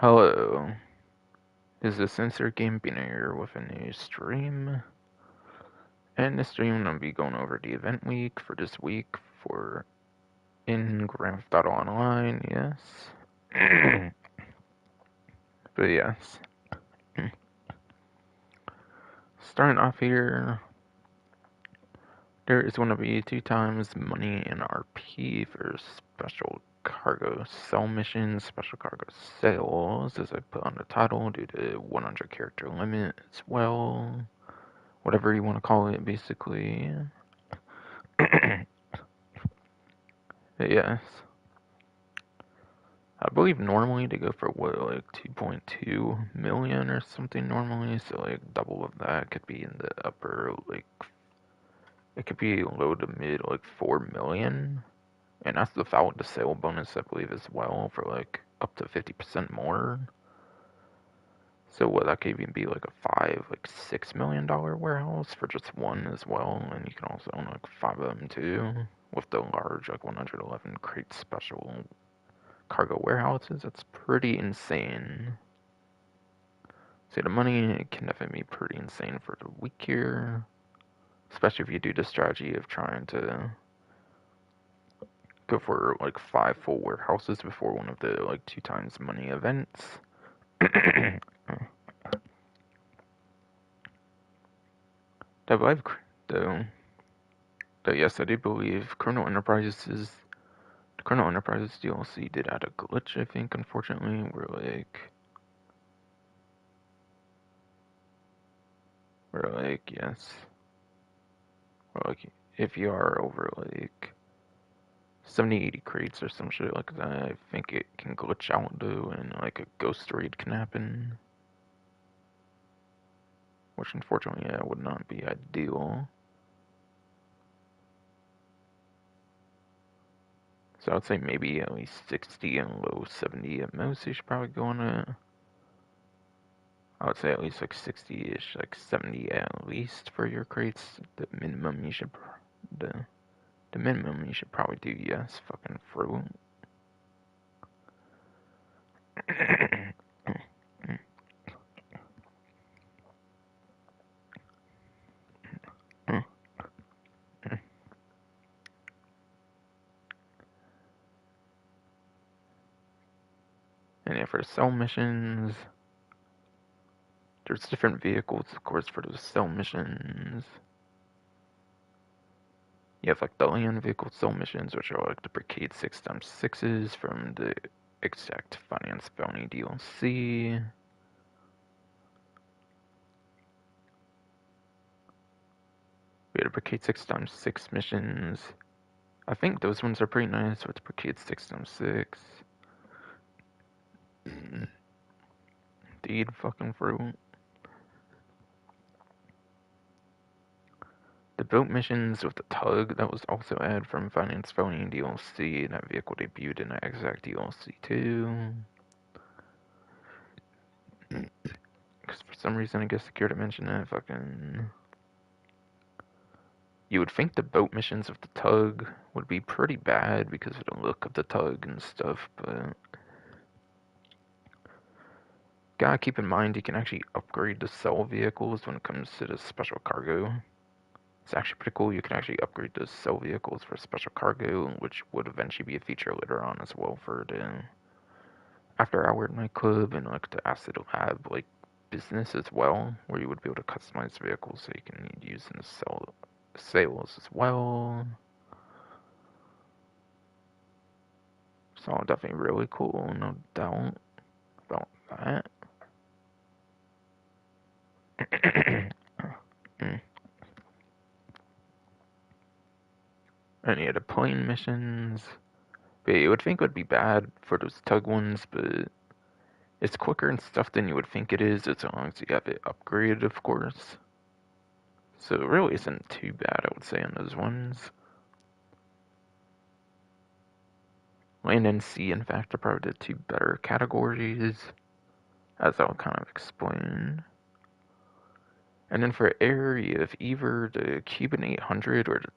Hello, this is Sensor Gaming here with a new stream. And this stream, I'm going to be going over the event week for this week for in Grand Theft Auto Online, yes. But yes. Starting off here, there is going to be 2 times money in RP for special cargo sell missions, special cargo sales, as I put on the title, due to 100 character limit as well. Whatever you want to call it, basically. Yes. I believe normally they go for what, like 2.2 million or something normally, so like double of that could be in the upper, like, it could be low to mid, like 4 million. And that's without the sale bonus, I believe, as well, for like up to 50% more. So what, that could even be like a $6 million warehouse for just one as well, and you can also own like 5 of them too, with the large like 111 crate special cargo warehouses. That's pretty insane. So the money can definitely be pretty insane for the week here, especially if you do the strategy of trying to go for like 5 full warehouses before one of the like 2 times money events. Though, yes, I do believe Criminal Enterprises DLC did add a glitch, I think, unfortunately, where yes, or like, if you are over like 70, 80 crates or some shit like that, I think it can glitch out though, and like a ghost raid can happen. Which unfortunately, yeah, would not be ideal. So I'd say maybe at least 60 and low 70 at most, you should probably go on it. I would say at least like 60-ish, like 70 at least for your crates. The minimum you should probably do, yes, fucking fruit. And yeah, for sell missions, there's different vehicles, of course, for the sell missions. You have like the land vehicle sell missions, which are like the Brigade 6x6s from the Exact Finance Bounty DLC. We had Brigade 6x6 missions. I think those ones are pretty nice with Brigade 6x6. Indeed, fucking fruit. The boat missions with the tug, that was also added from Finance Bounty DLC. That vehicle debuted in the Exact DLC too. Because for some reason, I guess I cared to mention that fucking... You would think the boat missions with the tug would be pretty bad because of the look of the tug and stuff, but gotta keep in mind you can actually upgrade the sell vehicles when it comes to the special cargo. It's actually pretty cool. You can actually upgrade the sell vehicles for special cargo, which would eventually be a feature later on as well for the after hour nightclub and like the acid lab like business as well, where you would be able to customize vehicles so you can use in the sales as well. So definitely really cool, no doubt about that. Any of the plane missions, but you would think it would be bad for those tug ones, but it's quicker and stuff than you would think it is, as long as you have it upgraded, of course. So it really isn't too bad, I would say, on those ones. Land and sea, in fact, are probably the 2 better categories, as I'll kind of explain. And then for air, you have either the Cuban 800 or the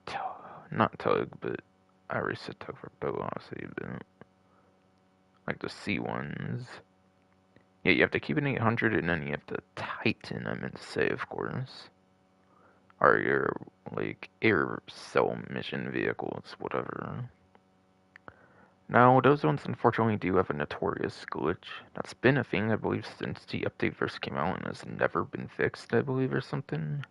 not tug, but I already said tug for boat, obviously, but like the sea ones. Yeah, you have to keep an 800, and then you have to tighten, I meant to say, of course. Or your, like, air cell mission vehicles, whatever. Now, those ones unfortunately do have a notorious glitch. That's been a thing, I believe, since the update first came out and has never been fixed, I believe, or something.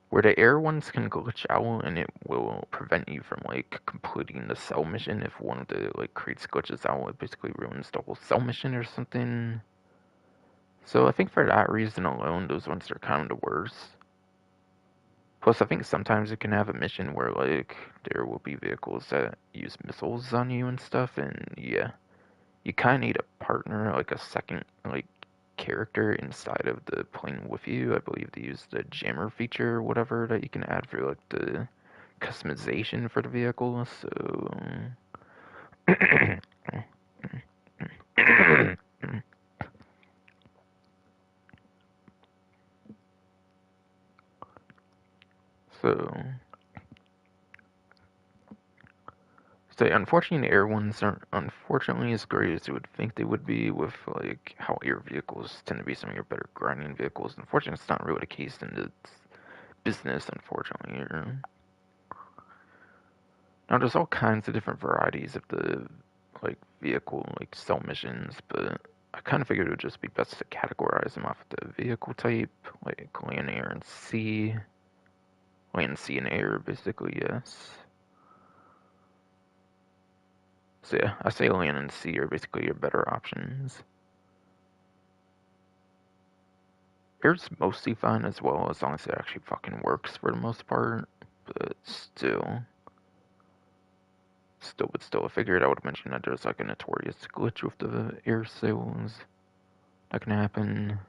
Where the air ones can glitch out and it will prevent you from, like, completing the cell mission. If one of the, like, crates glitches out, it basically ruins the whole cell mission or something. So I think for that reason alone, those ones are kind of the worst. Plus, I think sometimes it can have a mission where, like, there will be vehicles that use missiles on you and stuff, and yeah, you kind of need a partner, like a second, like, character inside of the plane with you. I believe they use the jammer feature or whatever that you can add for, like, the customization for the vehicle, so... so... So unfortunately, air ones aren't unfortunately as great as you would think they would be with like how air vehicles tend to be some of your better grinding vehicles. Unfortunately, it's not really the case in the business, unfortunately. Now, there's all kinds of different varieties of the like vehicle like cell missions, but I kind of figured it would just be best to categorize them off the vehicle type, like land, air, and sea. Land, sea, and air, basically, yes. So yeah, I say land and sea are basically your better options. Air's mostly fine as well, as long as it actually fucking works for the most part. But still, I figured I would mention that there's like a notorious glitch with the air sales that can happen.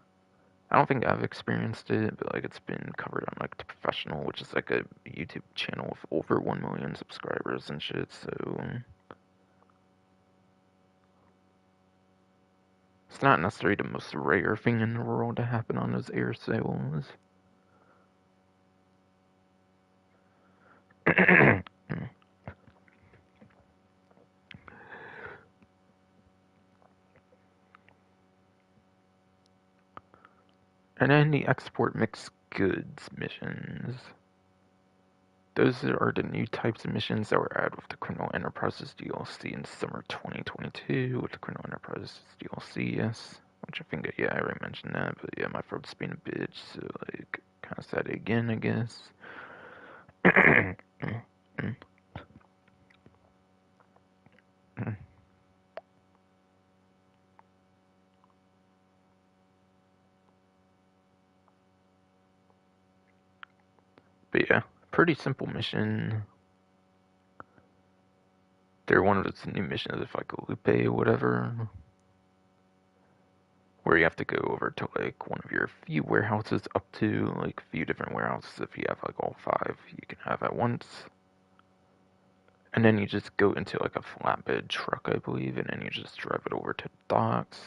I don't think I've experienced it, but like it's been covered on like The Professional, which is like a YouTube channel with over 1 million subscribers and shit, so it's not necessarily the most rare thing in the world to happen on those air sales. And then the export mixed goods missions. Those are the new types of missions that were added with the Criminal Enterprises DLC in summer 2022 with the Criminal Enterprises DLC, yes. Which I think, yeah, I already mentioned that, but yeah, my throat's being a bitch, so, like, kind of said it again, I guess. But yeah, pretty simple mission. They're one of those new missions of like Lupe or whatever, where you have to go over to like one of your few warehouses up to like a few different warehouses. If you have like all 5 you can have at once, and then you just go into like a flatbed truck, I believe, and then you just drive it over to docks.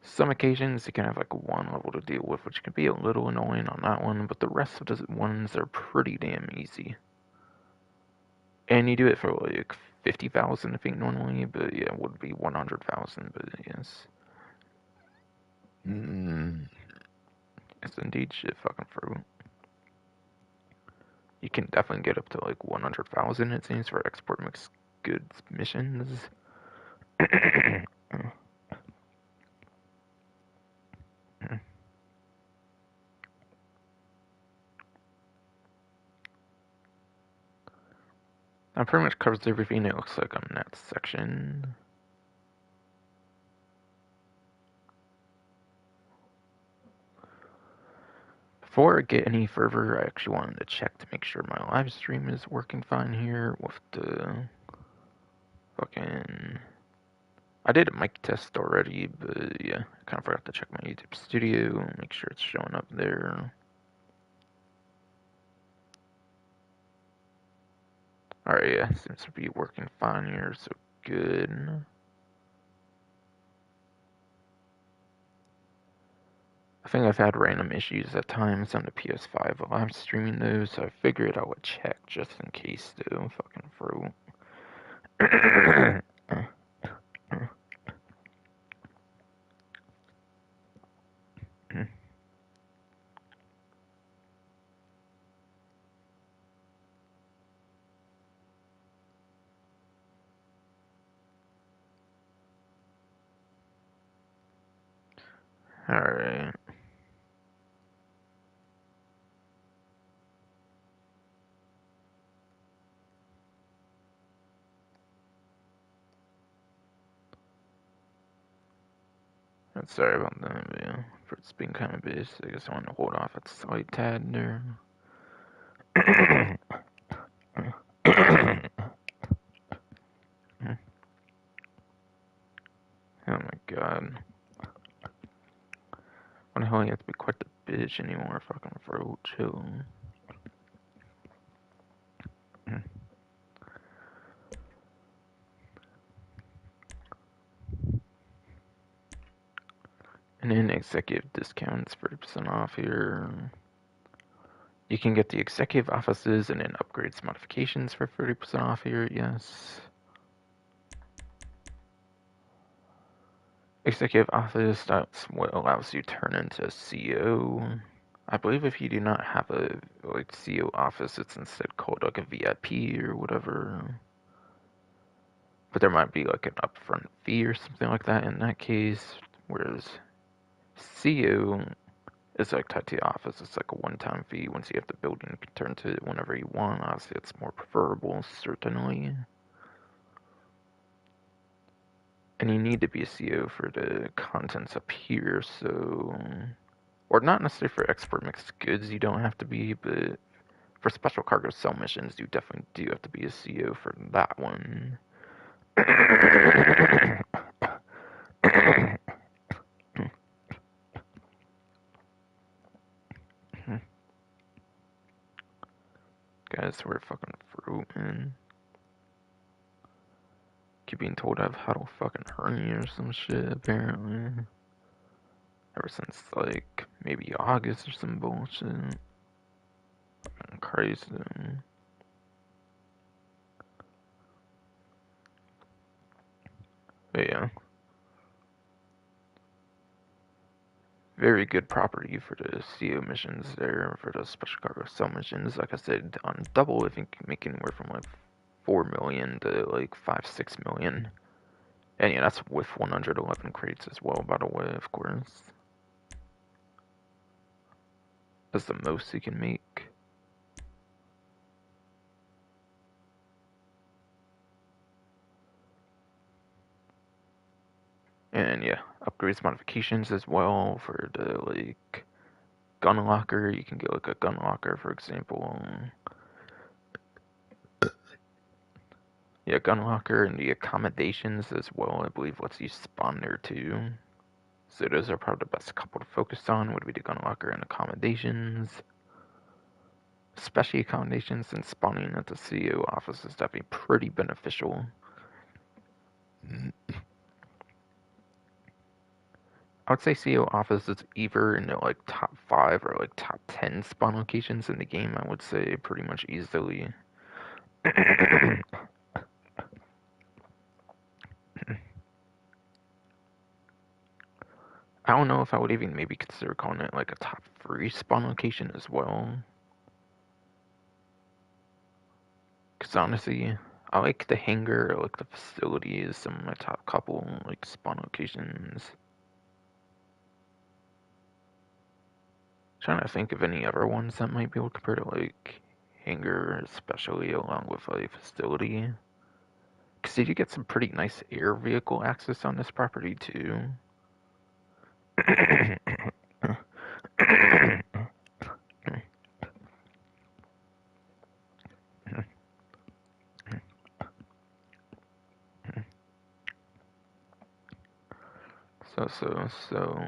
Some occasions you can have like one level to deal with, which can be a little annoying on that one, but the rest of the ones are pretty damn easy. And you do it for like 50,000 I think normally, but yeah, it would be 100,000, but yes. It's indeed shit fucking fruit. You can definitely get up to like 100,000 it seems for export mixed goods missions. That pretty much covers everything it looks like on that section. Before I get any further, I actually wanted to check to make sure my live stream is working fine here with the fucking... I did a mic test already, but yeah, I kind of forgot to check my YouTube studio and make sure it's showing up there. Alright, yeah, seems to be working fine here, so good. I think I've had random issues at times on the PS5 while I'm streaming those, so I figured I would check just in case, though. Fucking fruit. Alright. Sorry about that, but yeah. For it's being kind of busy, I guess I want to hold off at slight tad there. Oh my god. When the hell you have to be quite the bitch anymore, fucking throat, chill. And then executive discounts, 30% off here. You can get the executive offices and then upgrades modifications for 30% off here, yes. Executive office, that's what allows you to turn into a CEO. I believe if you do not have a like CEO office, it's instead called like a VIP or whatever. But there might be like an upfront fee or something like that in that case. Whereas CEO is like tied to the office. It's like a one-time fee. Once you have the building, you can turn to it whenever you want. Obviously, it's more preferable, certainly. And you need to be a CEO for the contents up here, so... Or not necessarily for export mixed goods, you don't have to be, but for special cargo sell missions, you definitely do have to be a CEO for that one. Guys, we're fucking fruit, man. Keep being told I've had a fucking hernia or some shit, apparently. Ever since, like, maybe August or some bullshit. Fucking crazy. But yeah. Very good property for the CO missions there, for the special cargo sell missions. Like I said, on double, I think you make anywhere from like 4 million to like 5-6 million. And yeah, that's with 111 crates as well, by the way, of course. That's the most you can make. And yeah, upgrades modifications as well for the like gun locker. You can get like a gun locker, for example. Yeah, gun locker and the accommodations as well, I believe lets you spawn there too. So those are probably the best couple to focus on, would be the gun locker and accommodations. Especially accommodations, and spawning at the CEO office is definitely pretty beneficial. I would say CEO office is either in the like top 5 or like top 10 spawn locations in the game, I would say pretty much easily. I don't know if I would even maybe consider calling it like a top 3 spawn location as well. Because honestly, I like the hangar, I like the facilities, some of my top couple like spawn locations. Trying to think of any other ones that might be able to compare to like hangar, especially along with like facility. Because you do get some pretty nice air vehicle access on this property too. So.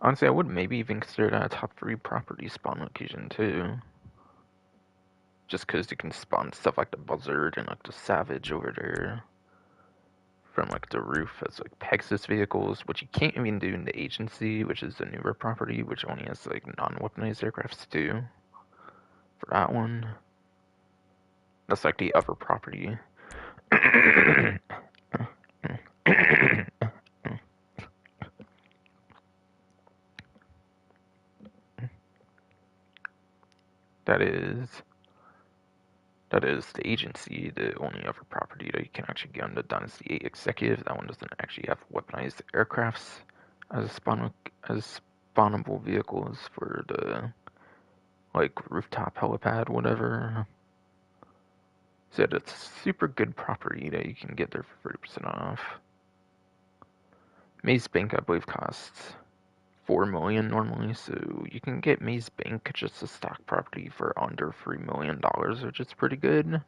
Honestly, I would maybe even consider that a top 3 property spawn location too. Just because you can spawn stuff like the Buzzard and like the Savage over there. From like the roof as like Pegasus vehicles, which you can't even do in the agency, which is the newer property, which only has like non-weaponized aircrafts too. For that one. That's like the other property. That is That is the agency, the only other property that you can actually get on the Dynasty 8 Executive. That one doesn't actually have weaponized aircrafts as spawnable vehicles for the like rooftop helipad, whatever. So it's super good property that you can get there for 30% off. Maze Bank, I believe, costs $4 million normally, so you can get Maze Bank, just a stock property, for under $3 million, which is pretty good.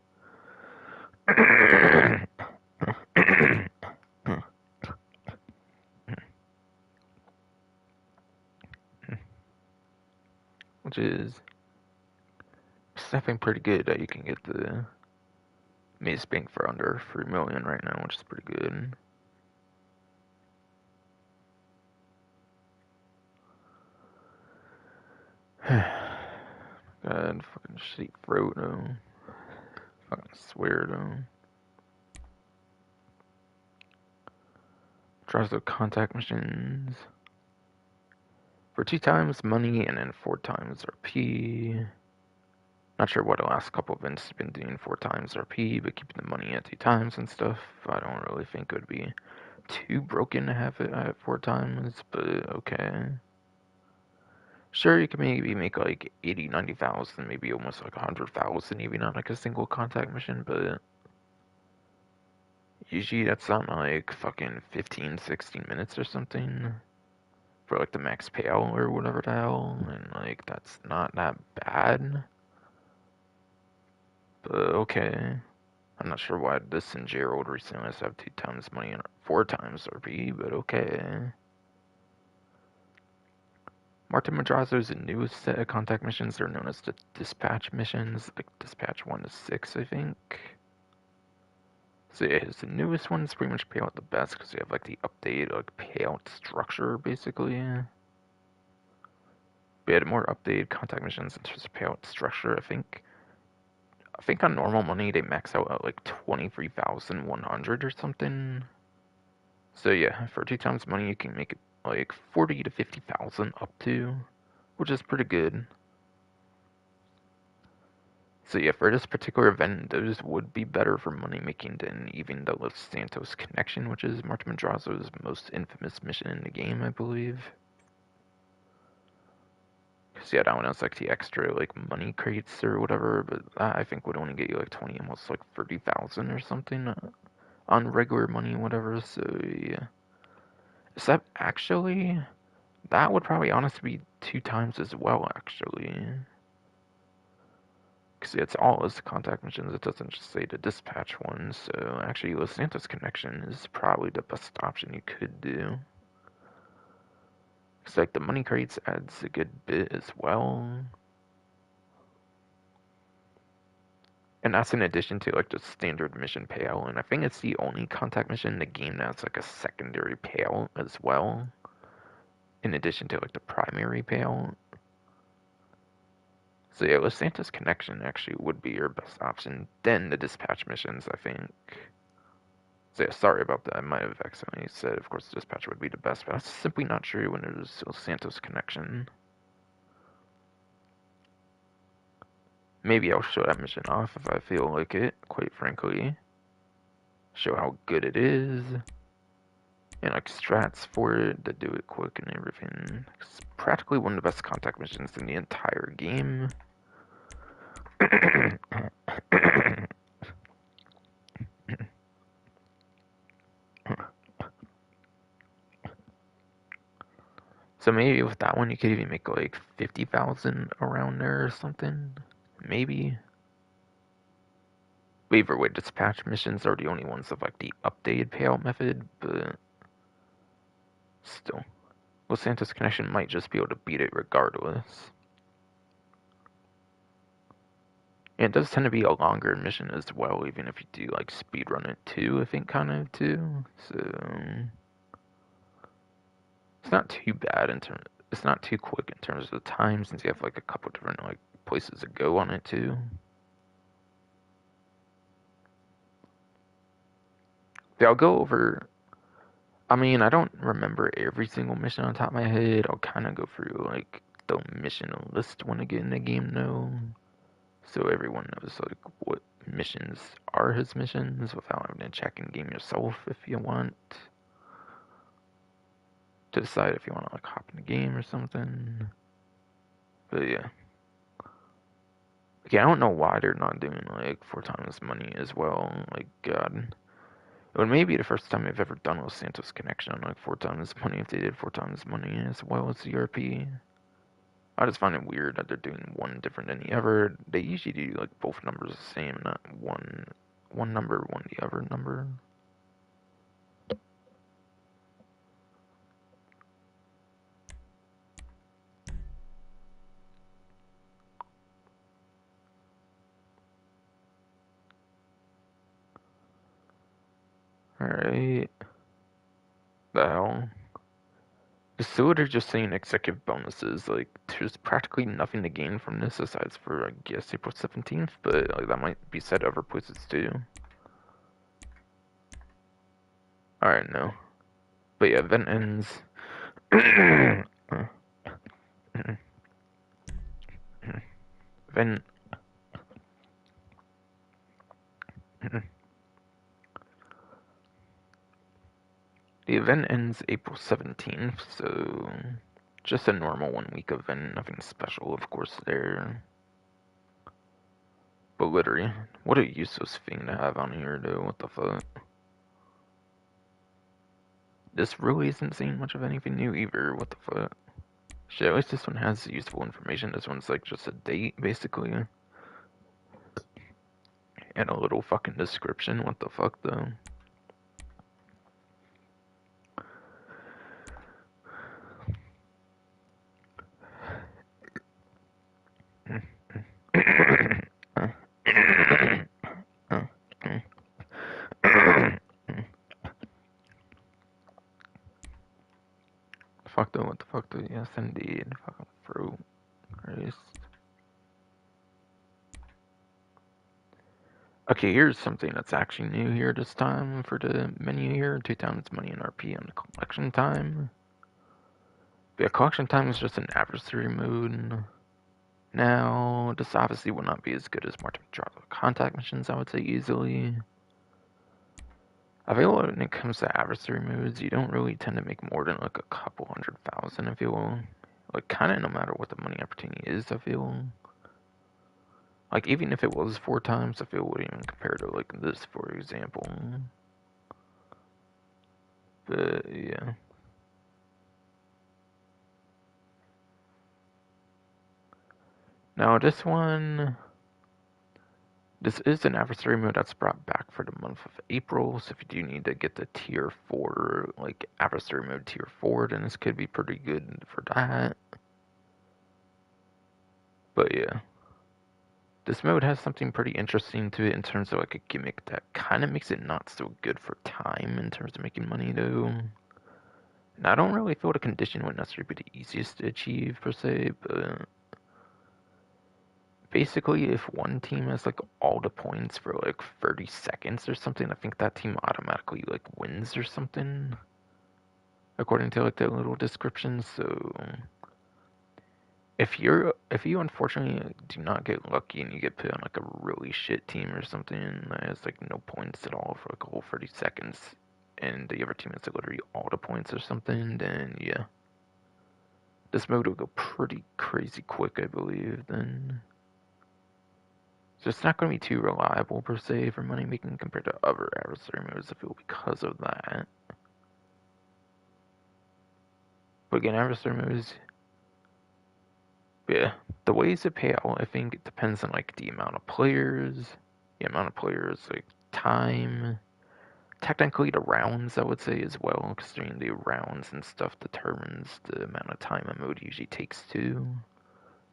Which is definitely pretty good that you can get the Maze Bank for under $3 million right now, which is pretty good. God, fucking shitty throat though. Fucking swear though. Tries the contact missions for 2 times money and then 4 times RP. Not sure what the last couple events have been doing 4 times RP, but keeping the money at 2 times and stuff. I don't really think it would be too broken to have it at 4 times, but okay. Sure, you can maybe make like 80, 90,000, maybe almost like 100,000, even on like a single contact mission, but usually that's on like fucking 15, 16 minutes or something for like the max payout or whatever the hell, and like that's not that bad. But okay. I'm not sure why this and Gerald recently has have 2 times money and 4 times RP, but okay. Martin Madrazo's newest set of contact missions are known as the dispatch missions, like dispatch 1 to 6, I think. So yeah, his newest ones pretty much pay out the best because they have like the updated like payout structure basically. We had more updated contact missions in terms of payout structure. I think on normal money they max out at like 23,100 or something. So yeah, for 2 times money you can make it like 40 to 50,000 up to, which is pretty good. So yeah, for this particular event, those would be better for money making than even the Los Santos Connection, which is Martin Madrazo's most infamous mission in the game, I believe. Cause yeah, that one has like the extra like money crates or whatever, but that I think would only get you like 20, almost like 30,000 or something on regular money, whatever. So yeah, except actually, that would probably honestly be 2 times as well, actually. Because it's all as contact missions, it doesn't just say the dispatch ones, so actually Los Santos Connection is probably the best option you could do. Because like the money crates adds a good bit as well. And that's in addition to like the standard mission payout, and I think it's the only contact mission in the game that's like a secondary payout as well. In addition to like the primary payout. So yeah, Los Santos Connection actually would be your best option, then the dispatch missions, I think. So yeah, sorry about that. I might have accidentally said, of course, the dispatch would be the best, but that's simply not true when there's Los Santos Connection. Maybe I'll show that mission off if I feel like it, quite frankly. Show how good it is. And like strats for it to do it quick and everything. It's practically one of the best contact missions in the entire game. So maybe with that one you could even make like 50,000 around there or something. Maybe. But either way, dispatch missions are the only ones of like the updated payout method, but still. Los Santos Connection might just be able to beat it regardless. And it does tend to be a longer mission as well, even if you do like speedrun it too, I think kind of too. So it's not too bad in terms. It's not too quick in terms of the time, since you have like a couple different like places to go on it too. Yeah, I'll go over. I mean, I don't remember every single mission on top of my head. I'll kind of go through like the mission list when I get in the game, though, so everyone knows like what missions are his missions without having to check in game yourself if you want. To decide if you want to like hop in the game or something. But yeah. Okay, I don't know why they're not doing like 4 times money as well. Like, God. It would maybe be the first time they've ever done Los Santos Connection on like 4 times money if they did 4 times money as well as the RP. I just find it weird that they're doing one different than the other. They usually do like both numbers the same, not one number, one the other number. Alright. The hell? So they're just saying executive bonuses. Like, there's practically nothing to gain from this aside for, I guess, April 17th, but like, that might be said other places too. Alright, no. But yeah, event ends. Event. The event ends April 17th, so just a normal 1 week event, nothing special, of course, there. But literally, what a useless thing to have on here, though, what the fuck. This really isn't saying much of anything new either, what the fuck. Shit, at least this one has useful information, this one's like just a date, basically. And a little fucking description, what the fuck, though. Fuck though, what the fuck though, yes indeed. Fucking fruit. Christ. Okay, here's something that's actually new here this time for the menu here. 2 times money in RP on the collection time. But yeah, collection time is just an adversary mode. Now, this obviously will not be as good as Martin Drop contact missions, I would say easily. I feel when it comes to adversary modes, you don't really tend to make more than like a couple 100,000, I feel. Like, kinda no matter what the money opportunity is, I feel. Like, even if it was 4 times, I feel it wouldn't even compare to like this, for example. But, yeah. Now, this one... This is an adversary mode that's brought back for the month of April, so if you do need to get the tier 4, like adversary mode tier 4, then this could be pretty good for that. But yeah. This mode has something pretty interesting to it in terms of like a gimmick that kind of makes it not so good for time in terms of making money though. And I don't really feel the condition would necessarily be the easiest to achieve per se, but basically, if one team has like all the points for like 30 seconds or something, I think that team automatically like wins or something, according to like the little description. So if you unfortunately do not get lucky and you get put on like a really shit team or something that has like no points at all for like a whole 30 seconds, and the other team has like literally all the points or something, then yeah, this mode will go pretty crazy quick, I believe. Then. So it's not going to be too reliable, per se, for money making compared to other adversary modes, I feel, because of that. But again, adversary modes, yeah, the ways to pay out, I think, it depends on, like, the amount of players, like, time, technically the rounds, I would say, as well, because the rounds and stuff determines the amount of time a mode usually takes to,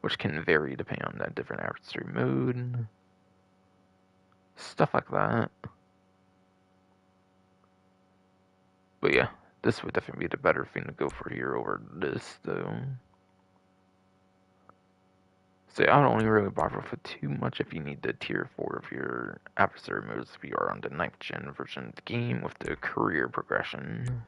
which can vary depending on that different adversary mode. Stuff like that. But yeah, this would definitely be the better thing to go for here over this, though. So I don't really bother with it too much if you need the tier 4 of your adversary modes if you are on the 9th gen version of the game with the career progression.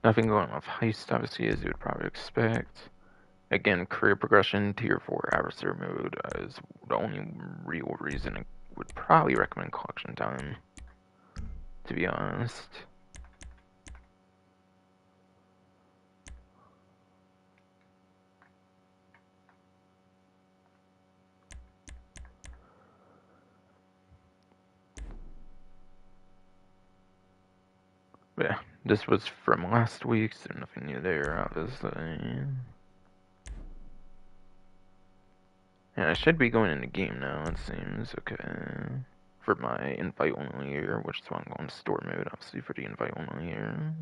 Nothing going off heist, obviously, as you would probably expect. Again, career progression, tier 4 adversary mode is the only real reason I would probably recommend collection time, to be honest. But yeah, this was from last week, so nothing new there, obviously. Yeah, I should be going in the game now, it seems. Okay. For my invite only here, which is why I'm going to store mode, obviously, for the invite only here.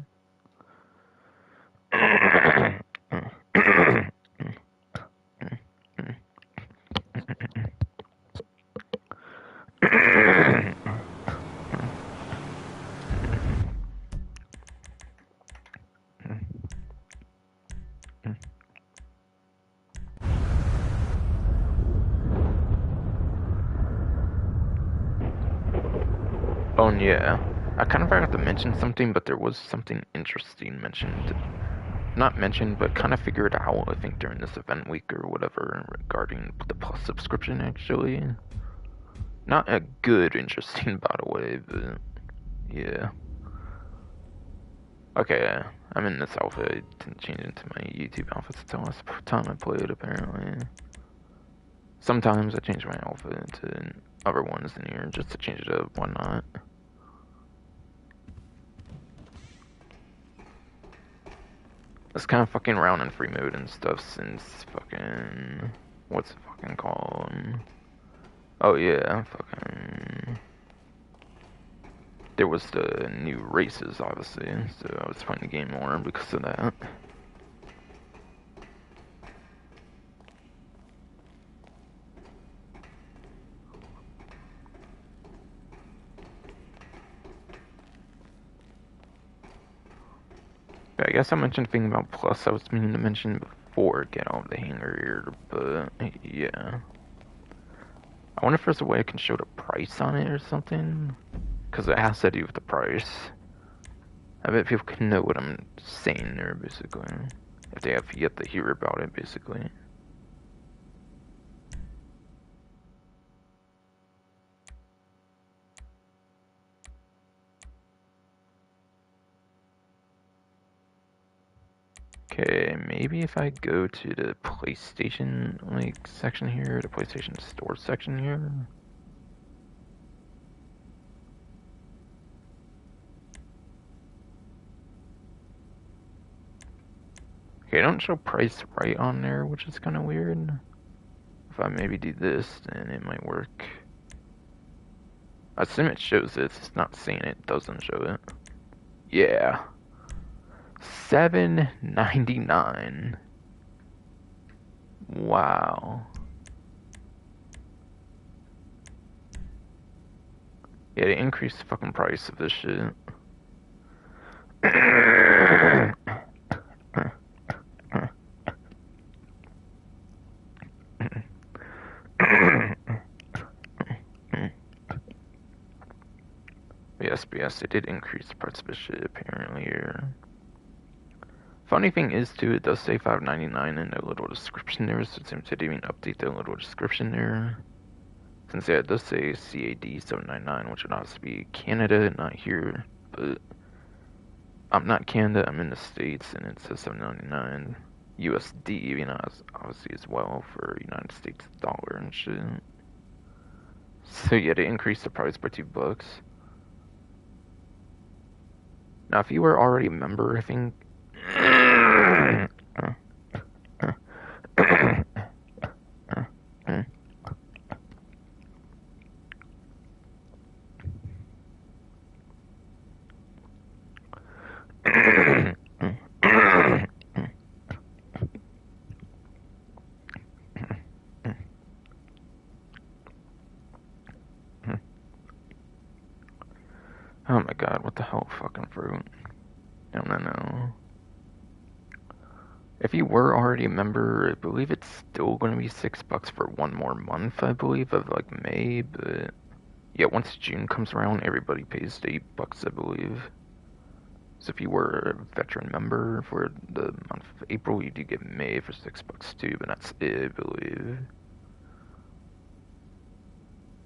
Oh yeah, I kind of forgot to mention something, but there was something interesting mentioned. Not mentioned, but kind of figured out, I think, during this event week or whatever, regarding the Plus subscription, actually. Not a good interesting, by the way, but yeah. Okay, I'm in this outfit. I didn't change into my YouTube outfit until last time I played, apparently. Sometimes I change my outfit to other ones in here, just to change it up, why not? It's kind of fucking around in free mode and stuff since fucking... What's it fucking called? Oh yeah, fucking... There was the new races, obviously, so I was playing the game more because of that. I guess I mentioned a thing about Plus I was meaning to mention before Get Out of the Hangar here, but yeah. I wonder if there's a way I can show the price on it or something, because it has to do with the price. I bet people can know what I'm saying there, basically, if they have yet to hear about it, basically. Okay, maybe if I go to the PlayStation like section here, the PlayStation Store section here. Okay, I don't show price right on there, which is kind of weird. If I maybe do this, then it might work. I assume it shows it, it's not saying it doesn't show it. Yeah. $7.99. Wow. Yeah, they increased the fucking price of this shit. Yes, they did increase the price of this shit apparently here. Funny thing is too, it does say $5.99 in the little description there, so it seems to even update the little description there. Since yeah, it does say CAD 799, which would obviously be Canada, not here, but I'm not Canada, I'm in the States, and it says 799 USD, you know, obviously as well for United States dollar and shit. So yeah, they increased the price by $2. Now, if you were already a member, I think. Oh my god, what the hell, fucking fruit? I don't know. If you were already a member, I believe it's still going to be $6 for one more month, I believe, of like May, but yeah, once June comes around, everybody pays the $8, I believe. So if you were a veteran member for the month of April, you do get May for $6 too, but that's it, I believe.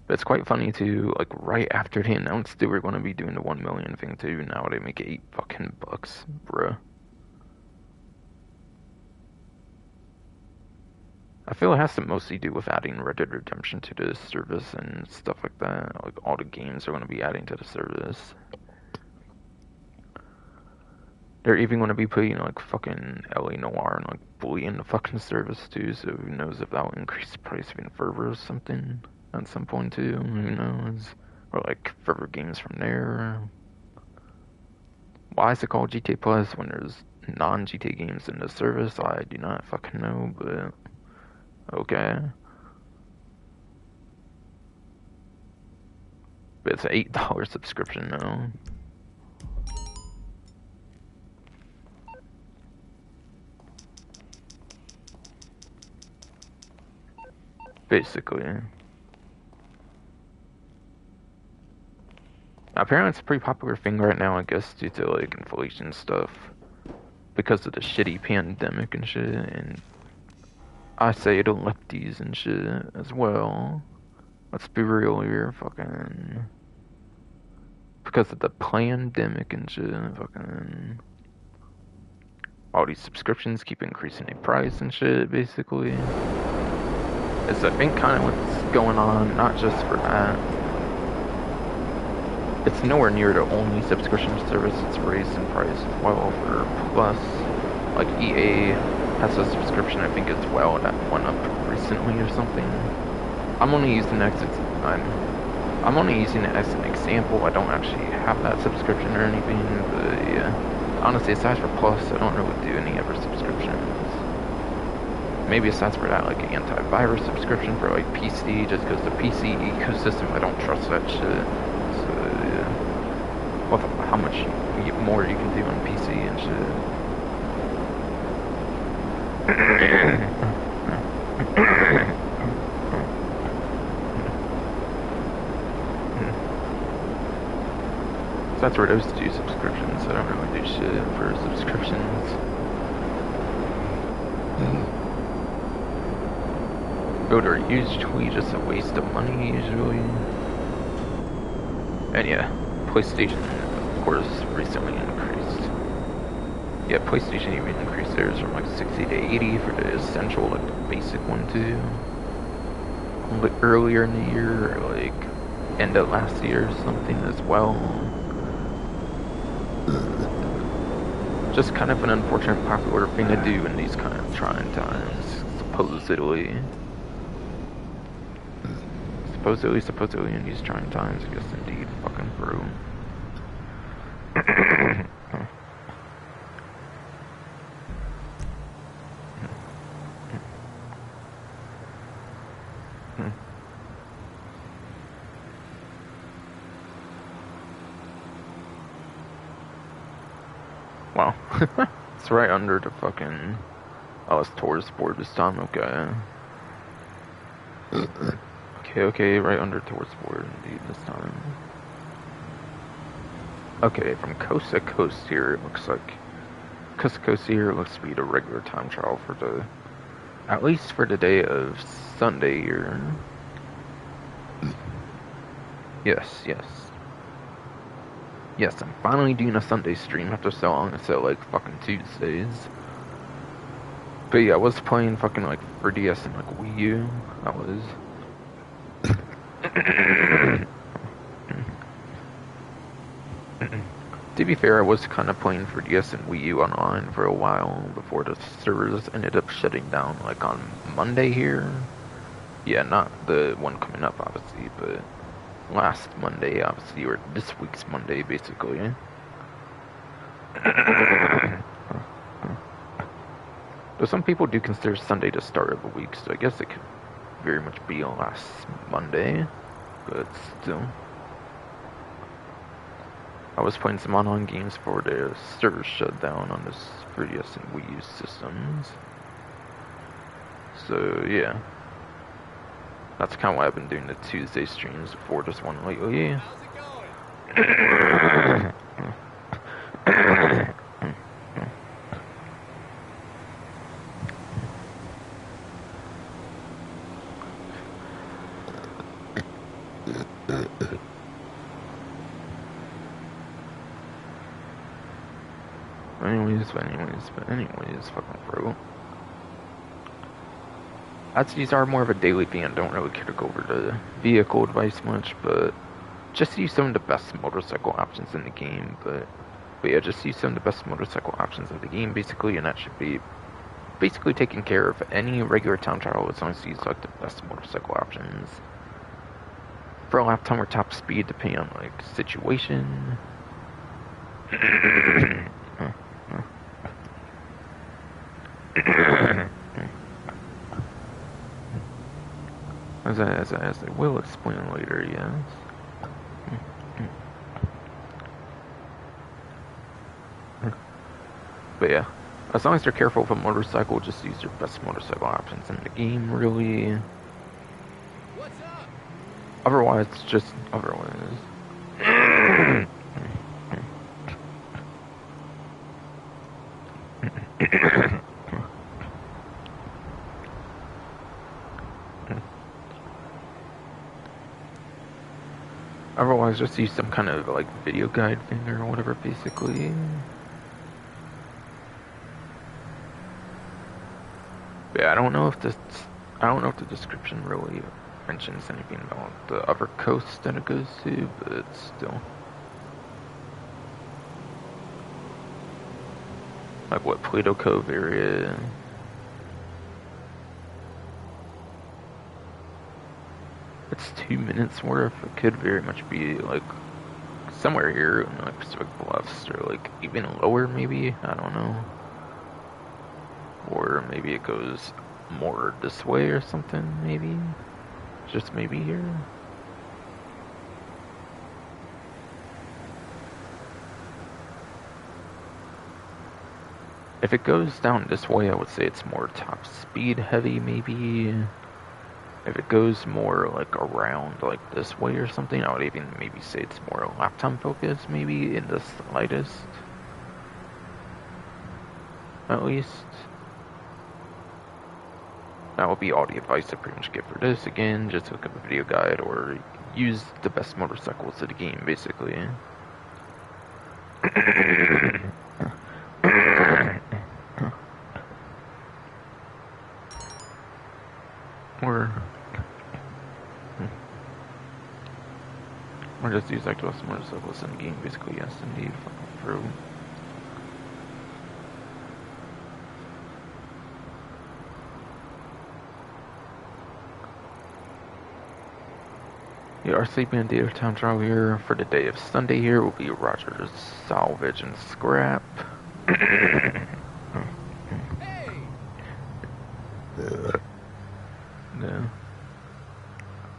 But it's quite funny too, like right after they announced they were going to be doing the 1 million thing too, now they make $8 fucking bucks, bruh. I feel it has to mostly do with adding Red Dead Redemption to the service and stuff like that. Like all the games are going to be adding to the service. They're even going to be putting like fucking LA Noire and like Bully in the fucking service too, so who knows if that will increase the price even further or something at some point too, who knows? Or like further games from there. Why is it called GTA Plus when there's non-GTA games in the service? I do not fucking know, but okay. But it's an $8 subscription now. Basically. Apparently it's a pretty popular thing right now, I guess, due to like inflation stuff. Because of the shitty pandemic and shit, and I say the lefties and shit as well. Let's be real here, fucking. Because of the pandemic and shit, fucking. All these subscriptions keep increasing in price and shit, basically. It's, I think, kind of what's going on, not just for that. It's nowhere near the only subscription service that's raised in price as well for Plus. Like EA has a subscription, I think, as well, that went up recently or something. I'm only using that I'm only using it as an example. I don't actually have that subscription or anything, but yeah. Honestly, aside from Plus, I don't really do any other subscriptions. Maybe aside for that, like an antivirus subscription for like PC, just because the PC ecosystem, I don't trust that shit. So yeah. Well, how much more you can do on PC and shit. So that's where those two subscriptions. I don't really do shit for subscriptions. But they're usually just a waste of money, usually. And yeah, PlayStation, of course, recently increased. Yeah, PlayStation even increased theirs from like 60 to 80 for the essential, like the basic one too. A bit earlier in the year, or like end of last year or something as well. Just kind of an unfortunate popular thing to do in these kind of trying times, supposedly. Supposedly in these trying times, I guess indeed, fucking bro. Wow. It's right under the fucking... Oh, it's towards board this time, okay. Okay, right under towards board indeed this time. Okay, from coast to coast here, it looks like... Coast to coast here looks to be the regular time trial for the... At least for the day of Sunday here. Yes. Yes, I'm finally doing a Sunday stream after so long. I said like fucking Tuesdays. But yeah, I was playing fucking like 3DS and like Wii U. I was. To be fair, I was kind of playing 3DS and Wii U online for a while before the servers ended up shutting down like on Monday here. Yeah, not the one coming up obviously, but last Monday obviously, or this week's Monday basically. Though some people do consider Sunday the start of the week, so I guess it could very much be last Monday, but still. I was playing some online games before the servers shut down on this 3DS and Wii U systems. So yeah. That's kind of why I've been doing the Tuesday streams before this one lately. anyways, fucking bro. These are more of a daily thing. I don't really care to go over the vehicle advice much, but just use some of the best motorcycle options in the game. But yeah, just use some of the best motorcycle options in the game, basically, and that should be basically taking care of any regular time trial as long as you use like the best motorcycle options. For a lap time or top speed, depending on like situation. As I will explain later, yes. But yeah, as long as you're careful with a motorcycle, just use your best motorcycle options in the game, really. What's up? Otherwise, otherwise, just use some kind of like video guide thing or whatever, basically. But yeah, I don't know if the description really mentions anything about the other coast that it goes to, but still. Like what, Plato Cove area? It's 2 minutes worth. It could very much be like somewhere here in like Pacific Bluffs or like even lower, maybe. I don't know. Or maybe it goes more this way or something, maybe. Just maybe here. If it goes down this way, I would say it's more top speed heavy, maybe. If it goes more like around like this way or something, I would even maybe say it's more lap time focused, maybe in the slightest. At least. That will be all the advice I pretty much give for this. Again, just look up a video guide or use the best motorcycles of the game, basically. Or just use like the best motorcycles in the game, basically. Yes, indeed. Fucking through. The RC Bandito time trial here for the day of Sunday here will be Rogers Salvage and Scrap. Hey! Yeah.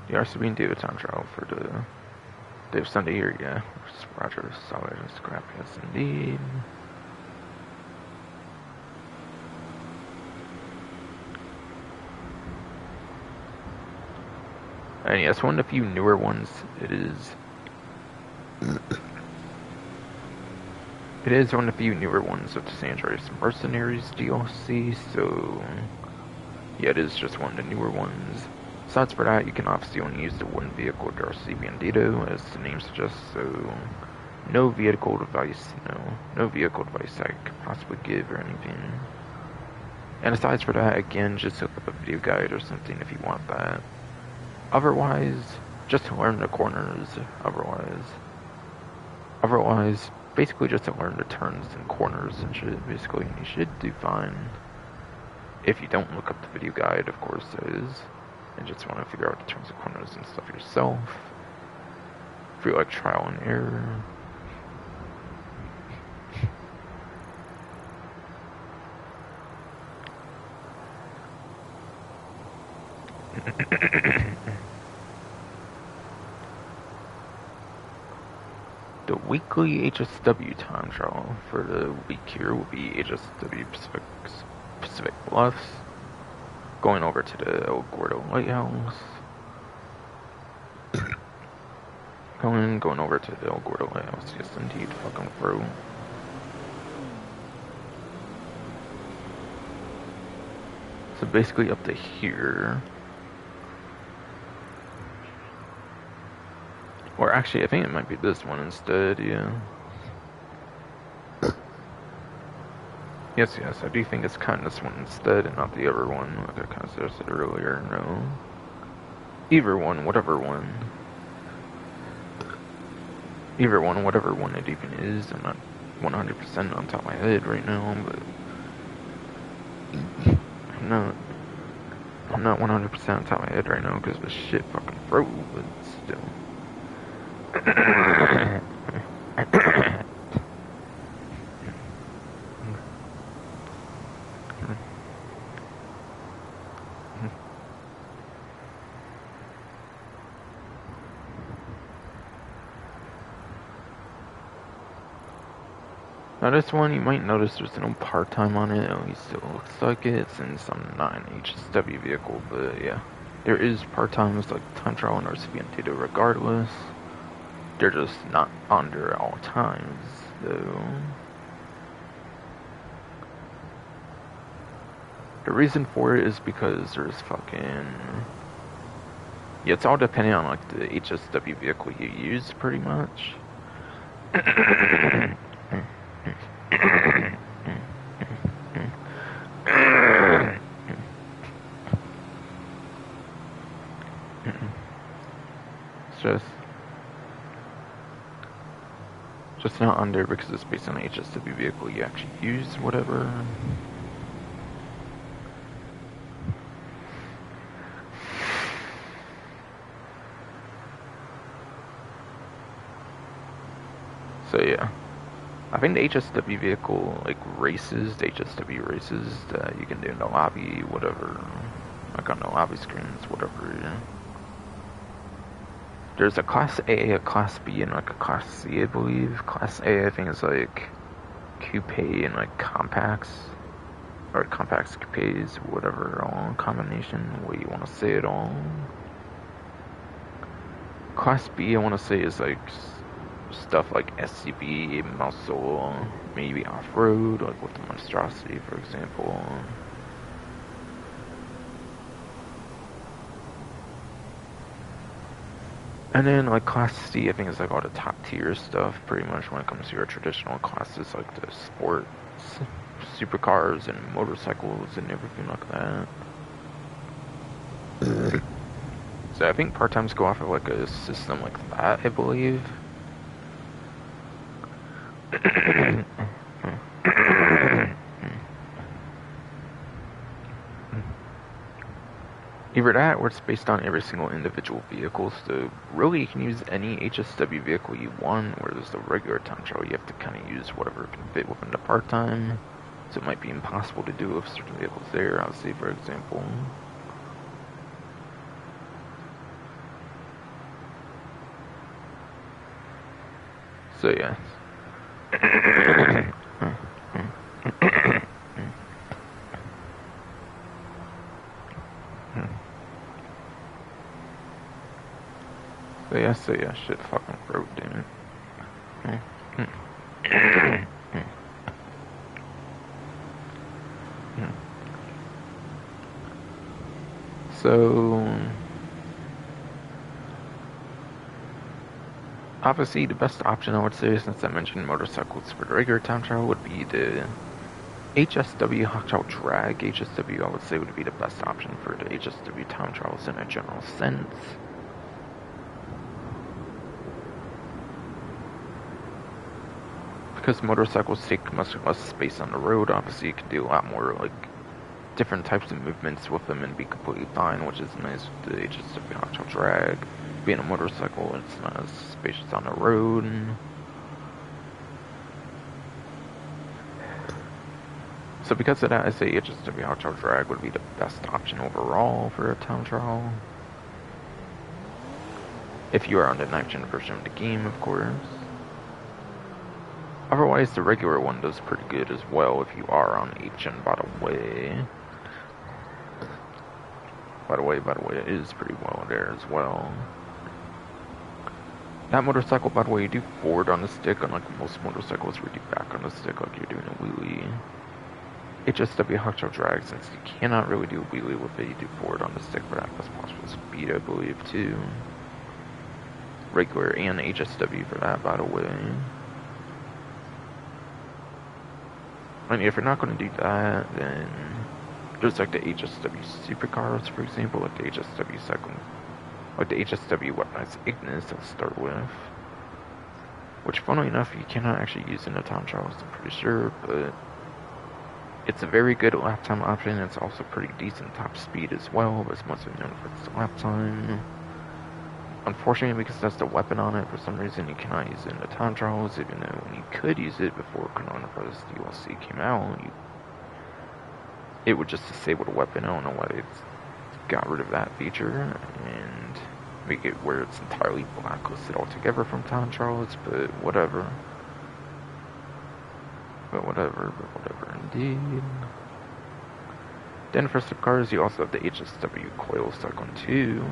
The RC Bandito time trial for the day of Sunday here, yeah. Rogers Salvage and Scrap, yes indeed. And yes, one of the few newer ones, it is one of the few newer ones with the San Andreas Mercenaries DLC, so yeah, it is just one of the newer ones. Besides for that, you can obviously only use the one vehicle, the RC Bandito, as the name suggests, so no vehicle device I could possibly give or anything. And aside for that, again, just look up a video guide or something if you want that. Otherwise, just to learn the corners, otherwise, basically just to learn the turns and corners and shit, basically, you should do fine. If you don't look up the video guide, of course, that is, and just want to figure out the turns and corners and stuff yourself, if you like trial and error. The weekly HSW time trial for the week here will be HSW Pacific Bluffs, going over to the El Gordo Lighthouse, going over to the El Gordo Lighthouse, yes indeed, fucking bro. So basically up to here. Or actually, I think it might be this one instead, yeah. Yes, I do think it's kind of this one instead and not the other one, like I kind of suggested earlier, no. Either one, whatever one. Either one, whatever one it even is, I'm not 100% on top of my head right now, but I'm not 100% on top of my head right now because the shit fucking froze, but still. Now this one, you might notice there's no part-time on it, at least it looks like it, since I'm not an HSW vehicle, but yeah. There is part-times like time trial and RCB data regardless. They're just not on there at all times, though. The reason for it is because there's fucking... Yeah, it's all depending on like the HSW vehicle you use, pretty much. It's just not under because it's based on the HSW vehicle you actually use, whatever. So yeah, I think the HSW vehicle like races, the HSW races that you can do in the lobby, whatever, like on the lobby screens, whatever. Yeah. There's a Class A, a Class B, and like a Class C, I believe. Class A, I think, is like coupe and like compacts, or compacts, coupes, whatever, all combination, what you want to say it all. Class B, I want to say, is like stuff like SCV, muscle, maybe off-road, like with the Monstrosity, for example. And then like Class C, I think is like all the top tier stuff, pretty much when it comes to your traditional classes, like the sports, supercars, and motorcycles, and everything like that. So I think part-times go off of like a system like that, I believe. Either that, or it's based on every single individual vehicle, so really you can use any HSW vehicle you want, whereas the regular time trial you have to kind of use whatever can fit within the part-time, so it might be impossible to do with certain vehicles there, I'll say for example. So yeah. So yeah, shit fucking broke, damn it. So, obviously the best option I would say, since I mentioned motorcycles for the regular time trial, would be the HSW Hot Trial Drag. HSW, I would say, would be the best option for the HSW time trials in a general sense. Because motorcycles take much less space on the road, obviously you can do a lot more like different types of movements with them and be completely fine, which is nice with the HSW Hot Trial Drag. Being a motorcycle, it's not as spacious on the road. So because of that, I say HSW Hot Trial Drag would be the best option overall for a time trial. If you are on the 9th gen version of the game, of course. Otherwise, the regular one does pretty good as well if you are on 8th gen, by the way. By the way, it is pretty well there as well. That motorcycle, by the way, you do forward on the stick, unlike most motorcycles where you do back on the stick like you're doing a wheelie. HSW Hot Trial Drag, since you cannot really do a wheelie with it, you do forward on the stick for that best possible speed, I believe, too. regular and HSW for that, by the way. I mean, if you're not going to do that, then there's like the HSW supercars, for example, like the HSW second, like the HSW weaponized Ignis I'll start with. Which, funnily enough, you cannot actually use in the time trials, I'm pretty sure, but it's a very good lap time option. It's also pretty decent top speed as well, but it's mostly known for its lap time. Unfortunately, because that's the weapon on it, for some reason you cannot use it in the time trials, even though when you could use it before Coronavirus DLC came out, it would just disable the weapon. I don't know why it's got rid of that feature and make it where it's entirely blacklisted altogether from time trials, but whatever. But whatever indeed. Then for subcars, you also have the HSW Coil Cyclone 2,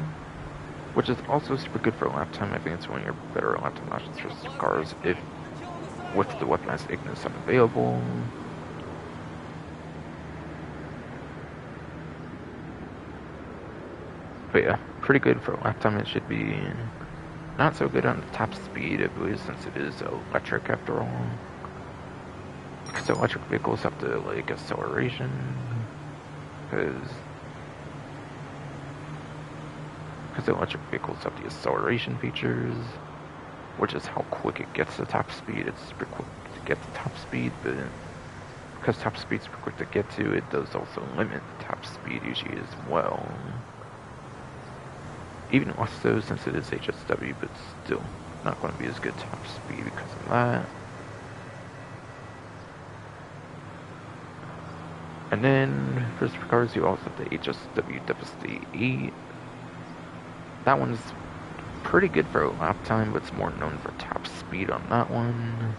which is also super good for lap time. I think it's one of your better lap time options for subcars if with the weaponized Ignis unavailable. But yeah, pretty good for lap time. It should be not so good on the top speed, I believe, since it is electric after all. Because electric vehicles have to like acceleration, because electric vehicles have the acceleration features, which is how quick it gets to top speed. It's super quick to get to top speed, but because top speed's super quick to get to, it does also limit the top speed usually as well. Even less so since it is HSW, but still not going to be as good top speed because of that. And then for supercars, you also have the HSW Devastate 8. That one's pretty good for lap time, but it's more known for top speed on that one.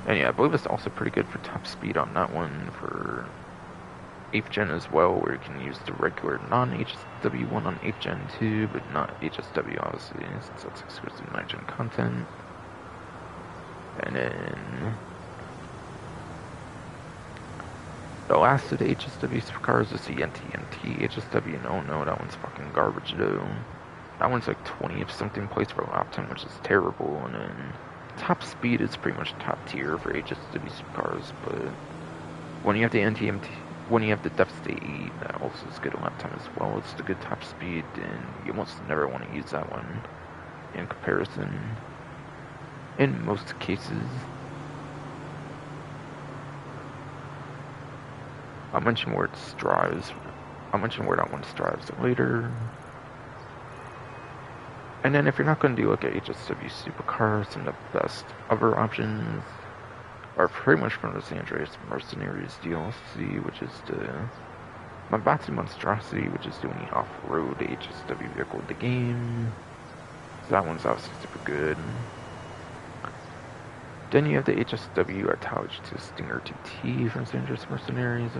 And yeah, I believe it's also pretty good for top speed on that one for 8th gen as well, where you can use the regular non-HSW one on 8th gen too, but not HSW obviously, since that's exclusive 9th gen content. And then the last of the HSW supercars is the NTMT HSW. No, that one's fucking garbage though. That one's like 20 of something plays per lap time, which is terrible. And then top speed is pretty much top tier for HSW supercars, but when you have the NTMT, when you have the Devastate 8, that also is good lap time as well. It's the good top speed, and you almost never want to use that one in comparison. In most cases. I'll mention where it strives. I'll mention where that one strives later. And then if you're not going to do like a HSW supercar, some of the best other options are pretty much from the San Andreas Mercenaries DLC, which is the Mabatsu Monstrosity, which is doing the off-road HSW vehicle of the game. So that one's obviously super good. Then you have the HSW Italic to Stinger TT from San Andreas Mercenaries.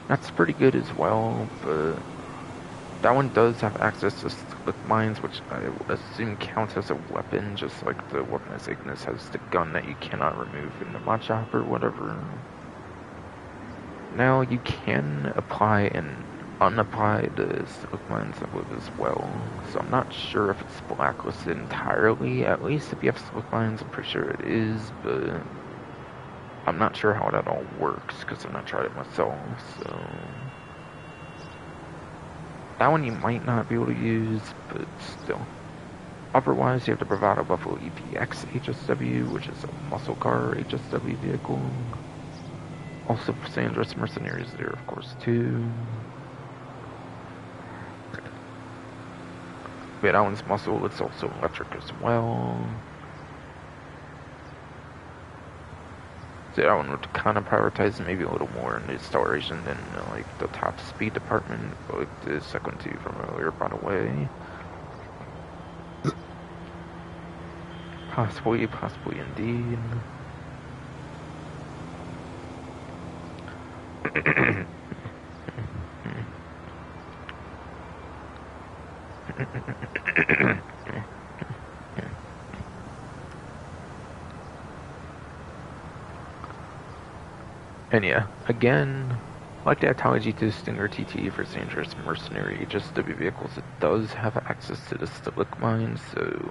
That's pretty good as well, but that one does have access to slick mines, which I assume counts as a weapon, just like the weaponized Ignis has the gun that you cannot remove in the mod shop or whatever. Now you can apply and unapply the slick mines as well, so I'm not sure if it's blacklisted entirely. At least if you have slick mines, I'm pretty sure it is, but I'm not sure how that all works because I've not tried it myself. So that one you might not be able to use, but still. Otherwise, you have the Bravado Buffalo EPX HSW, which is a muscle car HSW vehicle. Also, San Andreas Mercenaries there, of course, too. But that one's muscle, it's also electric as well. So that one would kind of prioritize maybe a little more in the acceleration than like the top speed department, but like the second two from earlier, by the way. Possibly indeed. And yeah, again, Like the Itachi Stinger TT for Dangerous Mercenary HSW vehicles, it does have access to the Silic mine, so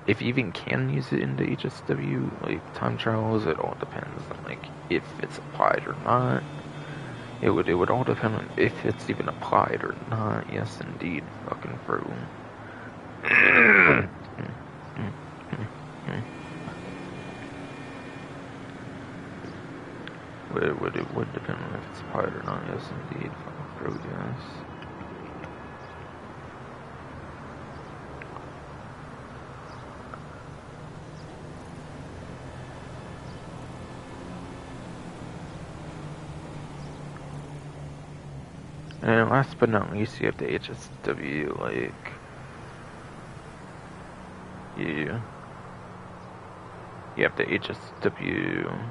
if you even can use it in the HSW, like, time trials, it all depends on, like, if it's applied or not. It would all depend on if it's even applied or not. Yes, indeed. Fucking bro. It would depend on if it's applied or not. Yes, indeed. Fucking bro, yes. And last but not least, you have the HSW, like, you have the HSW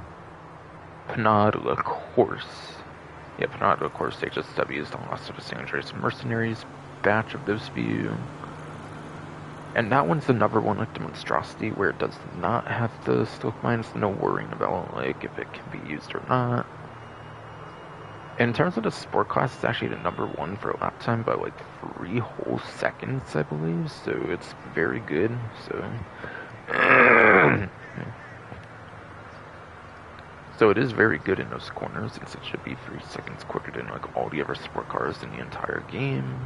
Panad La Course. Yeah, Panad La Course HSW is the last of the San Andreas Mercenaries batch of those few. And that one's another one like the Monstrosity, where it does not have the Stoke Mines, no worrying about, like, if it can be used or not. In terms of the sport class, it's actually the #1 for lap time by like 3 whole seconds, I believe. So it's very good. So it is very good in those corners, since it should be 3 seconds quicker than like all the other sport cars in the entire game,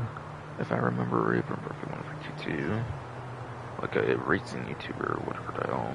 if I remember right from Perfect 152, like a racing YouTuber or whatever the hell.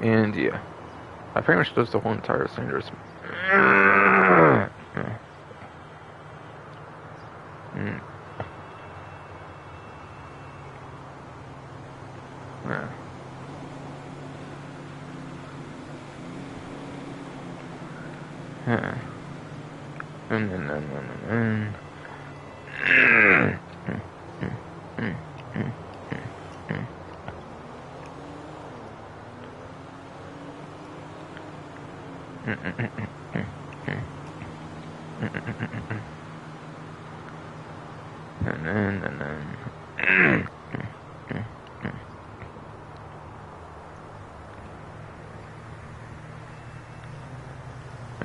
And yeah, I pretty much does the whole entire Sanders.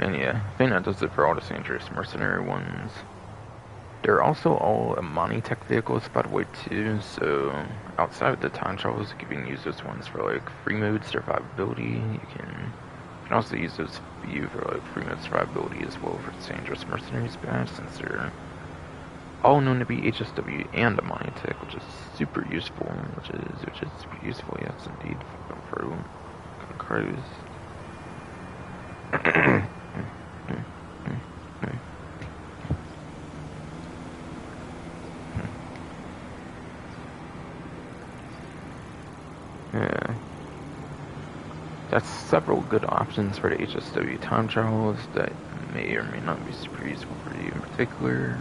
And yeah, I think that does it for all the San Andreas Mercenary ones. They're also all Amani Tech vehicles, by the way, too, so outside of the time trials, you can use those ones for, like, free mode survivability. You can also use those few for, like, free mode survivability as well for the San Andreas Mercenaries badge, since they're all known to be HSW and Amani Tech, which is super useful, which is super useful, yes, indeed, for crews. Yeah. That's several good options for the HSW time trials that may or may not be super useful for you in particular.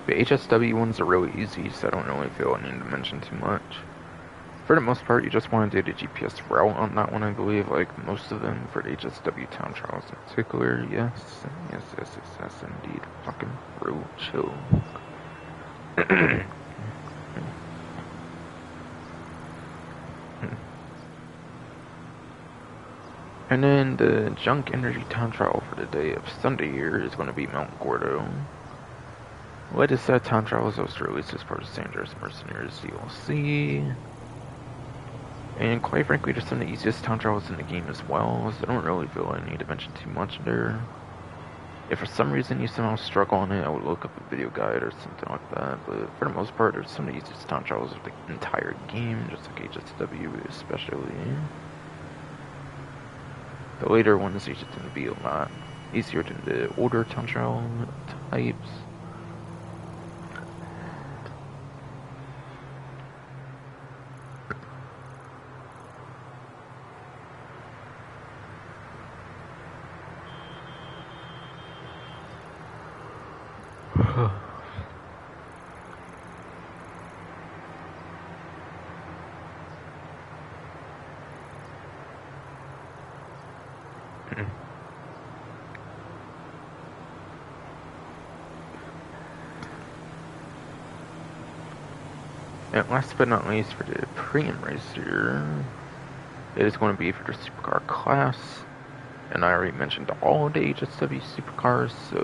The HSW ones are really easy, so I don't really feel I need to mention too much. For the most part, you just want to do the GPS route on that one, I believe, like most of them for the HSW town trials in particular. Yes, indeed. Fucking real chill. And then the Junk Energy town trial for the day of Sunday here is going to be Mount Gordo. Latest set town trials was released as part of San Andreas Mercenaries DLC. And quite frankly, just some of the easiest time travels in the game as well, so I don't really feel I need to mention too much there. If for some reason you somehow struggle on it, I would look up a video guide or something like that, but for the most part, there's some of the easiest time travels of the entire game, just like HSW especially. The later ones usually tend to be a lot easier than the older time travel types. And last but not least, for the premium racer, it is going to be for the supercar class. And I already mentioned all the HSW supercars, so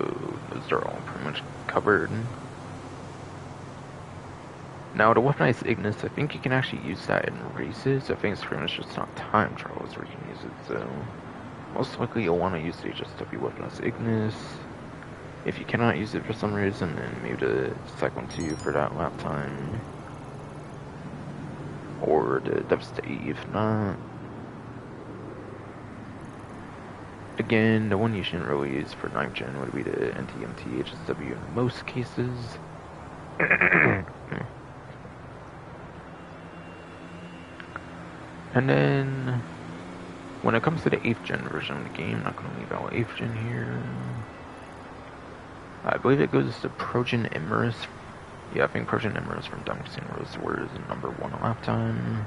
those are all pretty much covered. Now, the weaponized Ignis, I think you can actually use that in races. I think it's pretty much just not time trials where you can use it, so most likely you'll want to use the HSW weaponized Ignis. If you cannot use it for some reason, then maybe the Cyclone 2 for that lap time. Or the Devastate if not. Again, the one you shouldn't really use for 9th gen would be the NTMT HSW in most cases. And then, when it comes to the 8th gen version of the game, I'm not going to leave out 8th gen here. I believe it goes to Progen Emrys. Yeah, I think Progen Emrys from Damascene Reservoir is number 1 lap time.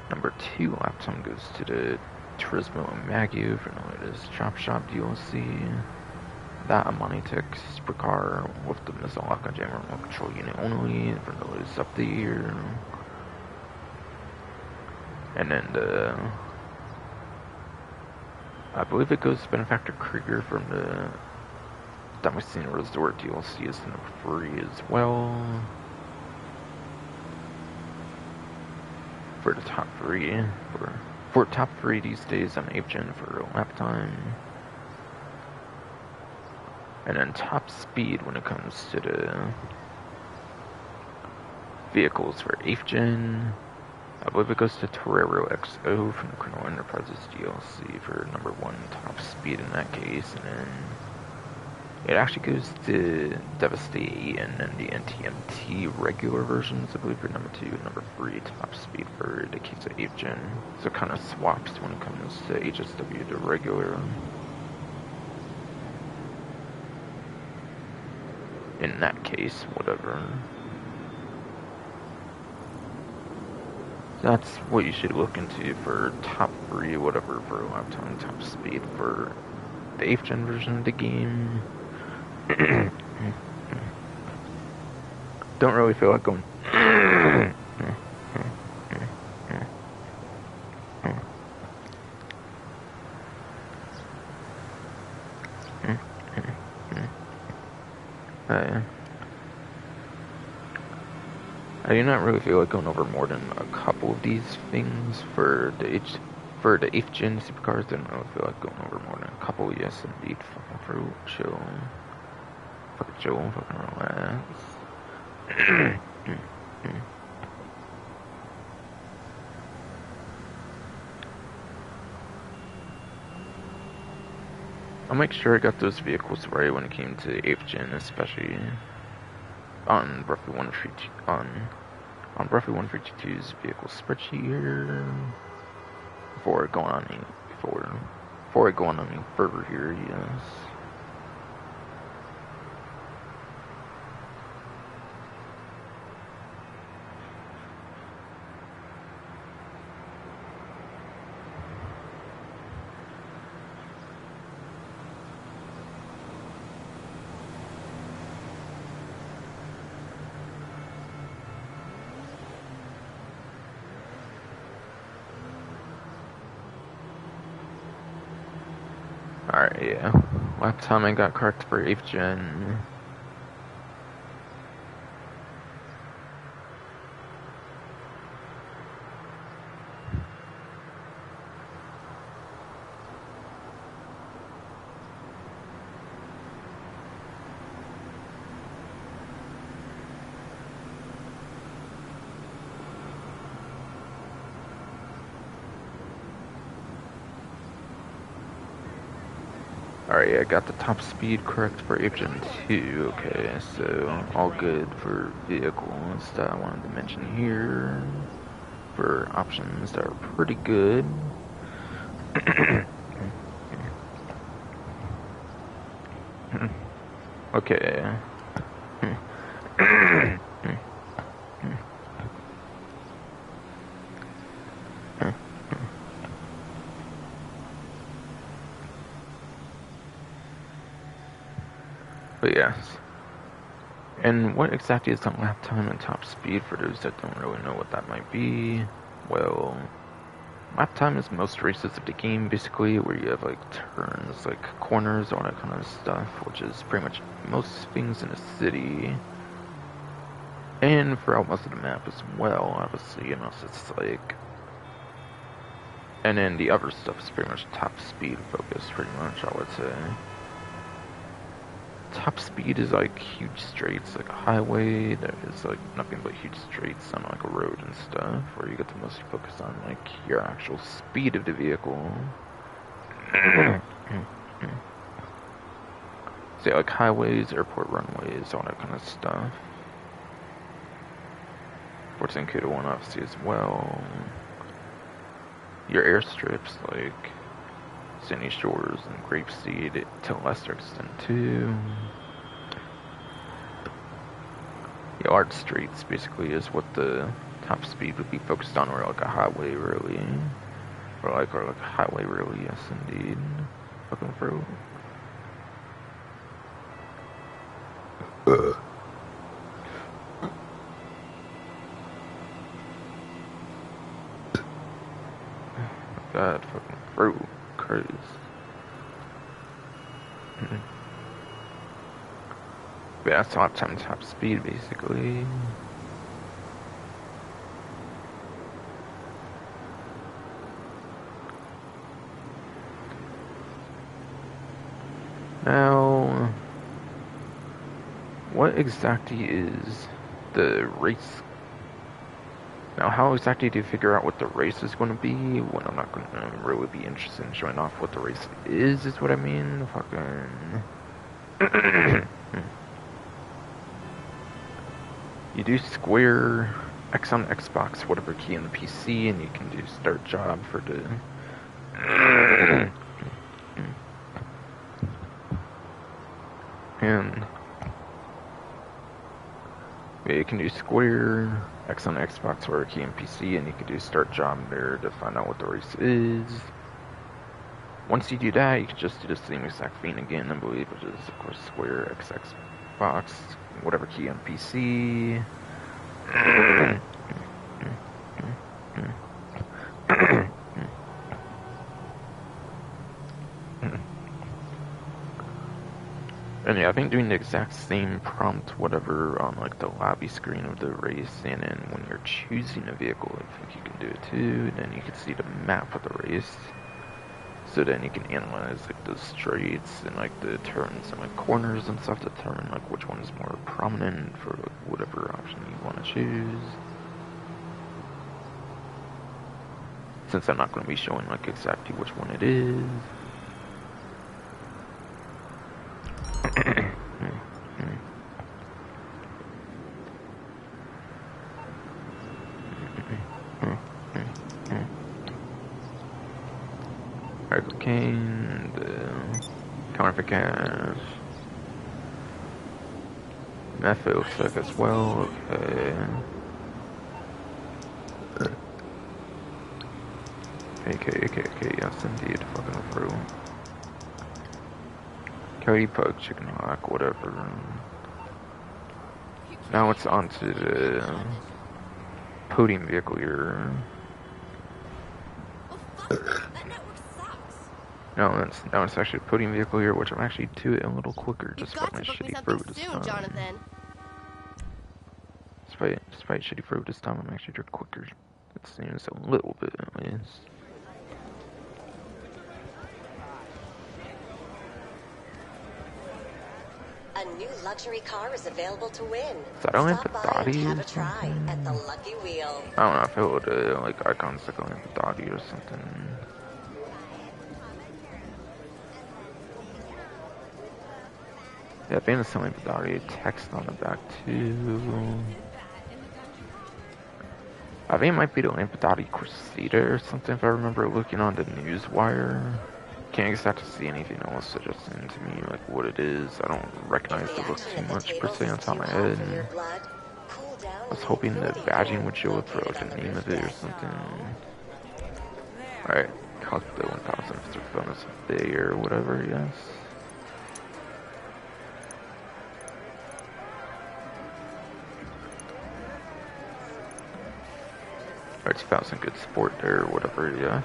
Number 2 lap time goes to the Turismo Maggie from the latest Chop Shop DLC. That Ammonitech supercar with the missile lock on jammer remote control unit only from the latest update here. And then I believe it goes to Benefactor Krieger from the Damascene Resort DLC is number 3 as well. For the top 3, for top 3 these days on 8th gen for lap time. And then top speed when it comes to the vehicles for 8th gen. I believe it goes to Torero XO from the Colonel Enterprises DLC for number 1 top speed in that case, and then it actually goes to Devastate and then the NTMT regular versions, I believe, for number 2 and number 3 top speed for the case of 8th gen. So it kind of swaps when it comes to HSW to regular. In that case, whatever. That's what you should look into for top 3, whatever, for lap time, top speed for the 8th gen version of the game. Don't really feel like going. I do not really feel like going over more than a couple of these things for the 8th gen supercars. I don't really feel like going over more than a couple. Yes, indeed. Fucking fruit, chill. Fucking chill, fucking relax. I'll make sure I got those vehicles right when it came to 8th gen, especially on roughly 142's vehicle spreadsheet here. Before going on any further here, yes. Alright, yeah. Last time I got correct for 8th gen. Alright, I got the top speed correct for Agent 2. Okay, so all good for vehicles that I wanted to mention here. For options that are pretty good. Okay. But yes. And what exactly is the lap time and top speed for those that don't really know what that might be? Well, lap time is most races of the game, basically, where you have like turns, like corners, all that kind of stuff, which is pretty much most things in a city. And throughout most of the map as well, obviously, unless it's like... And then the other stuff is pretty much top speed focused, pretty much, I would say. Top speed is like huge straights, like a highway. There is like nothing but huge straights on like a road and stuff, where you get the most focus on like your actual speed of the vehicle. Say like highways, airport runways, all that kind of stuff. 14K1 obviously as well. Your airstrips like Sandy Shores and Grapeseed to a lesser extent too. The art streets basically is what the top speed would be focused on, or like a highway really. Or like a highway really, yes indeed. Looking through. God fucking through. Christ. Yeah, that's top time, top speed basically. Now, what exactly is the race? Now, how exactly do you figure out what the race is going to be when I'm not going to really be interested in showing off what the race is what I mean? Fucking... You do square X on Xbox, whatever key on the PC, and you can do start job for the... And... Yeah, you can do square X on Xbox, whatever key on PC, and you can do start job there to find out what the race is. Once you do that, you can just do the same exact thing again, I believe, which is, of course, square Xbox, whatever key on PC. And yeah, I've been doing the exact same prompt, whatever, on like the lobby screen of the race, and then when you're choosing a vehicle, I think you can do it too. Then you can see the map of the race, so then you can analyze like the straights and like the turns and like corners and stuff to determine like which one is more prominent for like, whatever option you want to choose. Since I'm not going to be showing like exactly which one it is. Cocaine, counterfeit cash, meth it looks like as well, okay. Okay, yes indeed, fucking through. Cody Pug, Chicken Hawk, whatever. Now it's on to the podium vehicle here. No, now it's actually a podium vehicle here, which I'm actually do it a little quicker, despite my shitty throw this time. Jonathan. Despite shitty throw this time, I'm actually quicker. It seems a little bit at least. A new luxury car is available to win. So I don't have Stop the by and Dottie have or a try something? at the Lucky Wheel. I don't know if it would like icons like on the Dottie or something. Yeah, Bandit selling Bugatti, text on the back too. I think it might be the Lampadati Cressida or something if I remember looking on the Newswire. Can't exactly see anything else suggesting to me like what it is. I don't recognize the look too much per se on top of my head. I was hoping the badging would show up for like the name of it or something. Alright, cost the 1,000 for bonus of the day or whatever, yes. Alright, 2,000 good sport there or whatever, yes.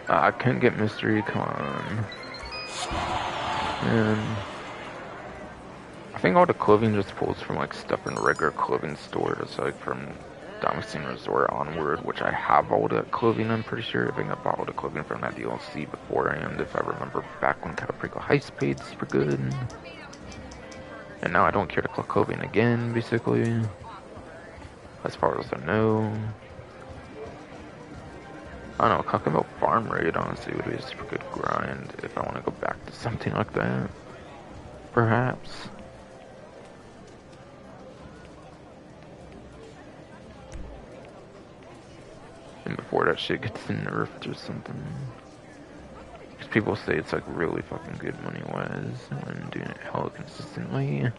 I couldn't get Mystery Con. And I think all the clothing just pulls from like stuff in the regular clothing store. It's like from Damascene Resort onward, which I have all the clothing, I'm pretty sure. I think I bought all the clothing from that DLC beforehand, if I remember back when Cataprico Heist paid super good. And now I don't care to collect clothing again, basically. As far as I know. I don't know, talking about Farm Raid honestly would be a super good grind if I want to go back to something like that. Perhaps. And before that shit gets nerfed or something. Because people say it's like really fucking good money-wise when doing it hella consistently. And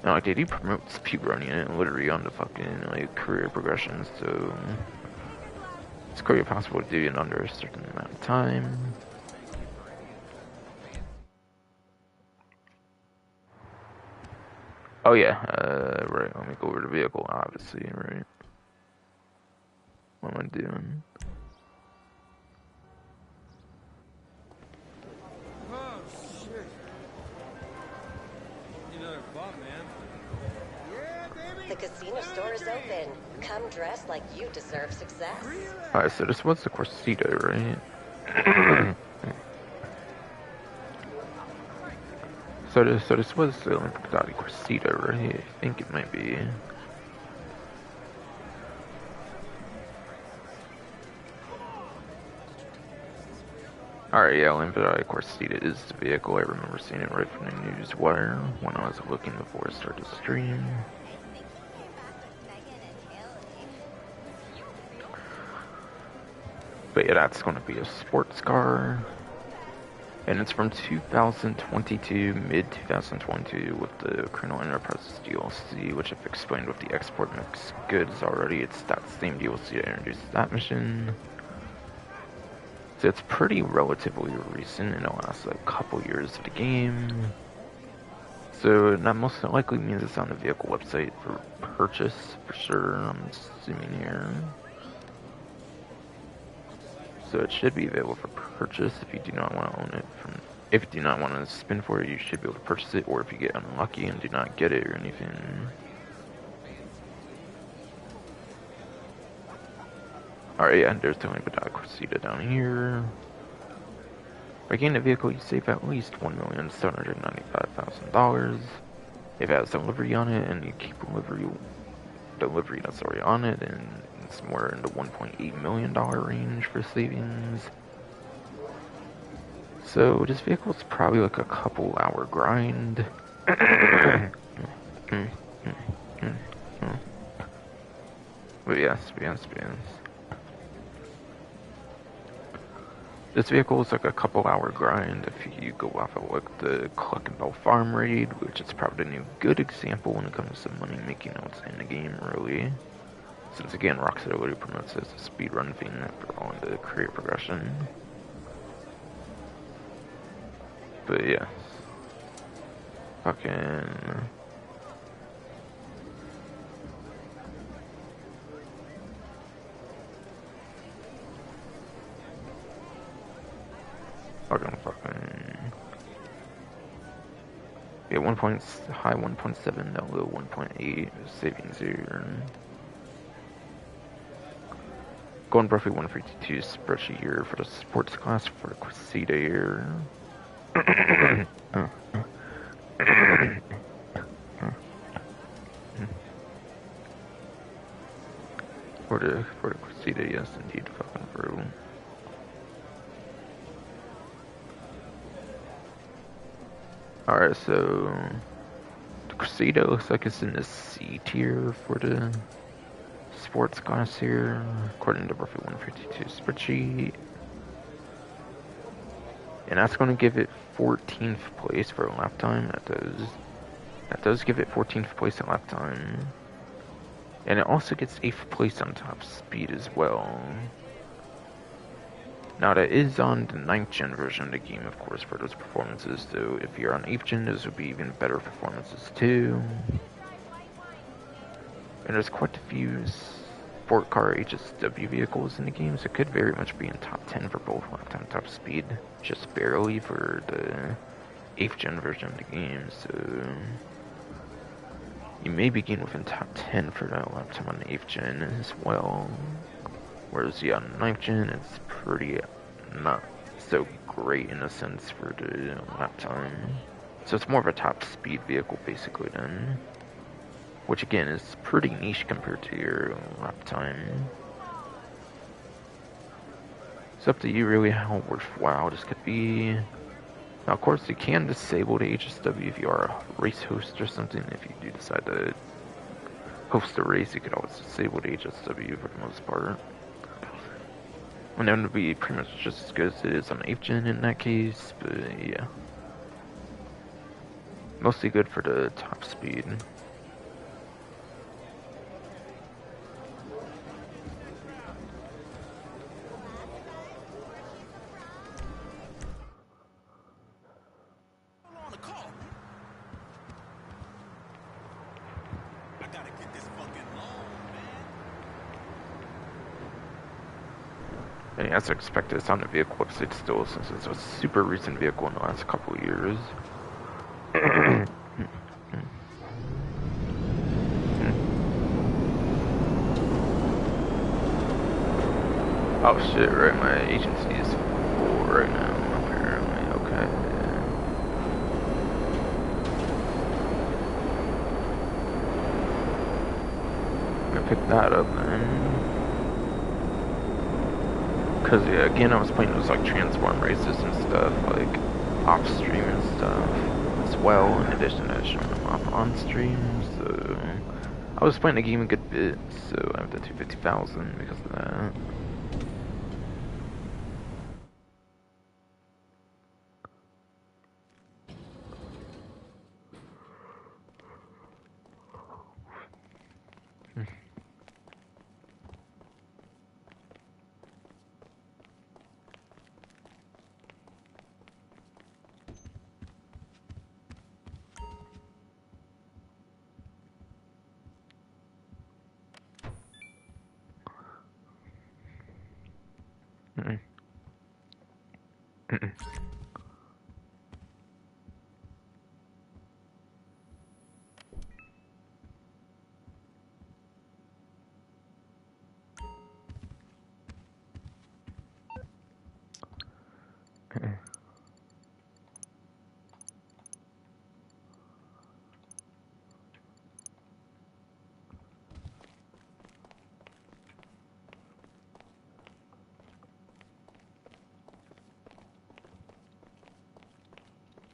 like they do promote speedrunning it literally on the fucking like career progression, so it's quite possible to do it under a certain amount of time. Oh yeah, right, let me go over the vehicle, obviously, right? What am I doing? Oh, shit. You know they're bought, man. Yeah, baby. The casino store is open. Come dressed like you deserve success. Alright, so this was the Cressida, right? So this was the Lampadati Cressida, right? I think it might be. Alright, yeah, Lampadati Cressida is the vehicle. I remember seeing it right from the Newswire when I was looking before I started the stream. But yeah, that's going to be a sports car. And it's from 2022, mid-2022, with the Colonel Enterprises DLC, which I've explained with the export mix goods already. It's that same DLC that introduced that mission. So it's pretty relatively recent in the last like, couple years of the game. So that most likely means it's on the vehicle website for purchase, for sure, I'm assuming here. So it should be available for purchase if you do not want to own it. If you do not want to spin for it, you should be able to purchase it, or if you get unlucky and do not get it or anything. Alright, yeah, there's the Lampadati Cressida down here. By getting the vehicle, you save at least $1,795,000. If it has delivery on it, and you keep delivery that's already on it, and it's more in the $1.8 million range for savings. So this vehicle is probably like a couple hour grind. But yes. This vehicle is like a couple hour grind if you go off of like the Cluck and Bell Farm Raid, which is probably a new good example when it comes to money making notes in the game, really. Since again, Rockstar already promotes it as a speedrun thing after all in the career progression. But yeah. Fucking... Yeah, high 1.7, now low 1.8 savings here. Going roughly 152 spreadsheet here for the sports class for the Cressida here. Alright, so the Crusader looks like it's in the C tier for the sports class here, according to Perfect 152 spreadsheet. And that's going to give it 14th place for lap time. That does give it 14th place in lap time. And it also gets 8th place on top speed as well. Now that is on the 9th gen version of the game, of course, for those performances, so if you're on 8th gen, those would be even better performances too. And there's quite a few sport car HSW vehicles in the game, so it could very much be in top 10 for both lap time top speed, just barely for the 8th gen version of the game, so you may begin within top 10 for that lap time on the 8th gen as well. Whereas, yeah, on 9th gen, it's pretty not so great in a sense for the lap time. So it's more of a top speed vehicle, basically, then. Which, again, is pretty niche compared to your lap time. It's up to you, really, how worthwhile this could be. Now, of course, you can disable the HSW if you are a race host or something. If you do decide to host a race, you could always disable the HSW for the most part. And then it would be pretty much just as good as it is on 8th gen in that case, but yeah. Mostly good for the top speed. And yeah, as expected, it's on the vehicle website still, since it's a super recent vehicle in the last couple of years. Oh shit, right, my agency is full right now, apparently, okay. I'm gonna pick that up then. Cause yeah, again, I was playing those like transform races and stuff, like off stream and stuff as well, in addition to showing them off on stream. So I was playing the game a good bit, so I have the 250,000 because of that.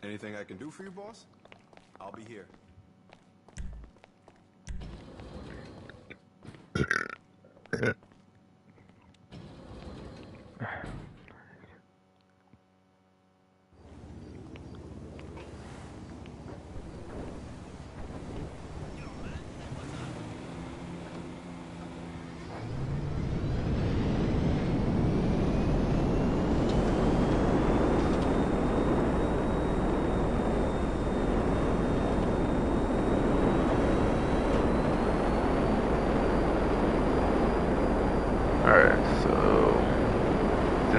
Anything I can do for you, boss? I'll be here.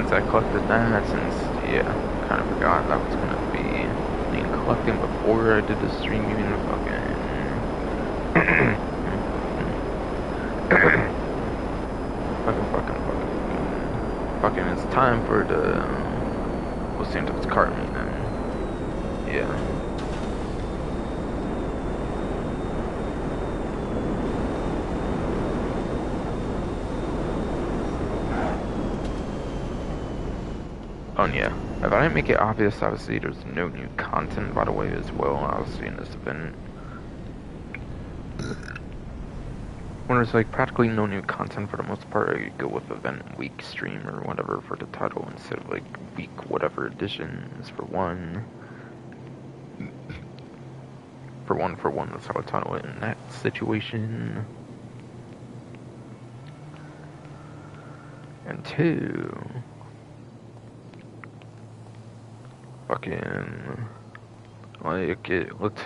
I collected that, since, yeah, kind of forgot that was gonna be being collected before I did the stream, even fucking, it's time for the Los Santos car meet then, yeah. Oh yeah. If I didn't make it obvious, obviously there's no new content, by the way, as well, obviously, in this event. When there's like practically no new content for the most part, I go with event week stream or whatever for the title instead of like week whatever editions for one. For one, that's how I title it in that situation. And two, fucking, like, it looked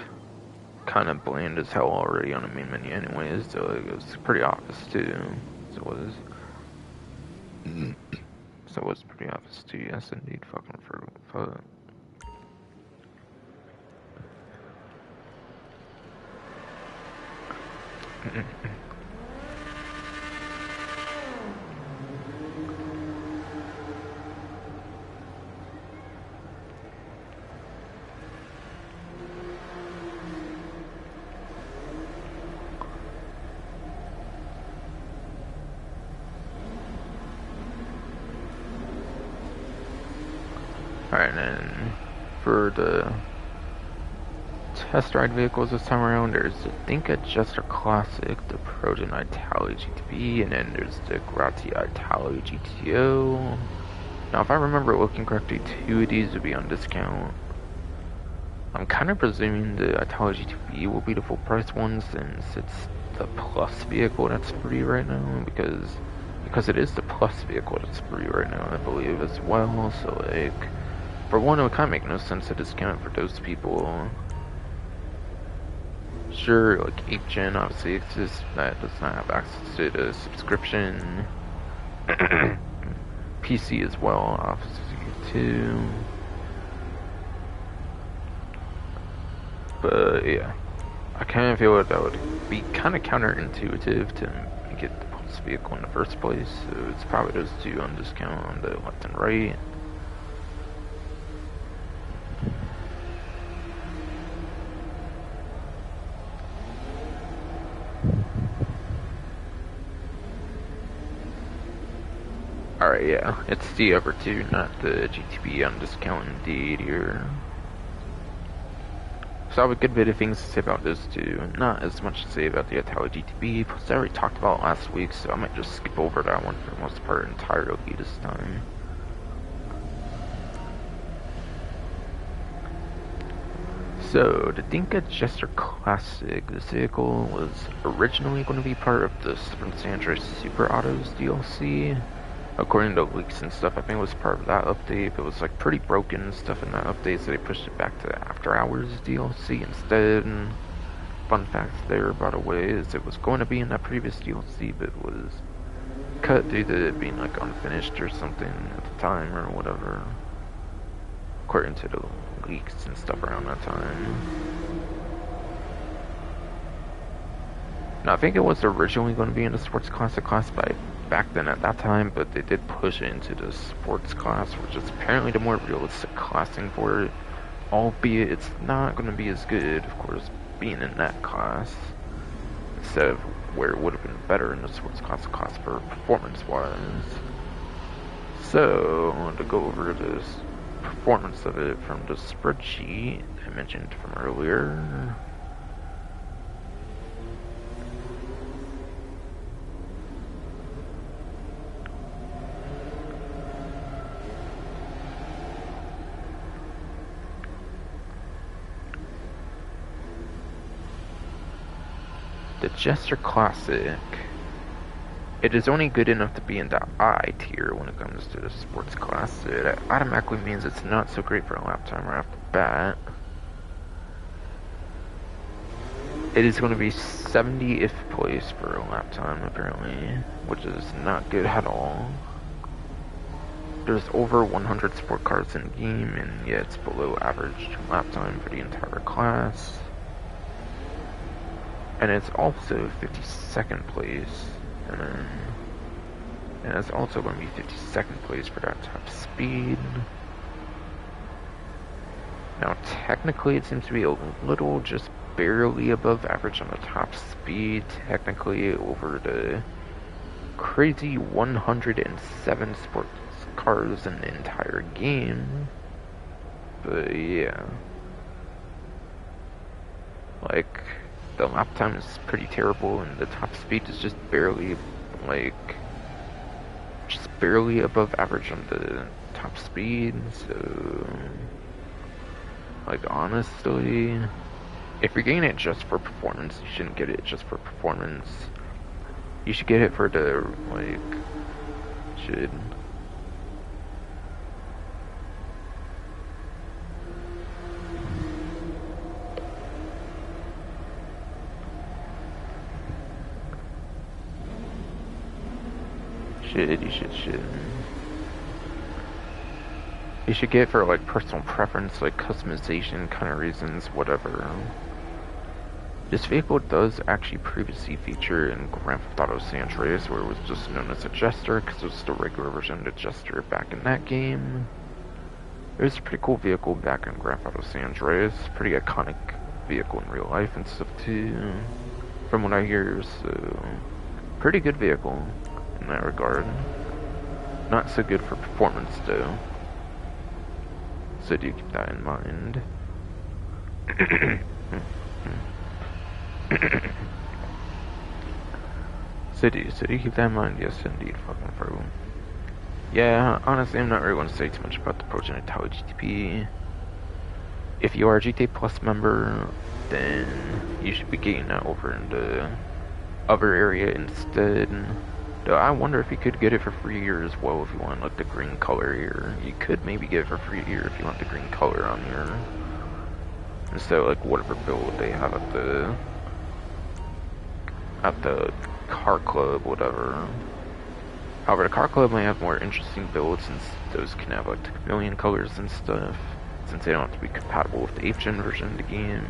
kind of bland as hell already on the main menu anyways, so like, it was pretty obvious too. So it was. So it was pretty obvious too, yes indeed, fucking fuck. Alright, and for the test ride vehicles this time around, there's the Dinka Jester Classic, the Proton Italia GTB, and then there's the Grati Italia GTO. Now, if I remember looking correctly, 2 of these would be on discount. I'm kind of presuming the Italia GTB will be the full price one since it's the plus vehicle that's free right now, because it is the plus vehicle that's free right now, I believe, as well, so like, for one, it would kind of make no sense to discount for those people. Sure, like 8th gen obviously exists, that does not have access to the subscription. PC as well, obviously too. But yeah, I kind of feel like that would be kind of counterintuitive to get the plus vehicle in the first place, so it's probably those two on discount on the left and right. Alright, yeah, it's the other two, not the GTB on discount indeed here. So I have a good bit of things to say about those two, not as much to say about the Italia GTB, plus I already talked about it last week, so I might just skip over that one for the most part entirely this time. So, the Dinka Jester Classic, this vehicle was originally going to be part of the Super San Andreas Super Autos DLC. According to leaks and stuff, I think it was part of that update, but it was like pretty broken and stuff in that update, so they pushed it back to After Hours DLC instead. And fun fact there, by the way, is it was going to be in that previous DLC, but it was cut due to it being like unfinished or something at the time or whatever. According to the leaks and stuff around that time. Now, I think it was originally going to be in the Sports Classic class back then at that time, but they did push it into the Sports class, which is apparently the more realistic classing for it, albeit it's not going to be as good, of course, being in that class, instead of where it would have been better in the Sports class for performance-wise. So, to go over this performance of it from the spreadsheet I mentioned from earlier. The Jester Classic, it is only good enough to be in the I tier when it comes to the sports class. It automatically means it's not so great for a lap time right off the bat. It is going to be 70th place for a lap time apparently, which is not good at all. There's over 100 sport cars in the game, and yeah, it's below average lap time for the entire class. And it's also 52nd place, and it's also going to be 52nd place for that top speed. Now, technically, it seems to be a little just barely above average on the top speed, technically over the crazy 107 sports cars in the entire game. but yeah. Like, the lap time is pretty terrible, and the top speed is just barely, like, just barely above average on the top speed, so, like, honestly, if you're getting it just for performance, you shouldn't get it just for performance. You should get it for the, like, should... You should get it for, like, personal preference, like, customization kind of reasons, whatever. This vehicle does actually previously feature in Grand Theft Auto San Andreas, where it was just known as a Jester, because it was the regular version of the Jester back in that game. It was a pretty cool vehicle back in Grand Theft Auto San Andreas, pretty iconic vehicle in real life and stuff too, from what I hear, so pretty good vehicle in that regard. Not so good for performance though, so do keep that in mind. So do you keep that in mind? Yes, indeed, fucking bro. Yeah, honestly, I'm not really going to say too much about the Project Italia GTP. If you are a GTA Plus member, then you should be getting that over in the other area instead. Though I wonder if you could get it for free here as well if you want, like, the green color here. You could maybe get it for free here if you want the green color on here. Instead of, like, whatever build they have at the car club, whatever. However, the car club might have more interesting builds since those can have, like, 2 million colors and stuff, since they don't have to be compatible with the 8th gen version of the game.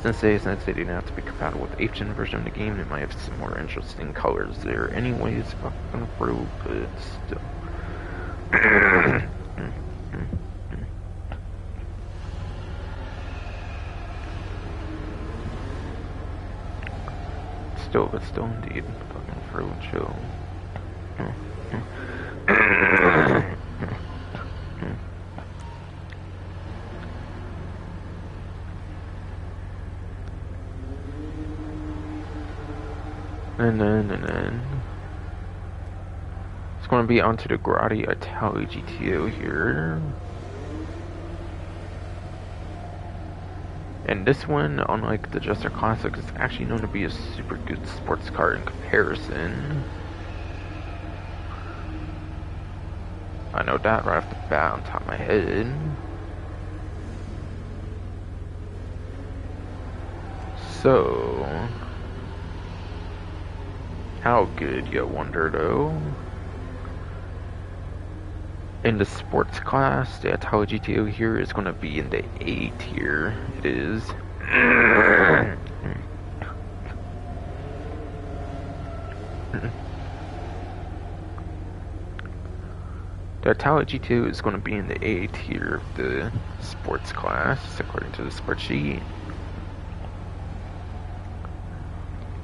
Since they didn't have to be compatible with the 8th gen version of the game, it might have some more interesting colors there anyways, fucking bro, but still. But still indeed, fucking bro, chill. And then it's going to be onto the Grotti Italia GTO here. And this one, unlike the Jester Classic, is actually known to be a super good sports car in comparison. I know that right off the bat on top of my head. So, how good, you wonder, though? In the sports class, the Italia GTO here is going to be in the A tier. It is. The Italia GTO is going to be in the A tier of the sports class, according to the spreadsheet.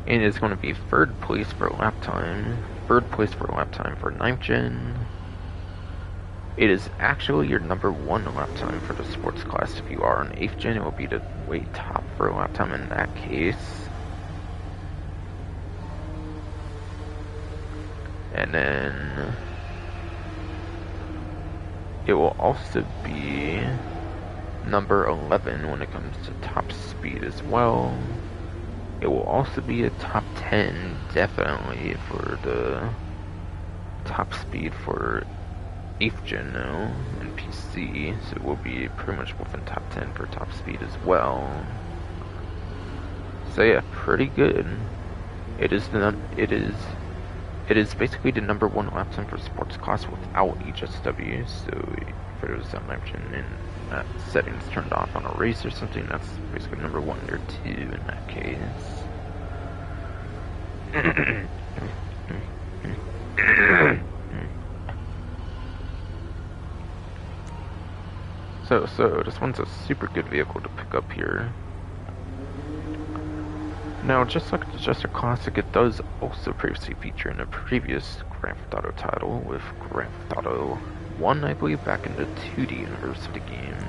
And it's going to be third place for lap time. Third place for lap time for 9th gen. It is actually your #1 lap time for the sports class. If you are on 8th gen, it will be the way top for a lap time in that case. And then it will also be number 11 when it comes to top speed as well. It will also be a top 10 definitely for the top speed for 8th gen now and PC, so it will be pretty much within top 10 for top speed as well. So yeah, pretty good. It is basically the #1 lap time for sports class without HSW. So for those that might and that settings turned off on a race or something, that's basically #1 or 2 in that case. So this one's a super good vehicle to pick up here. Now, just like the Jester Classic, it does also previously feature in a previous Grand Theft Auto title with Grand Theft Auto 1, I believe, back in the 2D University games.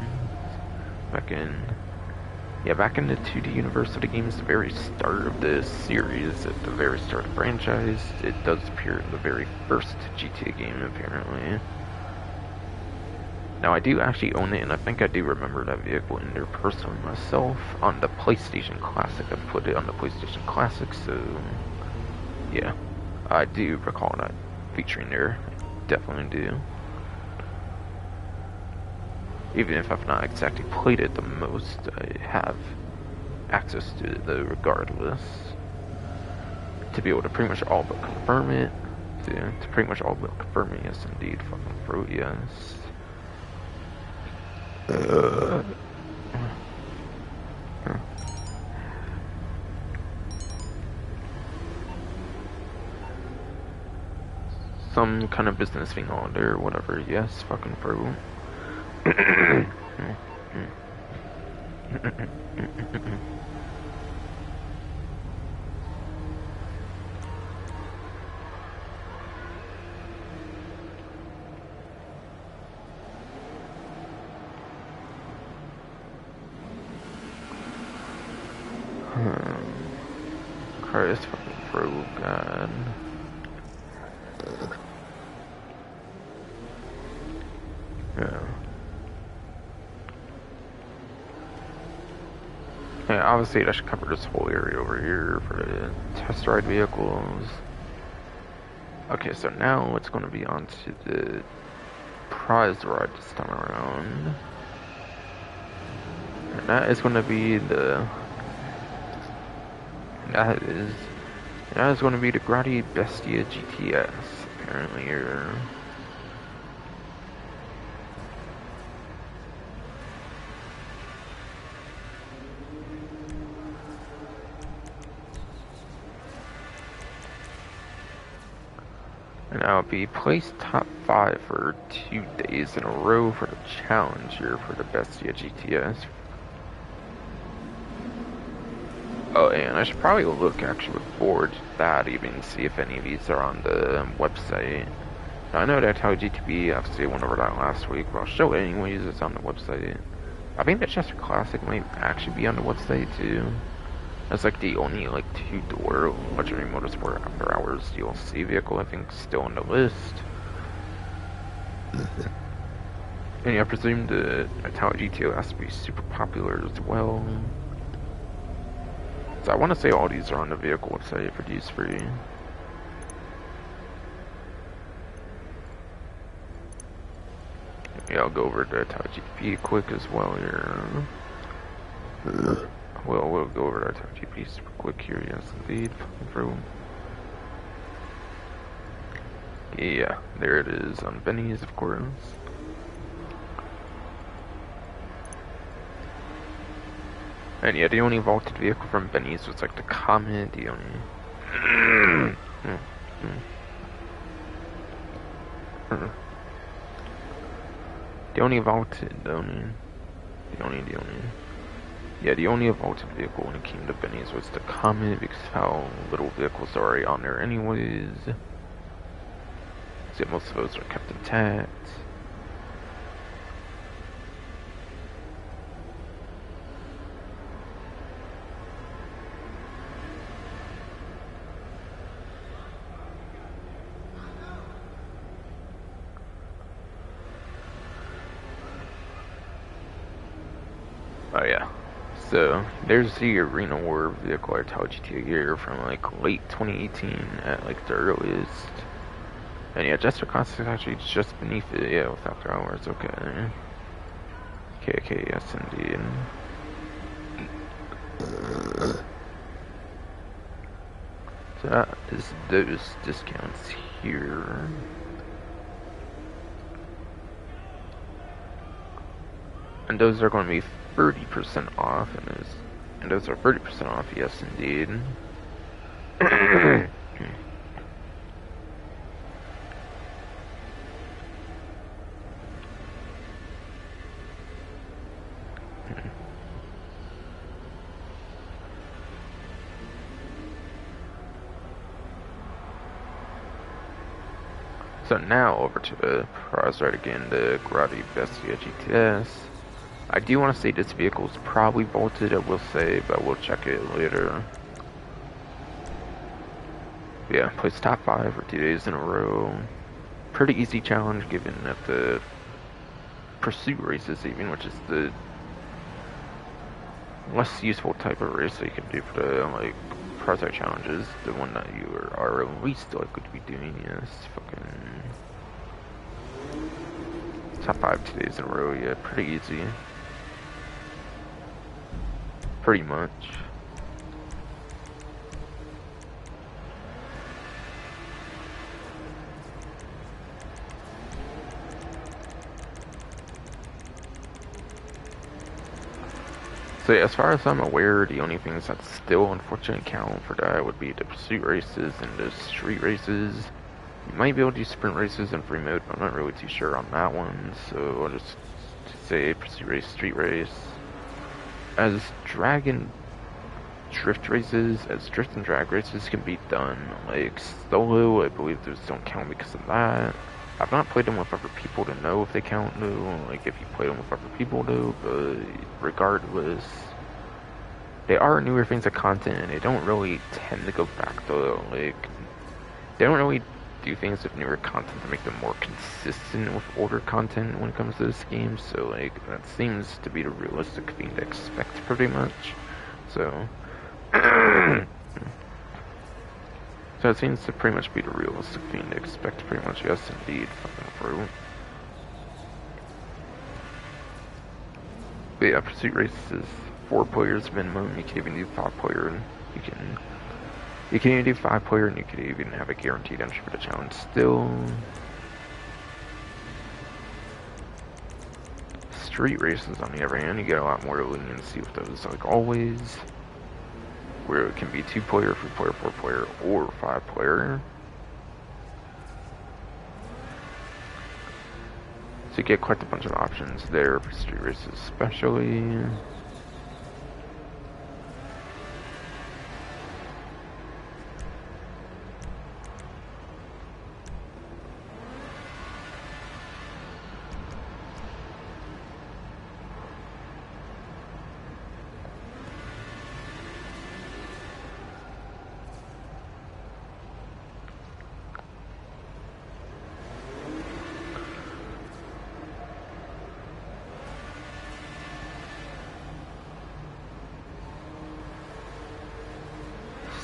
Back in the 2D University games, the very start of this series, at the very start of the franchise, it does appear in the very first GTA game, apparently. Now, I do actually own it, and I think I do remember that vehicle in there personally myself on the PlayStation Classic. I put it on the PlayStation Classic, so yeah, I do recall that featuring there. I definitely do. Even if I've not exactly played it the most, I have access to it though, regardless. To be able to pretty much all but confirm it. To pretty much all but confirm it, yes indeed, fucking fruit, yes. Some kind of business thing on there, whatever, yes, fucking fruit. Christ, fucking fruit, God. Yeah. Yeah, obviously I should cover this whole area over here for the test ride vehicles. Okay, so now it's going to be on to the prize ride this time around. And that is going to be the... That is going to be the Grotti Bestia GTS, apparently, or... And I'll be placed top 5 for 2 days in a row for the challenge here for the Bestia GTS. Oh, and I should probably look actually forward to that, even see if any of these are on the website. Now, I know that how GTB obviously went over that last week, but I'll show it anyways, it's on the website. I think the Chester Classic might actually be on the website too. That's like the only like 2-door Legendary Motorsport After Hours DLC vehicle I think still on the list. And yeah, I presume the Italian GTO has to be super popular as well. So I want to say all these are on the vehicle website for these free. Yeah, I'll go over to Italian GP quick as well here. Well, we'll go over to GP super quick here, yes indeed. Yeah, there it is on Benny's, of course. And yeah, the only vaulted vehicle from Benny's was like the Comet, the only... the only vaulted, Yeah, the only vaulted vehicle when it came to Benny's was the Comet, because how little vehicles are already on there anyways. So most of those are kept intact. Oh yeah. So, there's the Arena War vehicle I told you to here from like late 2018 at like the earliest. And yeah, Jester Classic is actually just beneath it, yeah, with After Hours, okay. Okay, yes indeed. So that is those discounts here. And those are going to be 30% off, and those are 30% off, yes indeed. So now over to the Prizride again, the Grotti Bestia GTS. I do want to say this vehicle is probably vaulted, I will say, but we'll check it later. Yeah, placed top 5 for 2 days in a row. Pretty easy challenge given that the pursuit races even, which is the less useful type of race that you can do for the like Prizride challenges, the one that you are least likely to be doing is fucking top 5 2 days in a row. Yeah, pretty easy. Pretty much. So yeah, as far as I'm aware, the only things that still unfortunately count for that would be the pursuit races and the street races. You might be able to do sprint races in free mode, but I'm not really too sure on that one, so I'll just say pursuit race, street race. As drag and drift races, as drift and drag races can be done like solo, I believe those don't count because of that. I've not played them with other people to know if they count though, like if you play them with other people though, but regardless, they are newer things of content and they don't really tend to go back though, like, they don't really do things with newer content to make them more consistent with older content when it comes to this game, so like, that seems to be the realistic thing to expect pretty much, so, so it seems to pretty much be the realistic thing to expect pretty much, yes indeed, fucking fruit. But yeah, pursuit races is 4 players minimum, you can even do 5 player, you can even do 5 player and you can even have a guaranteed entry for the challenge still. Street races on the other hand, you get a lot more leniency with those, like always. Where it can be 2 player, 3 player, 4 player, or 5 player. So you get quite a bunch of options there for street races especially.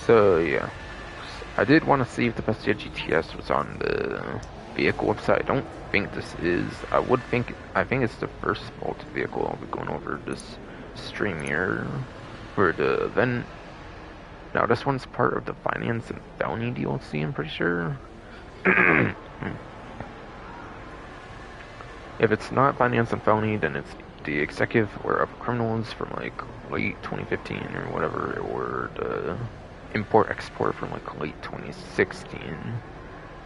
So yeah, I did want to see if the Bestia GTS was on the vehicle website. I don't think this is. I think it's the first vaulted vehicle I'll be going over this stream here for the event. Now this one's part of the Finance and Felony DLC, I'm pretty sure. If it's not Finance and Felony, then it's the Executive or Other Criminals from like late 2015 or whatever, or the Import-Export from like late 2016.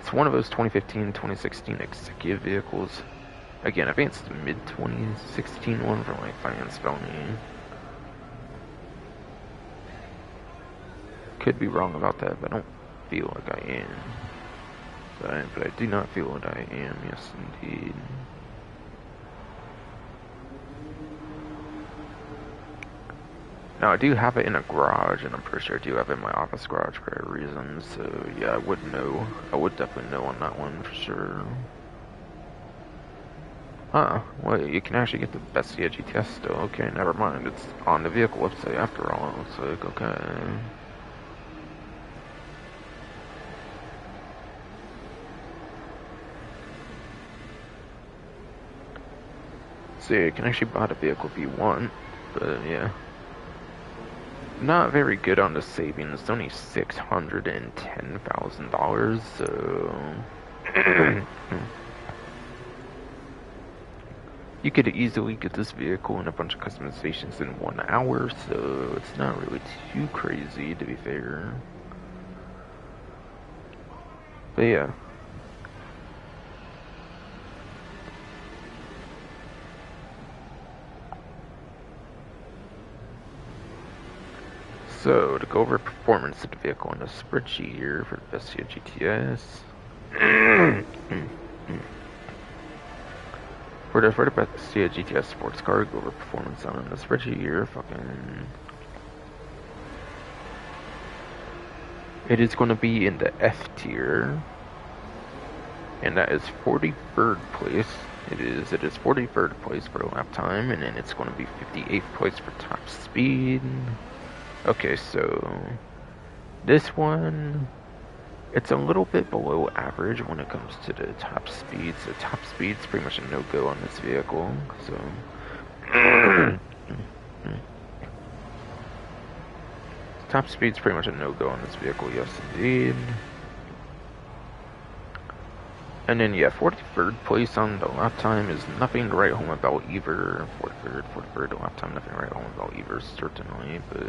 It's one of those 2015-2016 executive vehicles. Again, I think it's the mid-2016 one from like Finance Felony. Could be wrong about that, but I don't feel like I am. But I do not feel that I am, yes indeed. Now, I do have it in a garage, and I'm pretty sure I do have it in my office garage for a reason, so yeah, I would know. I would definitely know on that one for sure. Well, you can actually get the Bestia GTS still. Okay, never mind. It's on the vehicle website after all, it looks like. Okay. So yeah, you can actually buy the vehicle if you want, but yeah. Not very good on the savings. It's only $610,000, so you could easily get this vehicle and a bunch of customizations in 1 hour, so it's not really too crazy to be fair. But yeah. So, to go over performance of the vehicle on the spreadsheet here for the Bestia GTS. For the see a GTS sports car go over performance on the spreadsheet here, fucking. It is going to be in the F tier, and that is 43rd place. It is 43rd place for lap time, and then it's going to be 58th place for top speed. Okay, so this one, it's a little bit below average when it comes to the top speed. So top speed's pretty much a no-go on this vehicle. So top speed's pretty much a no-go on this vehicle. Yes, indeed. And then, yeah, 43rd place on the lap time is nothing to write home about either. 43rd lap time, nothing to write home about either, certainly, but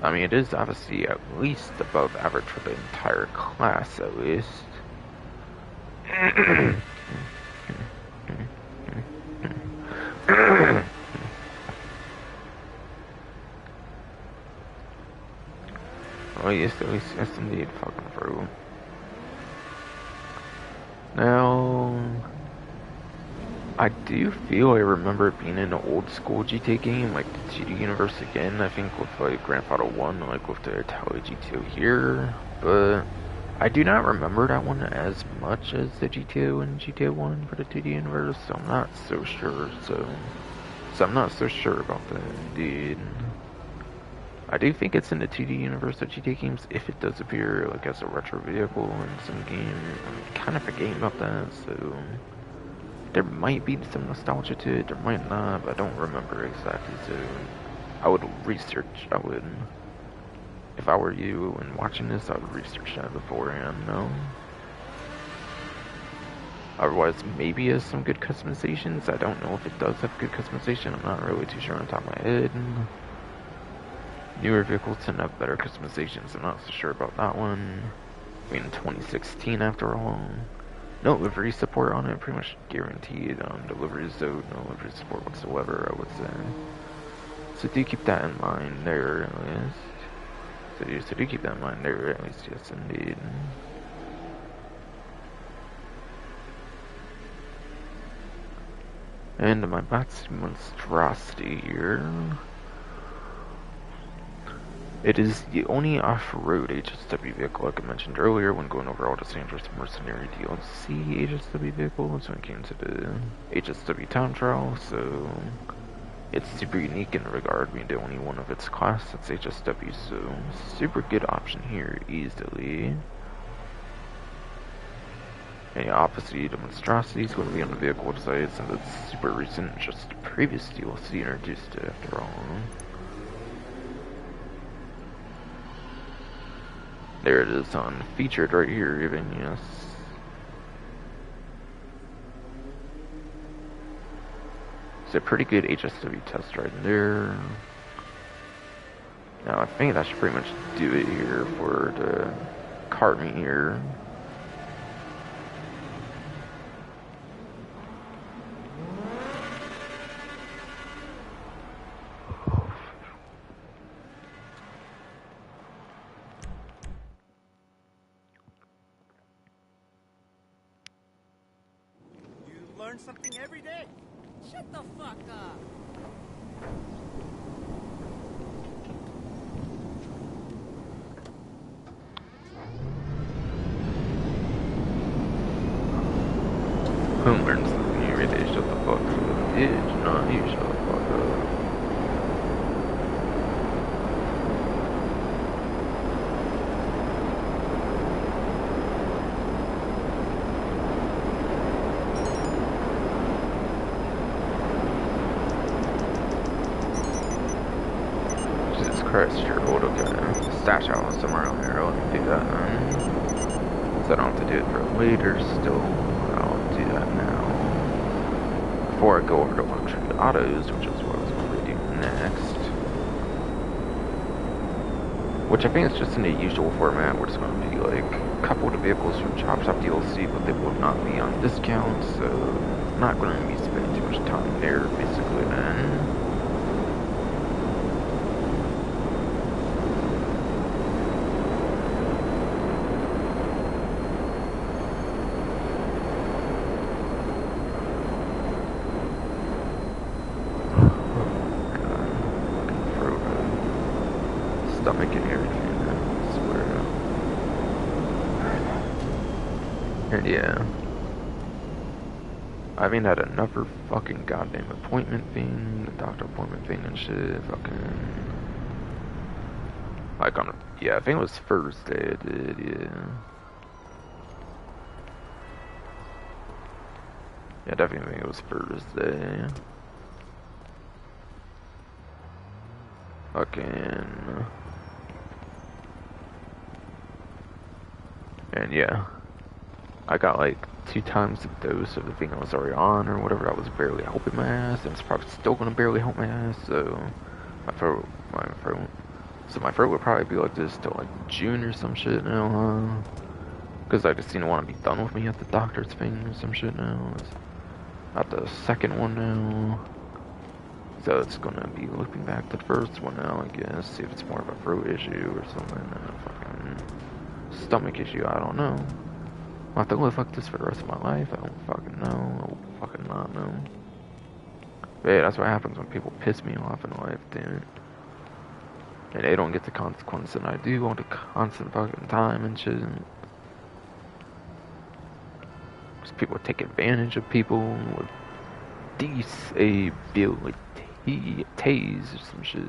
I mean, it is obviously at least above average for the entire class, at least. Oh, yes, at least, yes, indeed, fucking through. Now, I do feel I remember it being in an old school GTA game, like the TD Universe again, I think with like Grand Theft Auto 1, like with the Italia GTO here, but I do not remember that one as much as the GTO and GTA 1 for the TD Universe, so I'm not so sure, so I'm not so sure about that, indeed. I do think it's in the 2D universe of GTA games if it does appear like as a retro vehicle in some game. I'm kind of forgetting about that, so there might be some nostalgia to it, there might not, but I don't remember exactly, so I would research, if I were you and watching this, I would research that beforehand, no? Otherwise, maybe it has some good customizations. I don't know if it does have good customization, I'm not really too sure on top of my head. Newer vehicles tend to have better customizations. I'm not so sure about that one. I mean, 2016 after all. No livery support on it, pretty much guaranteed on deliveries, though. No livery support whatsoever, I would say. So do keep that in mind there, at least. So do keep that in mind there, at least, yes, indeed. And my Bat's monstrosity here. It is the only off-road HSW vehicle, like I mentioned earlier when going over all the San Andreas Mercenary DLC HSW vehicles when it came to the HSW time trial, so it's super unique in regard being the only one of its class that's HSW, so super good option here, easily. And yeah, obviously the monstrosity is going to be on the vehicle website since it's super recent, just previous DLC introduced it after all. There it is on featured right here, even, yes. It's a pretty good HSW test right there. Now I think that should pretty much do it here for the cart meet here. Learn something every day. Shut the fuck up. Who learns something every day? Shut the fuck up. Bitch, no, you shut the fuck up. Christ, you're old, okay. Stash out somewhere around here, I'll do that then. So I don't have to do it for later, still, I'll do that now. Before I go over to luxury autos, which is what I was going to do next. Which I think is just in the usual format, where it's going to be like a couple of vehicles from Chop Shop DLC, but they will not be on discount, so I'm not going to be spending too much time there, basically, then. Yeah. I haven't had another fucking goddamn appointment thing, the doctor appointment thing and shit, fucking... Like on, yeah, I think it was Thursday I did, yeah. Yeah, I definitely think it was Thursday. Fucking... And yeah, I got like 2 times the dose of the thing I was already on or whatever. That was barely helping my ass, and it's probably still gonna barely help my ass. So my throat, so my throat would probably be like this till like June or some shit now, huh? Because I just didn't want to be done with me at the doctor's thing or some shit now. It's at the second one now, so it's gonna be looking back to the first one now, I guess. See if it's more of a throat issue or something, a fucking stomach issue. I don't know. I'll have to live like this for the rest of my life. I don't fucking know. I will fucking not know. But yeah, that's what happens when people piss me off in life, damn it. And they don't get the consequence that I do all the constant fucking time and shit. Because people take advantage of people with disabilities or some shit.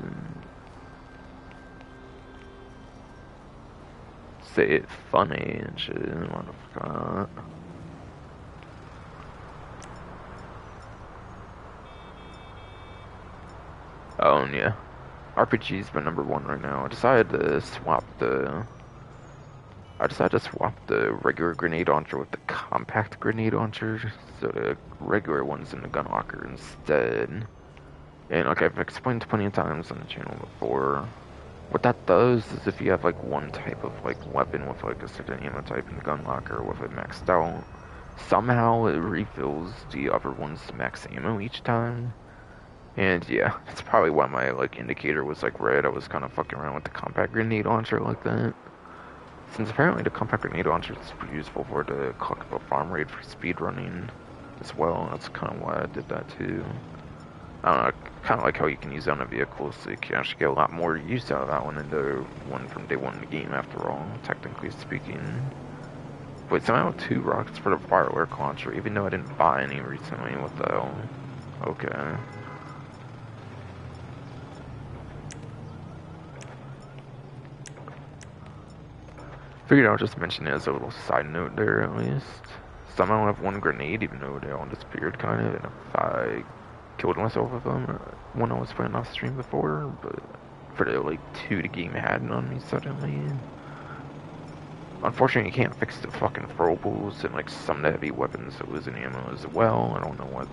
Say it funny and shit. What the fuck? Oh, and yeah. RPG's been #1 right now. I decided to swap the regular grenade launcher with the compact grenade launcher, so the regular one's in the gun locker instead. And like I've explained plenty of times on the channel before, what that does is if you have like one type of like weapon with like a certain ammo type in the gun locker with it maxed out, somehow it refills the other one's max ammo each time. And yeah, that's probably why my like indicator was like red. I was kind of fucking around with the compact grenade launcher like that. Since apparently the compact grenade launcher is pretty useful for the collectible farm raid for speed running as well. That's kind of why I did that too. I don't know, kind of like how you can use it on a vehicle, so you can actually get a lot more use out of that one than the one from day one in the game after all, technically speaking. Wait, somehow 2 rockets for the firework launcher, even though I didn't buy any recently. What the hell? Okay. Figured I'll just mention it as a little side note there, at least. Somehow I have 1 grenade, even though they all disappeared, kind of, and if I killed myself with them when I was playing off stream before, but for the, like, 2 the game had on me suddenly. Unfortunately, you can't fix the fucking throwables and, like, some of the heavy weapons that lose in ammo as well. I don't know what...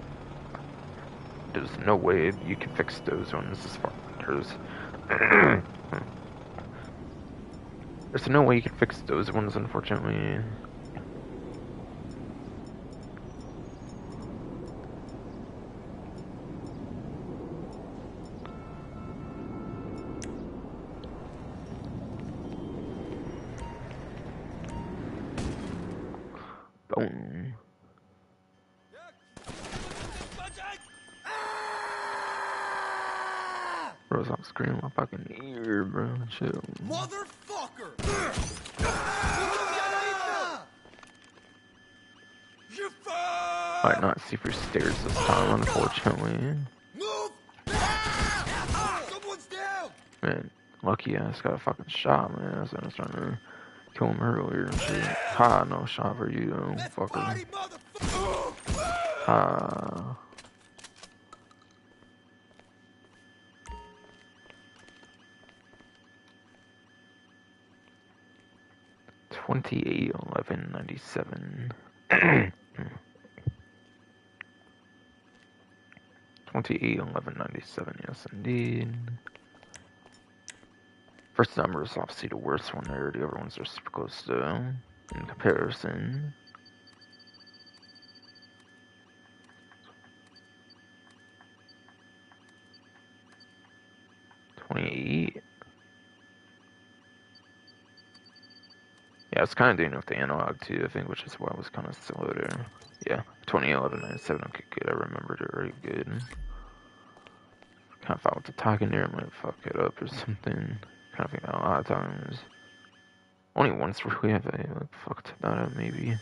There's no way you can fix those ones as far as... There's no way you can fix those ones, unfortunately. Boom. Bro's on screen my fucking ear, bro. Chill. Motherfucker! You Might not see for stairs this time, unfortunately. Move! Someone's down! Man, lucky ass got a fucking shot, man. I was trying to kill him earlier and shit. Ha, no shot for you, fucker. Ha. 28-11-97. 28-11-97, yes indeed. First number is obviously the worst one there, the other ones are super close to in comparison. Yeah, I was kind of doing it with the analog too, I think, which is why I was kind of slow there. Yeah, 2011-97, okay, good, I remembered it really good. Kind of thought with the talking there, I might fuck it up or something. Kind of think that a lot of times. Only once really have I like, fucked that up, maybe.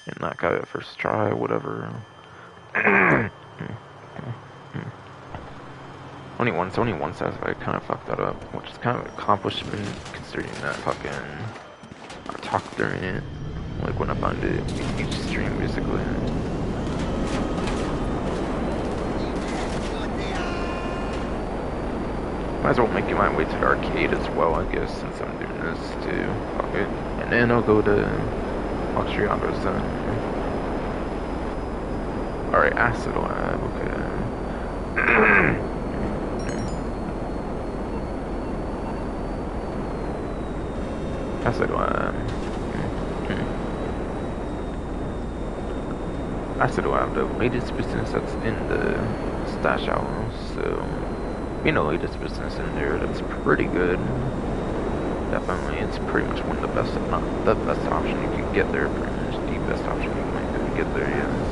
And that guy at first try, whatever. only once I kind of fucked that up, which is kind of an accomplishment considering that fucking I talked during it, like when I found it each stream basically. Might as well make my way to the arcade as well, I guess, since I'm doing this too. Fuck it. And then I'll go to Luxury Autos then. Alright, Acid Lab, okay. Acid Lab. Acid Lab, the latest business that's in the stash house, so the latest business in there, that's pretty good. Definitely, it's pretty much one of the best, if not the best option you can get there, pretty much the best option you can get there, yes.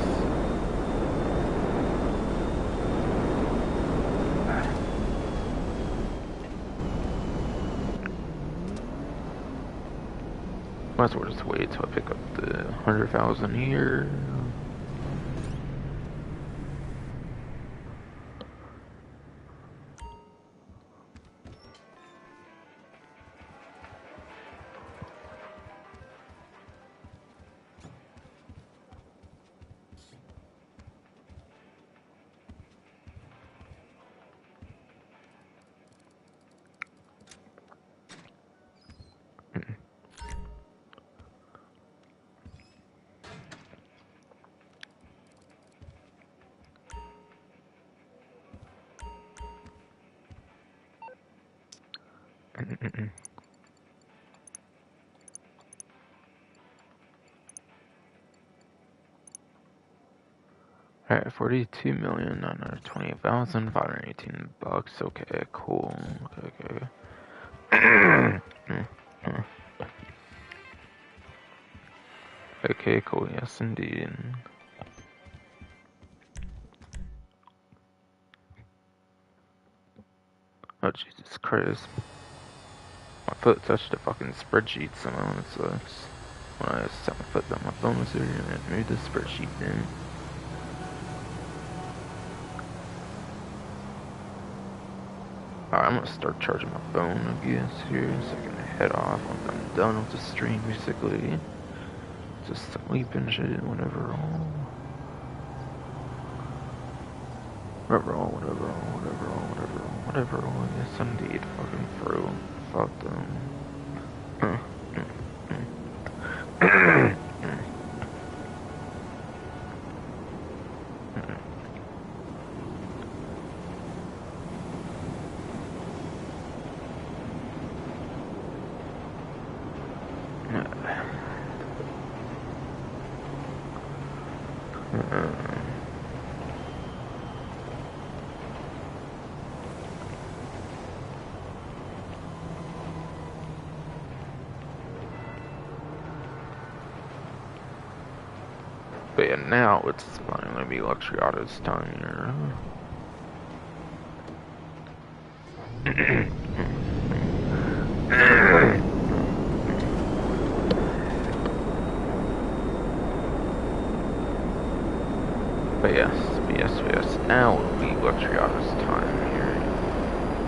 Might as well just wait till I pick up the 100,000 here. Alright, 42,928,518 bucks. Okay, cool. Okay. Okay, cool. Yes, indeed. Oh, Jesus Christ. My foot touched the fucking spreadsheet somehow. It sucks. When I set my foot down, my phone was there and it moved the spreadsheet in. Alright, I'm gonna start charging my phone, I guess, here, so I can head off once I'm done with the stream, basically. Just sleep and shit, whatever. Whatever. Yes, indeed. Fucking through. Fuck them. But yeah, now it's finally be Luxury Autos time here. But yes. Now it'll be Luxury Autos time here.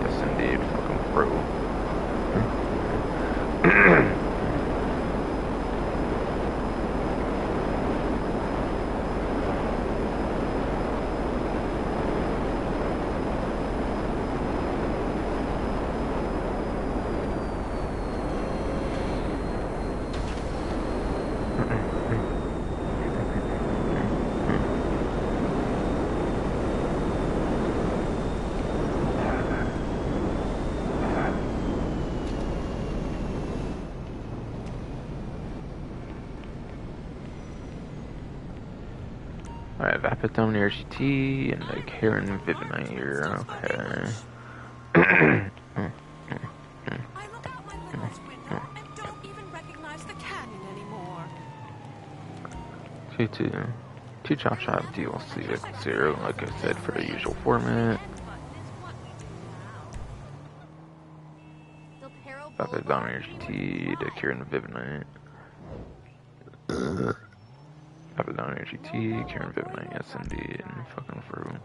Yes, indeed. Fucking pro. Alright, Vapidome RGT and the Karen Vivina here, okay. I look out my window and don't even recognize the canyon anymore. Two Chop Shop DLC at 0, like I said, for the usual format. Vapidome RGT, the Karen Vivina. Avalon GT, Karen Viv 9 SND, and fucking fruit.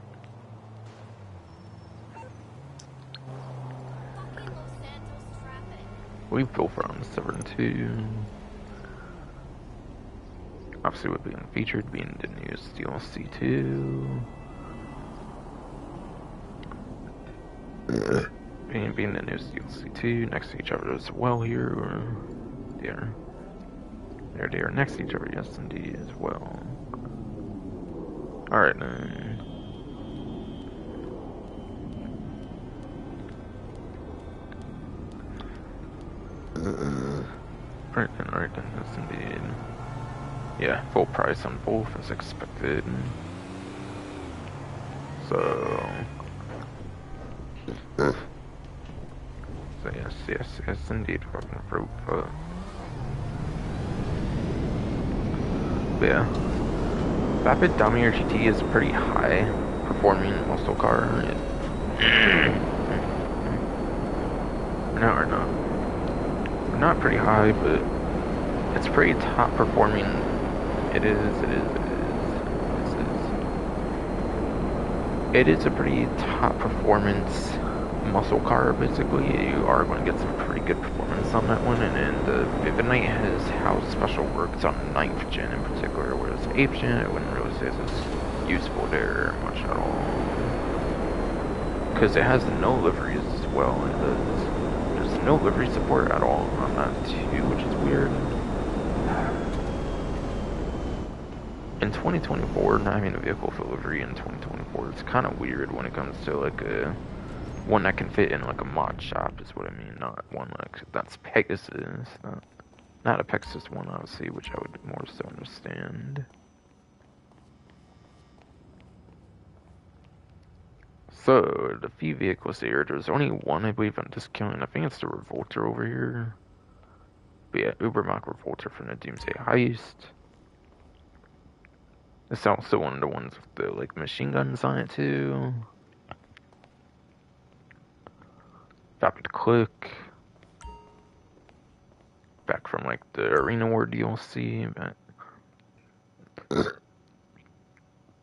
We've built from 7-2. Obviously, we're being featured, being the newest DLC too. Being the newest DLC too, next to each other as well here. They are next to each other, yes indeed, as well. Alright then. Alright then, yes indeed. Yeah, full price on both as expected. So yes indeed, fucking fruit. But yeah, Vapid Dominator GT is a pretty high performing muscle car. We're not pretty high, but it's pretty top performing. It is a pretty top performance muscle car. Basically, you are going to get some pretty good performance on that one. And then the Vivid Knight has how special works on 9th gen in particular, whereas 8th gen I wouldn't really say it's useful there much at all, because it has no liveries as well. There's no livery support at all on that too, which is weird. In 2024, not having a vehicle for livery in 2024 is kind of weird when it comes to like a one that can fit in like a mod shop is what I mean, not one like that's Pegasus, not a Pegasus one obviously, which I would more so understand. So the few vehicles here, there's only one I believe I'm discounting. I think it's the Revolter over here. But yeah, Ubermacht Revolter from the Doomsday Heist. It's also one of the ones with the like machine guns on it too. Vapid Click. Back from like the Arena War DLC.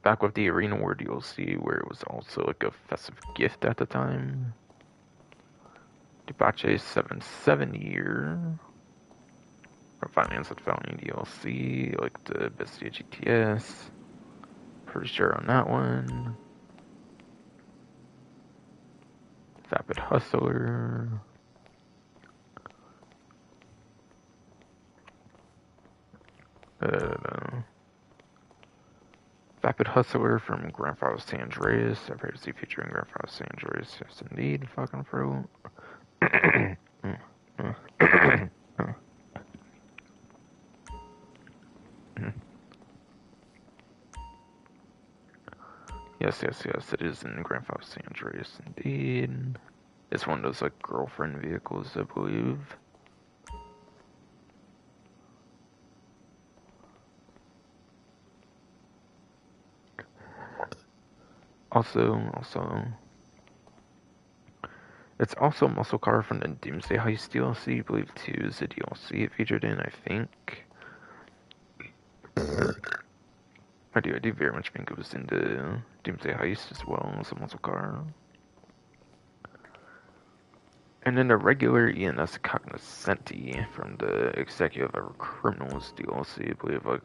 Back with the Arena War DLC, where it was also like a festive gift at the time. Debauche 7 year. From Finance at Founding DLC, like the Bestia GTS. Pretty sure on that one. Vapid Hustler. Vapid Hustler from Grand Theft Auto San Andreas. I previously featuring Grand Theft Auto San Andreas. Yes, indeed, fucking fruit. Yes, it is in Grand Theft Auto San Andreas, indeed. It's one of those, like, girlfriend vehicles, I believe. Also, it's also a muscle car from the Doomsday Heist DLC, I believe 2 is the DLC it featured in, I think. I do very much think it was in the Doomsday Heist as well as a muscle car. And then the regular ENS Cognoscenti from the Executive of Criminals DLC, I believe, like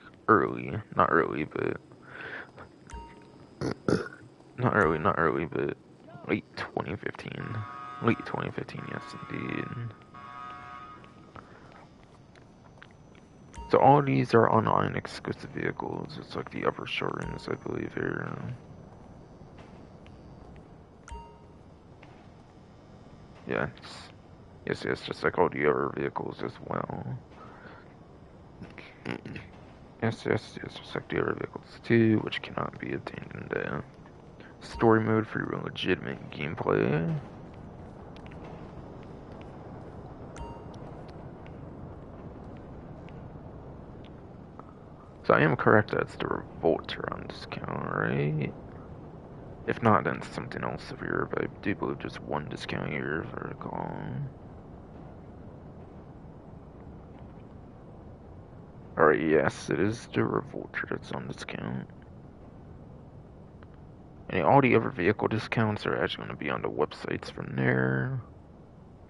not early, but late 2015. Late 2015, yes indeed. So all of these are online exclusive vehicles. It's like the upper shortens, I believe, here. Yeah, yes, just like all the other vehicles as well. Yes, just like the other vehicles too, which cannot be obtained in the story mode for your legitimate gameplay. So I am correct, that's the Revolter on discount, right? If not, then it's something else severe, but I do believe just one discount here, if I recall. Alright, yes, it is the Revolter that's on discount. And all the other vehicle discounts are actually going to be on the websites from there.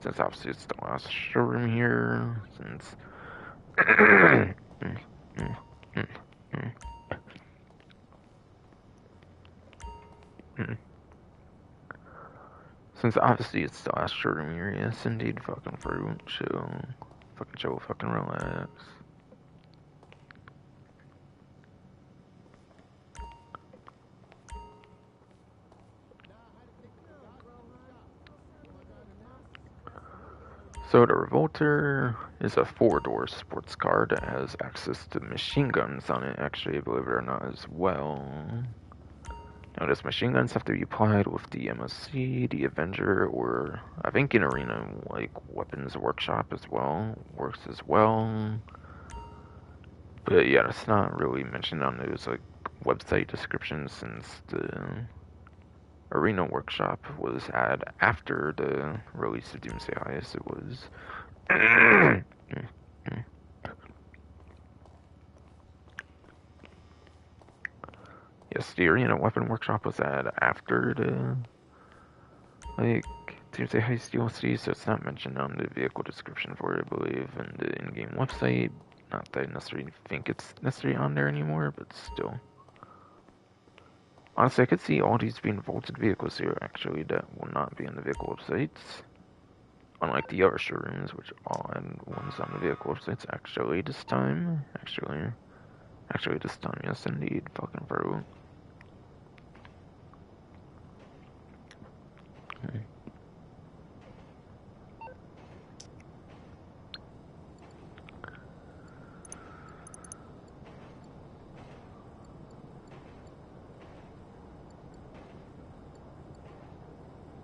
Since obviously it's the last showroom here. Since. Since obviously it's the last showroom here, yes indeed, fucking fruit, chill. Fucking chill, fucking relax. So the Revolter is a 4-door sports car that has access to machine guns on it, actually, believe it or not, as well. Now, those machine guns have to be applied with the MOC, the Avenger, or I think in Arena, like Weapons Workshop as well, works as well. But yeah, it's not really mentioned on those like website descriptions since the Arena Workshop was added after the release of Doomsday Highest. It was. Yes, the Arena Weapon Workshop was added after the like Doomsday Heist DLC, so it's not mentioned on the vehicle description for it, I believe, and the in-game website. Not that I necessarily think it's necessarily on there anymore, but still. Honestly, I could see all these being vaulted vehicles here, actually, that will not be on the vehicle websites. Unlike the other showrooms, which all had ones on the vehicle websites, actually, this time. Actually, this time, yes, indeed. Fucking bro.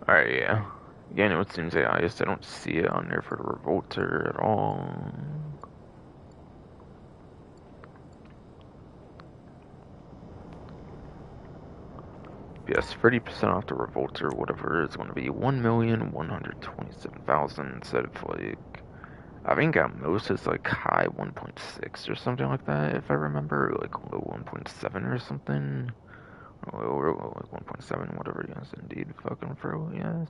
Alright, yeah. Again, it seems I just don't see it on there for the Revolter at all. Yes, 30% off the Revolter, whatever, is going to be 1,127,000 instead of like, I think at most it's like high 1.6 or something like that, if I remember, like low 1.7 or something. Or like 1.7, whatever, yes, indeed, fucking pro, yes.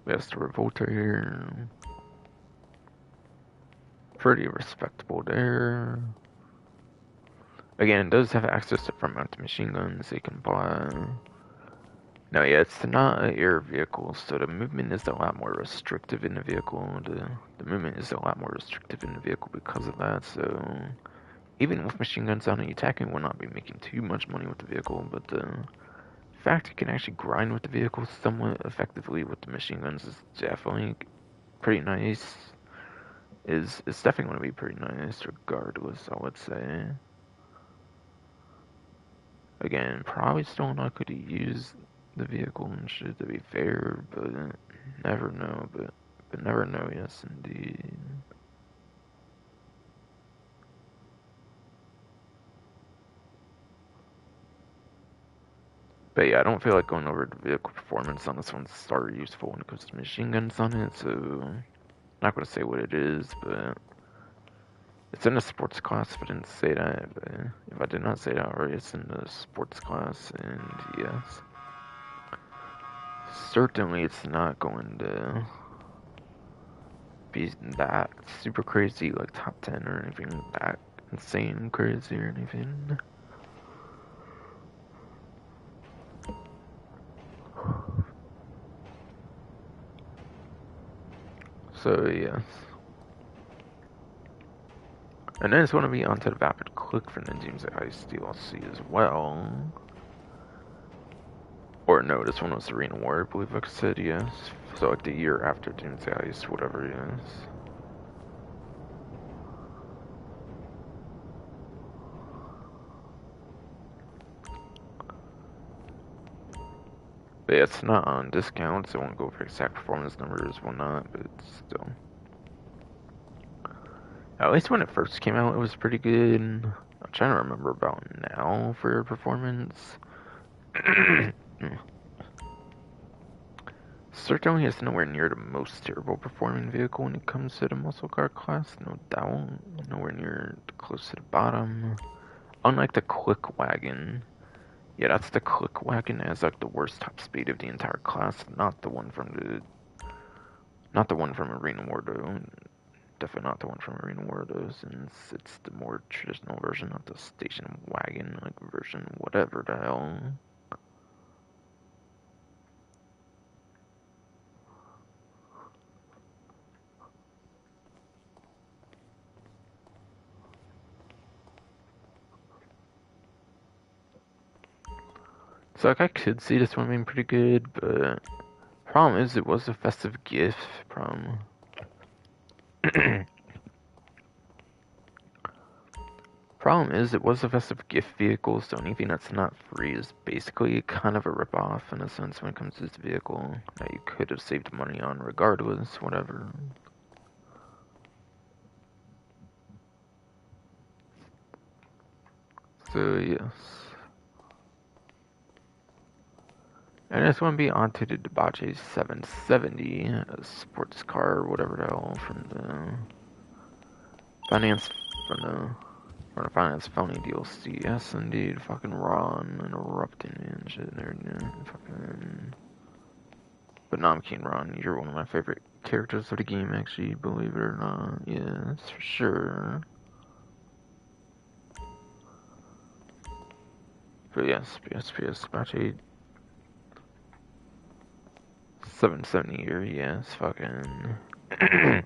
Yes, the Revolter here. Pretty respectable there. Again, it does have access to front-mounted machine guns they can buy. Now, yeah, it's not an air vehicle, so the movement is a lot more restrictive in the vehicle. The movement is a lot more restrictive in the vehicle because of that, so even with machine guns on it, attacking will not be making too much money with the vehicle, but the fact you can actually grind with the vehicle somewhat effectively with the machine guns is definitely pretty nice. It's definitely going to be pretty nice regardless, I would say. Again, probably still not good to use the vehicle and shit, to be fair, but never know, but never know, yes indeed. But yeah, I don't feel like going over the vehicle performance on this one's starter useful when it comes to machine guns on it, so I'm not going to say what it is, but it's in the sports class if I didn't say that, but if I did not say that already, it's in the sports class, and yes. Certainly it's not going to be that super crazy, like top 10 or anything that insane crazy or anything. So, yes. And then it's going to be onto the Vapid Click from the Doomsday Heist DLC as well. Or no, this one was Arena War, I believe I said, yes. So like the year after Doomsday Heist, whatever, yes. But yeah, it's not on discount, so I won't go for exact performance numbers, whatnot, but still. At least when it first came out, it was pretty good. I'm trying to remember about now for performance. Certainly is nowhere near the most terrible performing vehicle when it comes to the muscle car class, no doubt. Nowhere near close to the bottom. Unlike the Click Wagon. Yeah, that's the Click Wagon as like the worst top speed of the entire class, not the one from Arena War though. Definitely not the one from Arena War though, since it's the more traditional version of the station wagon, like version whatever the hell. So like I could see this one being pretty good, but problem is it was a festive gift. Problem. Problem is, it was a festive gift vehicle, so anything that's not free is basically kind of a ripoff in a sense when it comes to this vehicle that you could have saved money on regardless, whatever. So, yes. And this one be onto the Debauche 770, a sports car or whatever the hell from the finance, from the Finance Phony DLC. Yes, indeed. Fucking Ron interrupting me and shit there, fucking. But Namkeen Ron, you're one of my favorite characters of the game, actually, believe it or not. Yes, for sure. But yes, PS, Debauche 770 here, yes, fucking. I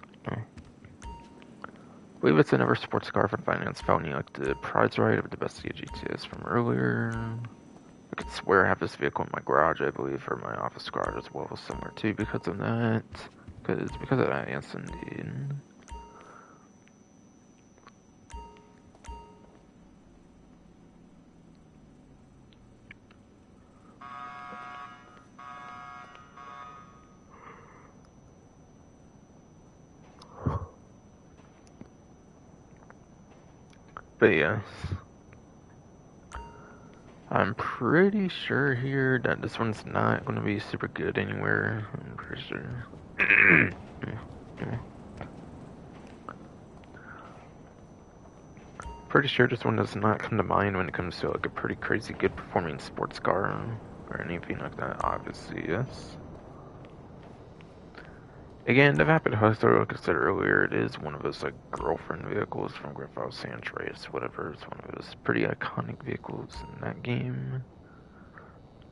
believe it's another sports car from Finance Fountain, like the prize ride of the best GTS from earlier. I could swear I have this vehicle in my garage, I believe, or my office garage as well, somewhere too, because of that. Because of that, yes, indeed. But yes. I'm pretty sure here that this one's not going to be super good anywhere. I'm pretty sure. Pretty sure this one does not come to mind when it comes to like a pretty crazy good performing sports car or anything like that, obviously, yes. Again, the Vapid Hustler, like I said earlier, it is one of those like girlfriend vehicles from Grand Theft Auto San Andreas, whatever. It's one of those pretty iconic vehicles in that game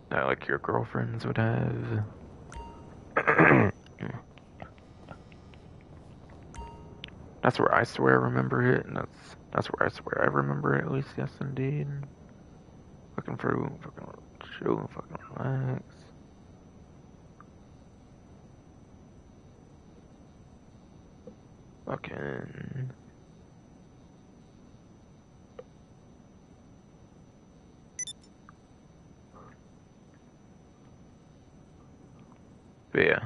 that like your girlfriends would have. That's where I swear I remember it, and that's where I swear I remember it, at least, yes indeed. Fucking through, fucking chill, fucking relax. Fucking. But yeah.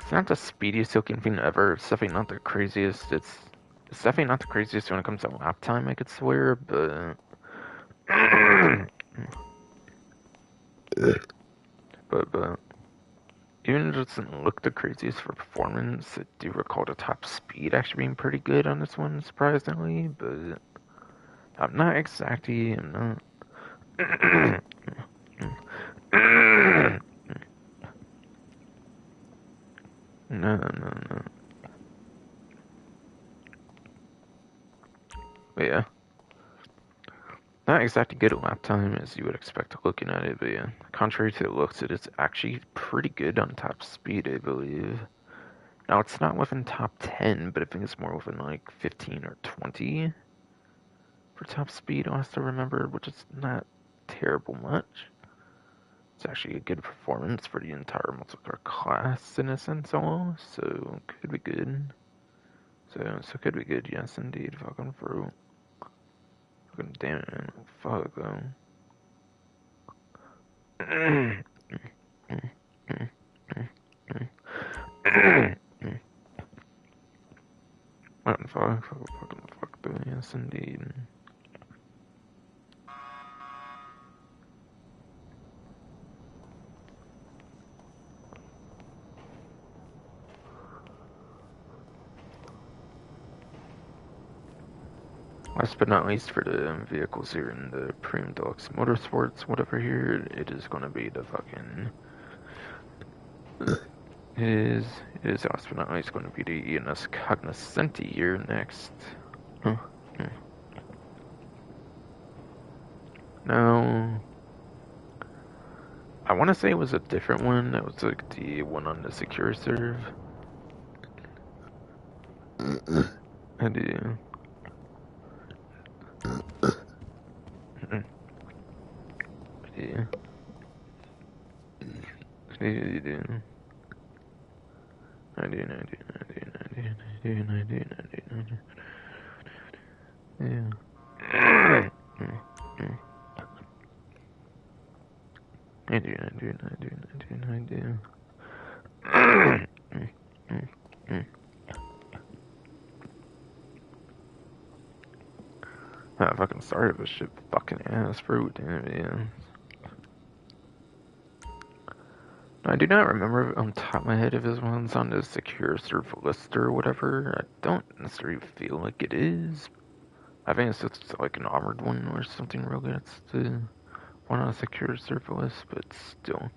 It's not the speediest looking thing ever. It's definitely not the craziest. It's definitely not the craziest when it comes to lap time, I could swear, but. but. Even if it doesn't look the craziest for performance, I do recall the top speed actually being pretty good on this one, surprisingly, but. I'm not exactly. I'm not. No. But yeah. Not exactly good at lap time as you would expect looking at it, but yeah. Contrary to the looks, it is actually pretty good on top speed, I believe. Now, it's not within top 10, but I think it's more within like 15 or 20 for top speed, I have to remember, which is not terrible much. It's actually a good performance for the entire muscle car class in a sense almost, so could be good. So could be good, yes indeed, fucking fruit. Fucking damn it, fuck though. Fuck, yes, indeed. Last but not least, for the vehicles here in the Premium Deluxe Motorsports, whatever here, it is going to be the fucking. It is last but not least going to be the ENS Cognoscenti here next. Now, I want to say it was a different one. That was like the one on the secure serve. I do. Yeah. I do. Yeah. I do. Ah, fucking sorry if this shit fucking ass fruit, damn it, yeah. I do not remember on top of my head if this one's on the secure serve list or whatever. I don't necessarily feel like it is. I think it's just like an armored one or something real good. It's the one on the secure serve list, but still.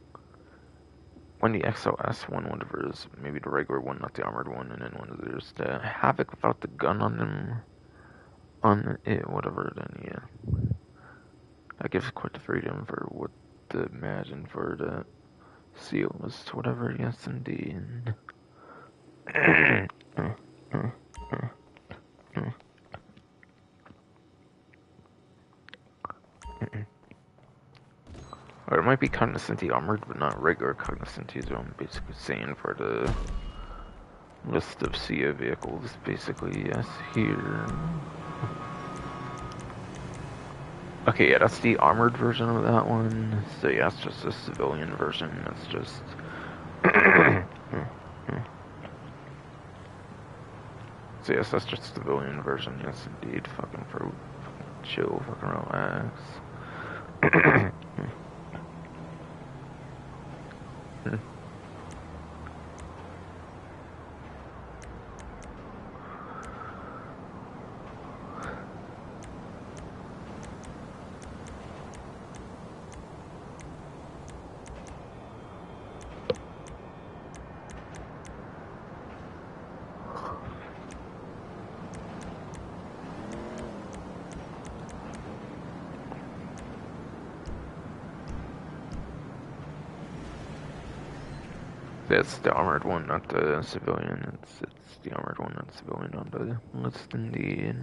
When the XLS one, whatever is maybe the regular one, not the armored one, and then when there's the Havoc without the gun on them, on it, whatever, then yeah. That gives quite the freedom for what to imagine for the seal list, whatever, yes indeed. Or it might be Cognoscenti armored, but not regular Cognoscenti, is what I'm basically saying for the list of SIA vehicles, basically, yes, here. Okay, yeah, that's the armored version of that one. So yeah, it's just a civilian version, that's just... So yes, that's just a civilian version, yes indeed, fucking chill, fucking relax. That's the armored one, not the civilian. It's the armored one, not civilian on the list indeed.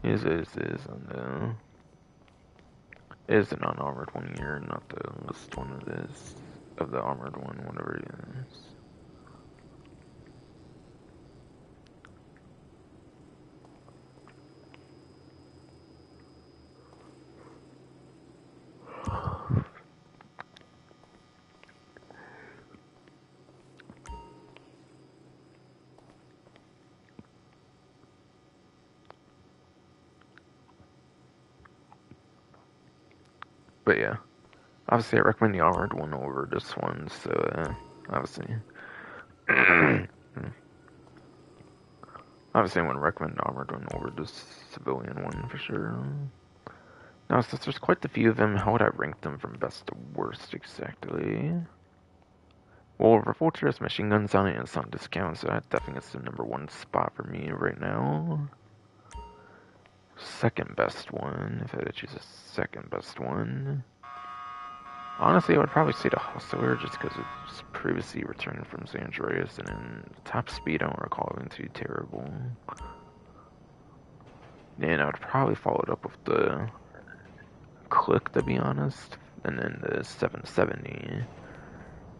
Is on the is the non-armored one here, not the list one of this of the armored one, whatever it is. But yeah, obviously I recommend the armored one over this one, so obviously. Obviously I wouldn't recommend the armored one over the civilian one for sure. Now, since there's quite a few of them, how would I rank them from best to worst exactly? Well, Revolter has machine guns on it and it's on discount, so that definitely gets the #1 spot for me right now. Second best one, if I had to choose a second best one. Honestly, I would probably say the Hustler, just because it's previously returned from San Andreas, and in top speed I don't recall being too terrible. Then I would probably follow it up with the Click, to be honest, and then the 770.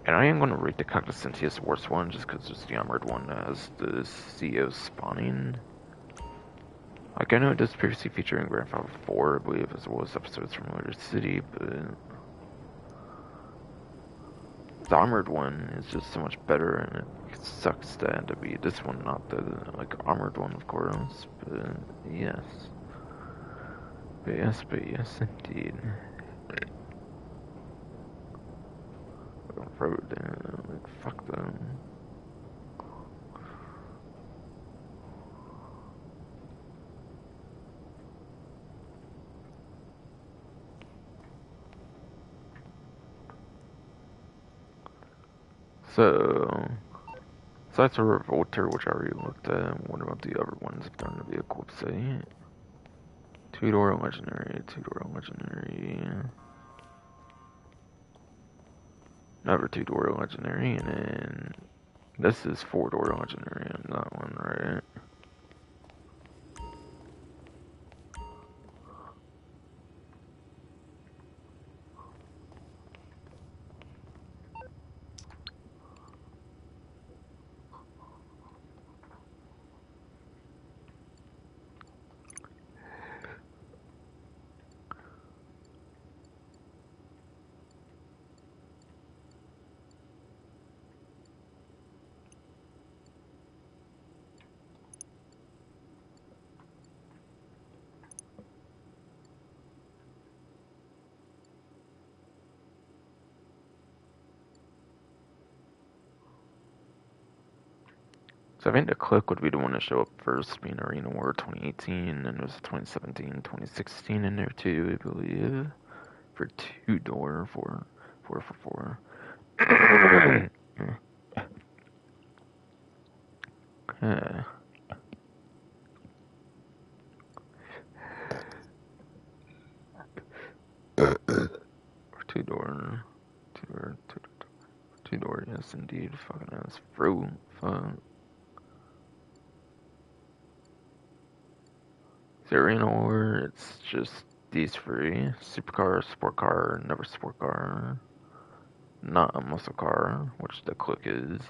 And I am going to rate the Cognoscenti as the worst one, just because it's the armored one that has the CO spawning. Like, I know it does previously featuring Grand Theft Auto 4, I believe, as well as episodes from Motor City, but the Armored one is just so much better, and it sucks to end up be this one, not the, like, Armored one, of course, but yes. But yes, indeed. Road, like, fuck them. So, besides the Revolter, which I already looked at, what about the other ones if they're in the vehicle website? Two-door legendary, another two-door legendary, and then this is four-door legendary on that one, right? So I think the Click would be the one to show up first, being Arena War 2018, and there's 2017, 2016 in there too, I believe, for two-door, four. Okay. Two-door, yes indeed, fucking ass, bro, fuck. The Arena War, it's just these three: supercar, sport car, never sport car, not a muscle car, which the Click is.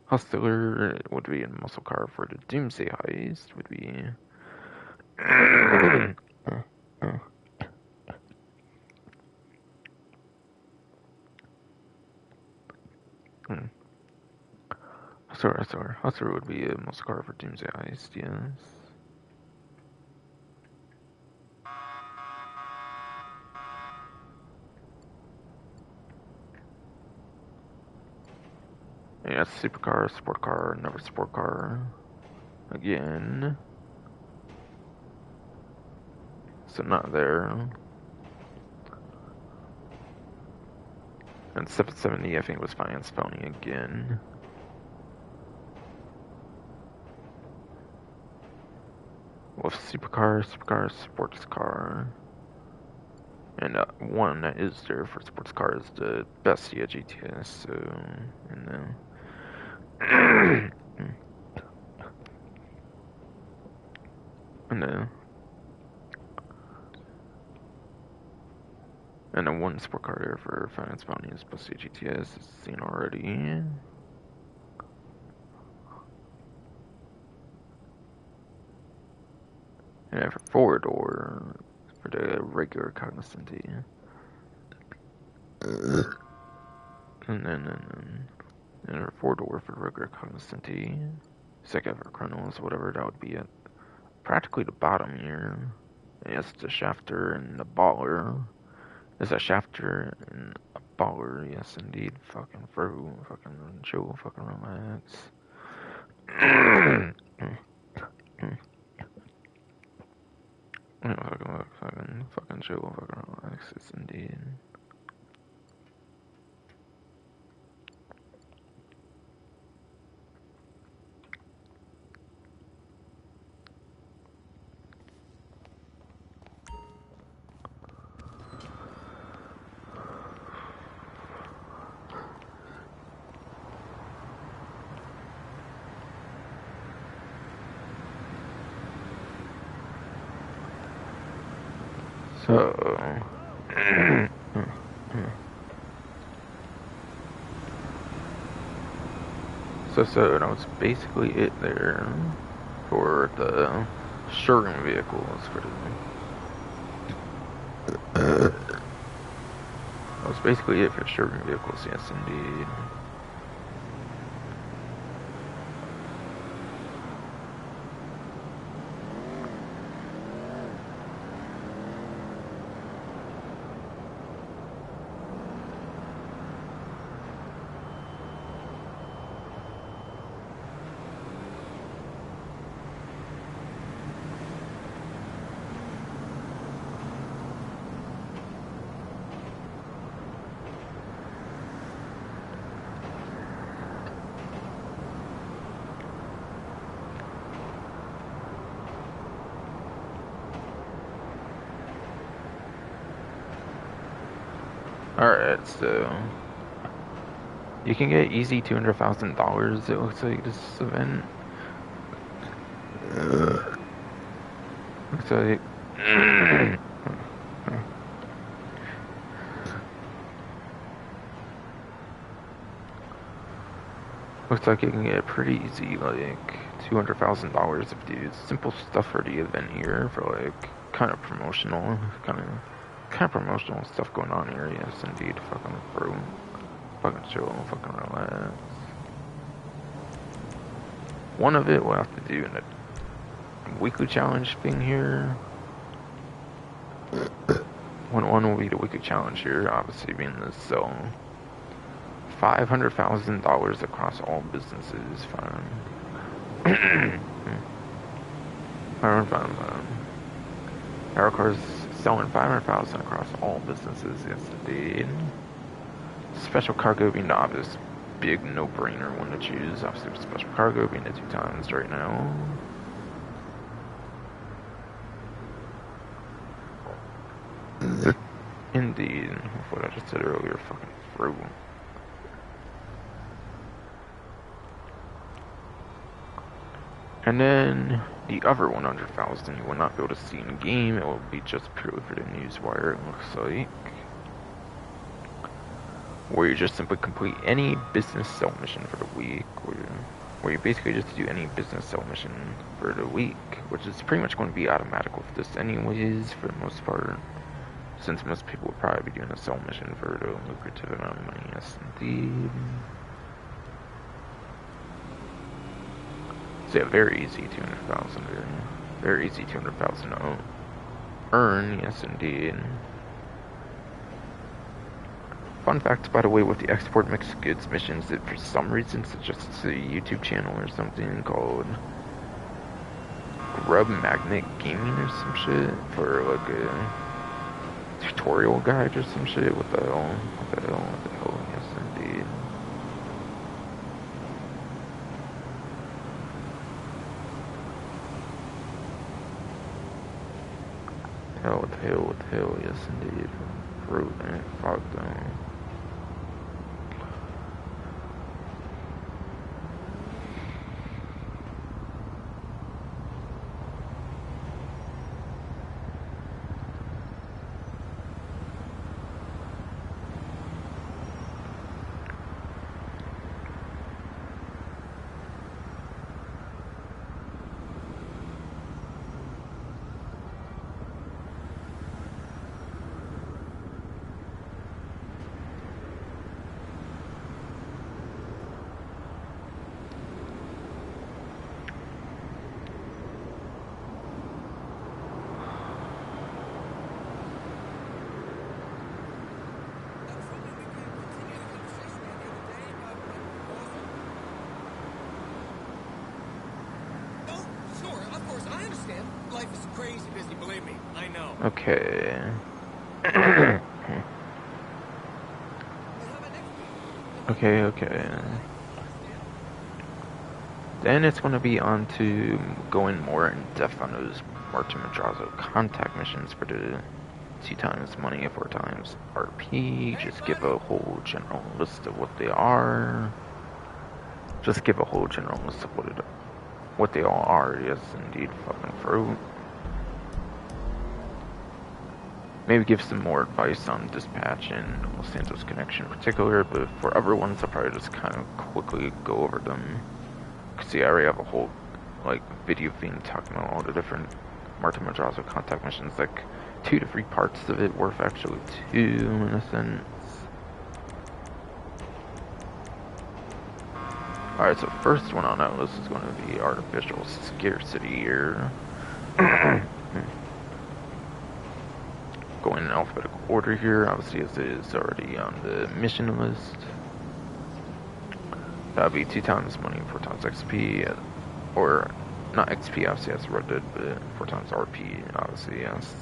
Hustler would be a muscle car for the Doomsday Heist, would be. Hustler would be a muscle car for Doomsday Heist, yes. Yeah, supercar, sport car, never sport car. Again. So not there. And 770, I think, was finance felony again. Well, supercar, sports car. And one that is there for sports car is the Bestia GTS, so, and then. And then one sport car there for finance bounty is Bestia GTS, is seen already. And for four-door, for the regular Cognizant. And then a four-door for the regular Cognizant. Second for Chronos, whatever that would be at practically the bottom here. Yes, the Shafter and the Baller. There's a Shafter and a Baller, yes indeed. Fucking bro, fucking chill, fucking relax. Fucking chill, fucking relax, yes indeed. So that was basically it there for the showroom vehicles. That was basically it for showroom vehicles, yes indeed. Alright, so you can get easy $200,000, it looks like, this event. Looks like looks like you can get pretty easy, like $200,000 if you do simple stuff for the event here, for like kind of promotional stuff going on here. Yes, indeed, fucking bro, fucking chill, fucking relax. One of it we'll have to do in a weekly challenge thing here. One will be the weekly challenge here, obviously being the sell $500,000 across all businesses. Powercars selling $500,000 across all businesses. Yes, indeed. Special cargo being the obvious big no-brainer one to choose. Obviously, special cargo being the 2 times right now. Indeed, what I just said earlier, fucking through. And then the other 100,000 you will not be able to see in game. It will be just purely for the newswire, it looks like. Where you just simply complete any business sell mission for the week, where you basically just do any business sell mission for the week, which is pretty much going to be automatic with this anyways, for the most part, since most people would probably be doing a sell mission for the lucrative amount of money. Yes, indeed. So yeah, very easy 200,000, very easy 200,000 to earn. Yes, indeed. Fun fact, by the way, with the export mixed goods missions, that for some reason suggests a YouTube channel or something called Grub Magnet Gaming or some shit, for like a tutorial guide or some shit. What the hell? What the hell? What the hell? Yes, indeed. What the hell? Yes, indeed. Fruit and fuck them. Okay. Okay. Then it's going to be on to going more in depth on those Martin Madrazo contact missions for the 2 times money, 4 times RP. Just give a whole general list of what they are. Just give a whole general list of what they all are. Yes, indeed, fucking fruit. maybe give some more advice on dispatch and Los Santos connection in particular, but for other ones I'll probably just kind of quickly go over them. See, I already have a whole like video thing talking about all the different Martin Madrazo contact missions, like 2 to 3 parts of it, worth actually 2 in a sense. Alright, so first one on that list is going to be Artificial Scarcity here. Going in alphabetical order here, obviously as it is already on the mission list. That'll be 2 times money, 4 times XP, or not XP, obviously that's Red Dead, but 4 times RP, obviously, yes.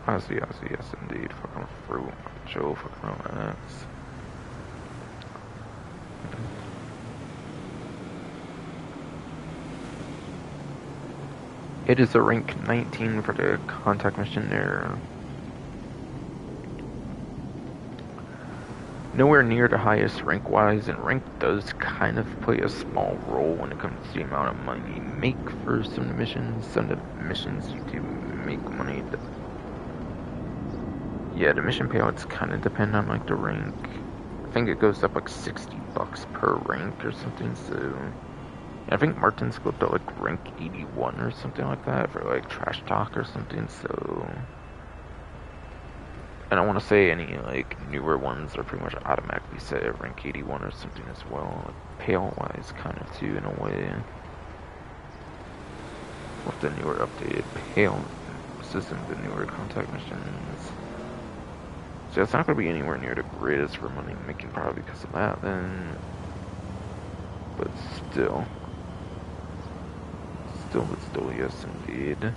Obviously, yes indeed. Fucking fruit, Joe, fucking X. It is a rank 19 for the contact mission there. Nowhere near the highest rank-wise, and rank does kind of play a small role when it comes to the amount of money you make for some of the missions. Some of the missions you do make money. Yeah, the mission payouts kind of depend on like the rank. I think it goes up like $60 per rank or something, so... I think Martin's go up to like rank 81 or something like that for like trash talk or something, so... And I want to say any like newer ones are pretty much automatically set at rank 81 or something as well, like payout wise kind of too in a way. With the newer updated payout system, the newer contact missions. So it's not going to be anywhere near the greatest for money making probably because of that then. But still, yes indeed.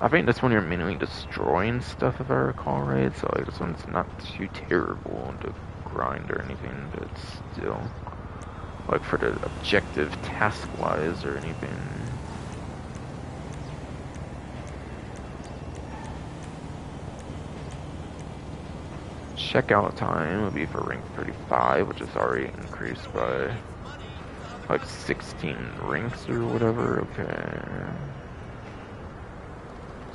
I think this one you're mainly destroying stuff if I recall right, so like this one's not too terrible to grind or anything, but still. Like for the objective task-wise or anything. Checkout time would be for rank 35, which is already increased by like 16 ranks or whatever, okay.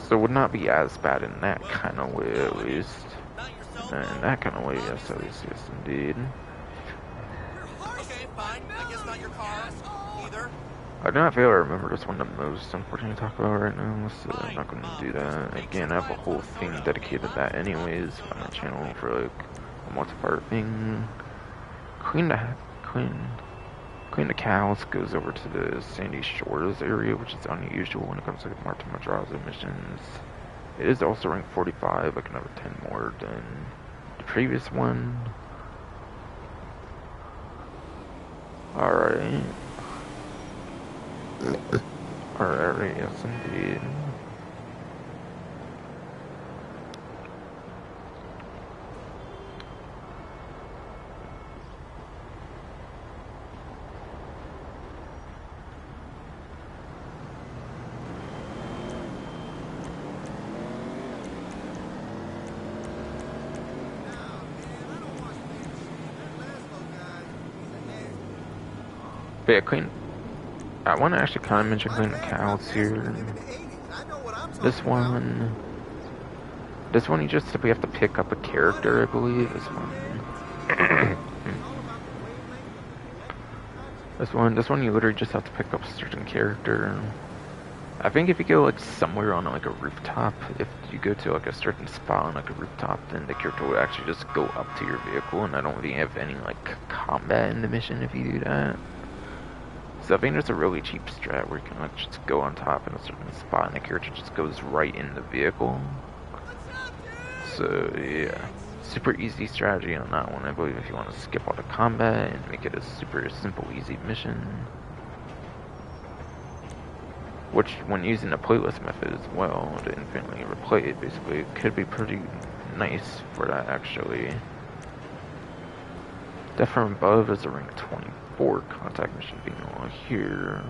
So it would not be as bad in that kind of way, at least. In that kind of way, yes, at least, yes, indeed. Okay, fine. I guess not your car either. I do not feel I remember this one the most, unfortunately, to talk about right now, so I'm not going to do that. Again, I have a whole thing dedicated to that anyways on my channel for, like, a multi-part thing. Queen the Cows goes over to the Sandy Shores area, which is unusual when it comes to the Martin Madrazo missions. It is also ranked 45, like another 10 more than the previous one. Alright. Alright, yes indeed. But yeah, I want to actually kind of mention Queen the Cows here. This one you just simply have to pick up a character, I believe. This one you literally just have to pick up a certain character. I think if you go like somewhere on like a rooftop, if you go to like a certain spot on like a rooftop, then the character will actually just go up to your vehicle, and I don't really have any like combat in the mission if you do that. So I think there's a really cheap strat where you can like just go on top in a certain spot and the character just goes right in the vehicle. So yeah, super easy strategy on that one. I believe if you want to skip all the combat and make it a super simple, easy mission. Which, when using the playlist method as well, to infinitely replay it, basically, it could be pretty nice for that actually. Death from Above is a rank 24 contact mission being on here.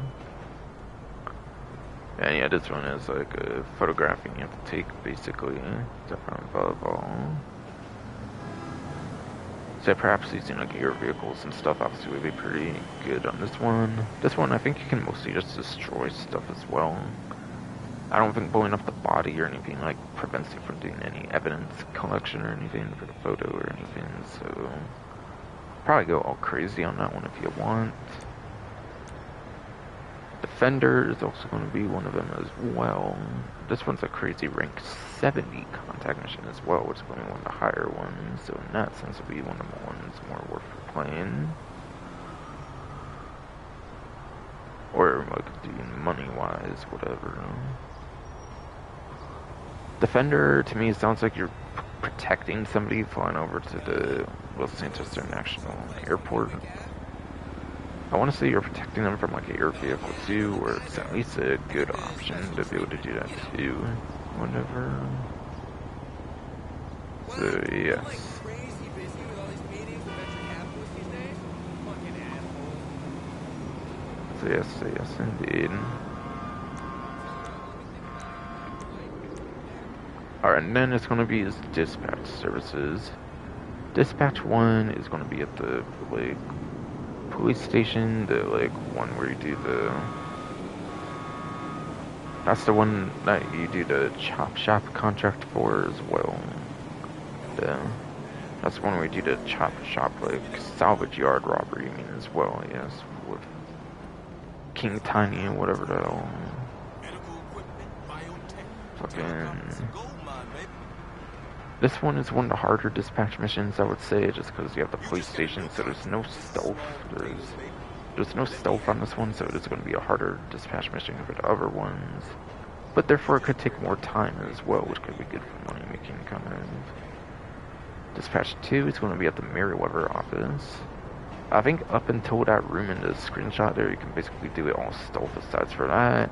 And yeah, this one is like a photographing you have to take basically. Death from Above all. So perhaps using like air vehicles and stuff obviously would be pretty good on this one. This one I think you can mostly just destroy stuff as well. I don't think blowing up the body or anything like prevents you from doing any evidence collection or anything for the photo or anything, so probably go all crazy on that one if you want. Defender is also going to be one of them as well. This one's a crazy rank 70 contact mission as well, which is going to be one of the higher ones, so in that sense it'll be one of the ones more worth playing. Or like doing money-wise, whatever. Defender, to me, sounds like you're protecting somebody flying over to the Los Santos International Airport. I want to say you're protecting them from like an air vehicle too, or it's at least a good option to be able to do that too. Whatever. So yes. So yes indeed. Alright, and then it's going to be his dispatch services. Dispatch 1 is going to be at the like police station, the like one where you do the, that's the one that you do the chop shop contract for as well. That's the one where you do the chop shop like salvage yard robbery, I mean, as well, yes, with King Tiny and whatever the hell. Fucking. This one is one of the harder dispatch missions, I would say, just because you have the police station, so there's no stealth. There's no stealth on this one, so it's going to be a harder dispatch mission for the other ones. But therefore, it could take more time as well, which could be good for money making, kind of. Dispatch 2 is going to be at the Merryweather office. I think up until that room in the screenshot there, you can basically do it all stealth besides for that.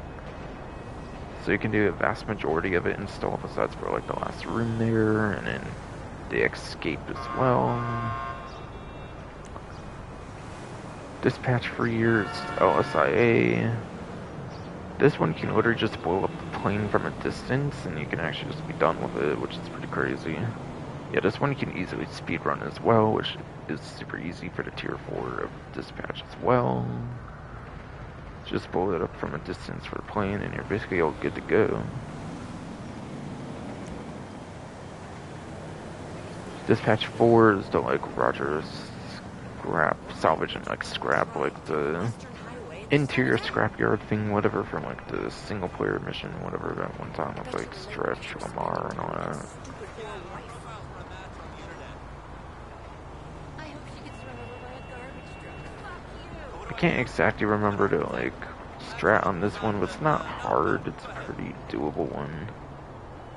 So you can do a vast majority of it in stealth besides for like the last room there, and then the escape as well. Dispatch for years, LSIA. This one you can literally just blow up the plane from a distance and you can actually just be done with it, which is pretty crazy. Yeah, this one you can easily speedrun as well, which is super easy for the tier 4 of dispatch as well. Just blow it up from a distance for the plane and you're basically all good to go. Dispatch 4 is the like Roger scrap, salvage and like scrap, like the interior scrapyard thing, whatever, from like the single player mission, whatever, that one time with like Stretch, Lamar and all that. I can't exactly remember the like strat on this one, but it's not hard. It's a pretty doable one.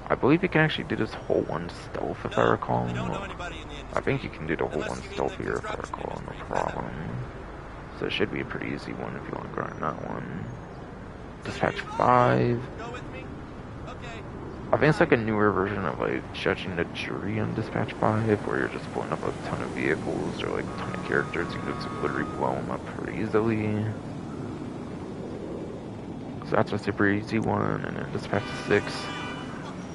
I believe you can actually do this whole one stealth if I recall. I think you can do the whole one stealth here if I recall, no problem. So it should be a pretty easy one if you want to grind that one. Dispatch 5. I think it's like a newer version of like judging the jury on Dispatch 5, where you're just blowing up a ton of vehicles or like a ton of characters. You can just literally blow them up pretty easily. So that's a super easy one. And then Dispatch 6.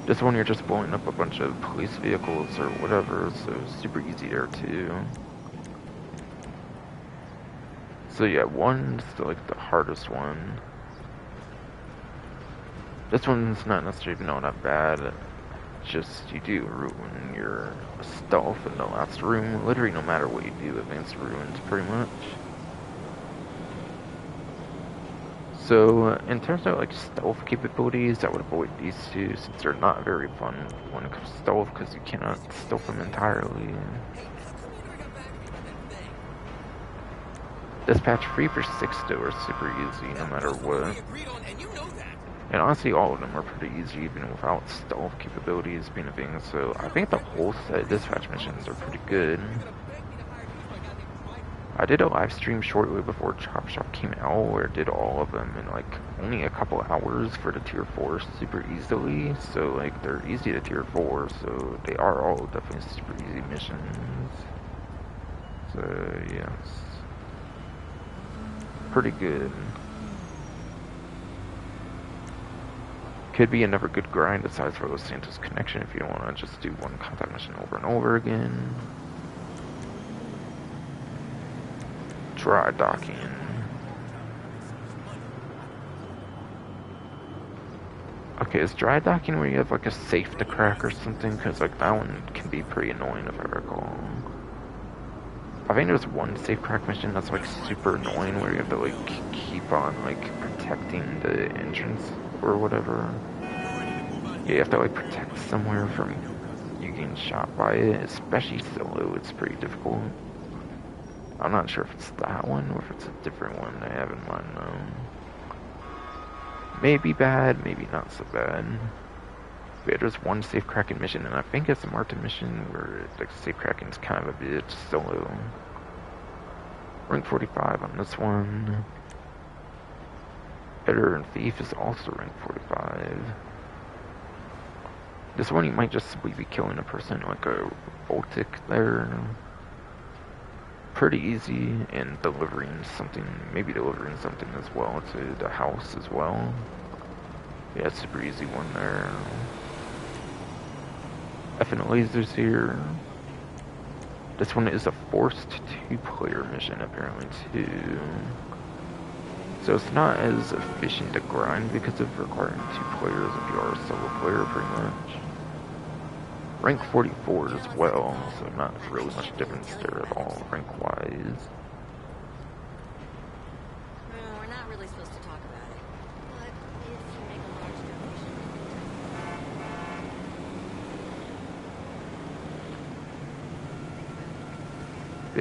This one you're just blowing up a bunch of police vehicles or whatever, so super easy there too. So yeah, one's like the hardest one. This one's not necessarily that bad. It's just you do ruin your stealth in the last room. Literally, no matter what you do, advanced ruins pretty much. So in terms of like stealth capabilities, I would avoid these two since they're not very fun when it comes to stealth because you cannot stealth them entirely. Dispatch 3 for 6 though are super easy no matter what. And honestly, all of them are pretty easy even without stealth capabilities being a thing, so I think the whole set of dispatch missions are pretty good. I did a live stream shortly before Chop Shop came out where I did all of them in like only a couple hours for the tier 4 super easily, so like they're easy to tier 4, so they are all definitely super easy missions. So yes. Pretty good. Could be another good grind aside for Los Santos Connection if you don't want to just do one contact mission over and over again. dry docking. Okay, is dry docking where you have like a safe to crack or something? Because like that one can be pretty annoying if I recall. I think there's one safe crack mission that's like super annoying where you have to like keep on like protecting the entrance or whatever. Yeah, you have to like protect somewhere from you getting shot by it, especially solo. It's pretty difficult. I'm not sure if it's that one or if it's a different one I have in mind though. Maybe bad, maybe not so bad. But yeah, there's one safe cracking mission, and I think it's a Martin mission where like safe cracking is kind of a bit solo. Rank 45 on this one. Editor and Thief is also rank 45. This one you might just simply be killing a person like a Voltic there. Pretty easy, and delivering something, maybe delivering something as well to the house as well. Yeah, super easy one there. Effing lasers here. This one is a forced 2-player mission apparently too. So it's not as efficient to grind because of requiring 2 players if you are a solo player pretty much. Rank 44 as well, so not really much difference there at all, rank-wise. We're not really supposed to talk about it, but if you make a large donation...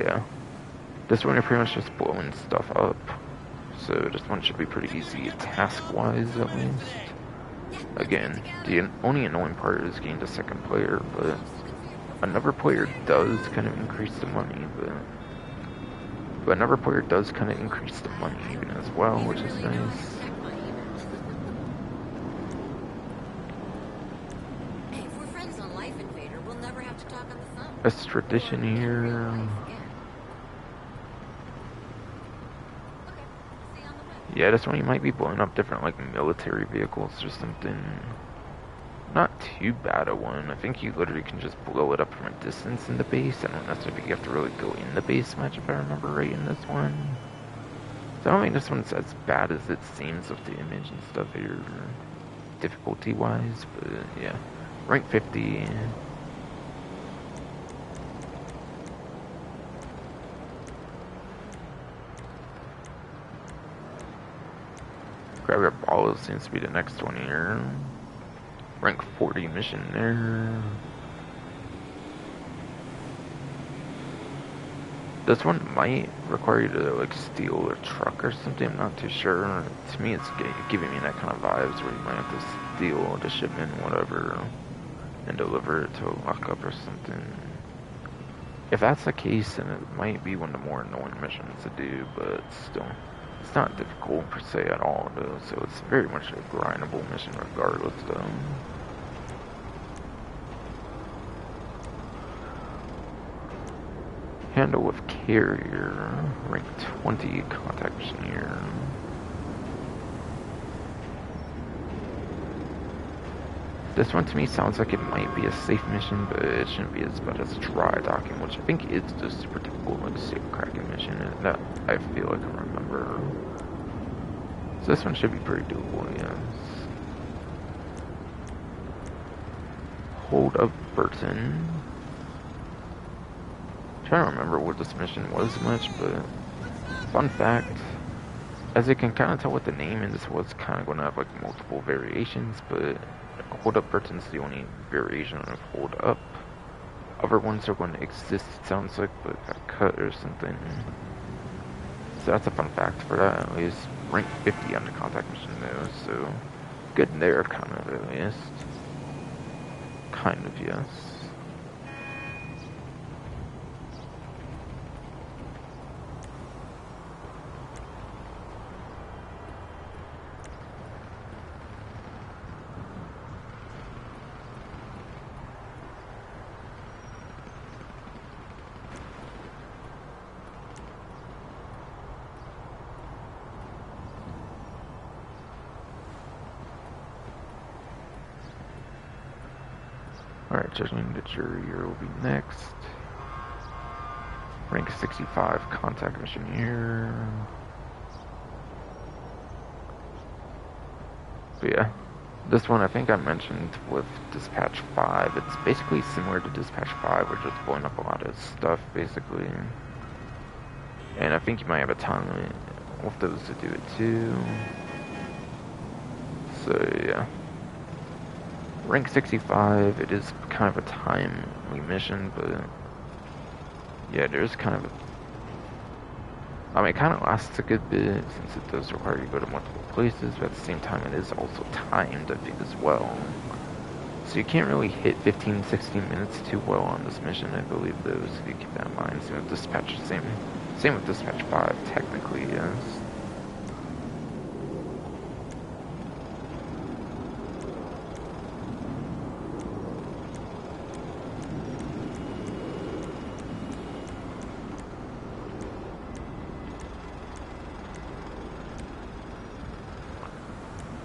Yeah. This one you're pretty much just blowing stuff up. So this one should be pretty easy task-wise at least. Again, the only annoying part is getting the second player, but another player does kind of increase the money, but another player does kind of increase the money even as well, which is nice. Hey, if we're friends on Life Invader, we'll never have to talk on the phone. It's tradition here. Yeah, this one you might be blowing up different like military vehicles or something. Not too bad a one. I think you literally can just blow it up from a distance in the base. I don't necessarily think you have to really go in the base much if I remember right in this one. So I don't think this one's as bad as it seems with the image and stuff here, difficulty wise, but yeah. Rank 50. Grab your ball seems to be the next one here. Rank 40 mission there. This one might require you to like steal a truck or something, I'm not too sure. To me it's giving me that kind of vibes where you might have to steal the shipment, whatever, and deliver it to a lockup or something. If that's the case, then it might be one of the more annoying missions to do, but still. It's not difficult per se at all though, so it's very much a grindable mission regardless though. Handle with carrier, rank 20 contact mission here. This one to me sounds like it might be a safe mission, but it shouldn't be as bad as dry docking, which I think is the super typical like safe cracking mission that I feel like I remember. So this one should be pretty doable, yes. Hold up Burton. I'm trying to remember what this mission was much, but fun fact, as you can kind of tell with the name, and this was kind of going to have like multiple variations, but Hold Up Burton's the only variation of Hold Up. Other ones are going to exist, it sounds like, but got cut or something. So that's a fun fact for that, at least. Rank 50 on the contact mission though, so good there, kind of, at least. Kind of, yes. Alright, judging the jury will be next. Rank 65 contact mission here. But yeah, this one I think I mentioned with Dispatch 5. It's basically similar to Dispatch 5. We're just blowing up a lot of stuff, basically. And I think you might have a time limit with those to do it too. So yeah. Rank 65, it is kind of a timely mission, but yeah, there's kind of I mean, it kind of lasts a good bit since it does require you to go to multiple places, but at the same time it is also timed, I think, as well. So you can't really hit 15, 16 minutes too well on this mission, I believe, though, so you keep that in mind. Same with Dispatch, same with Dispatch 5, technically, yes.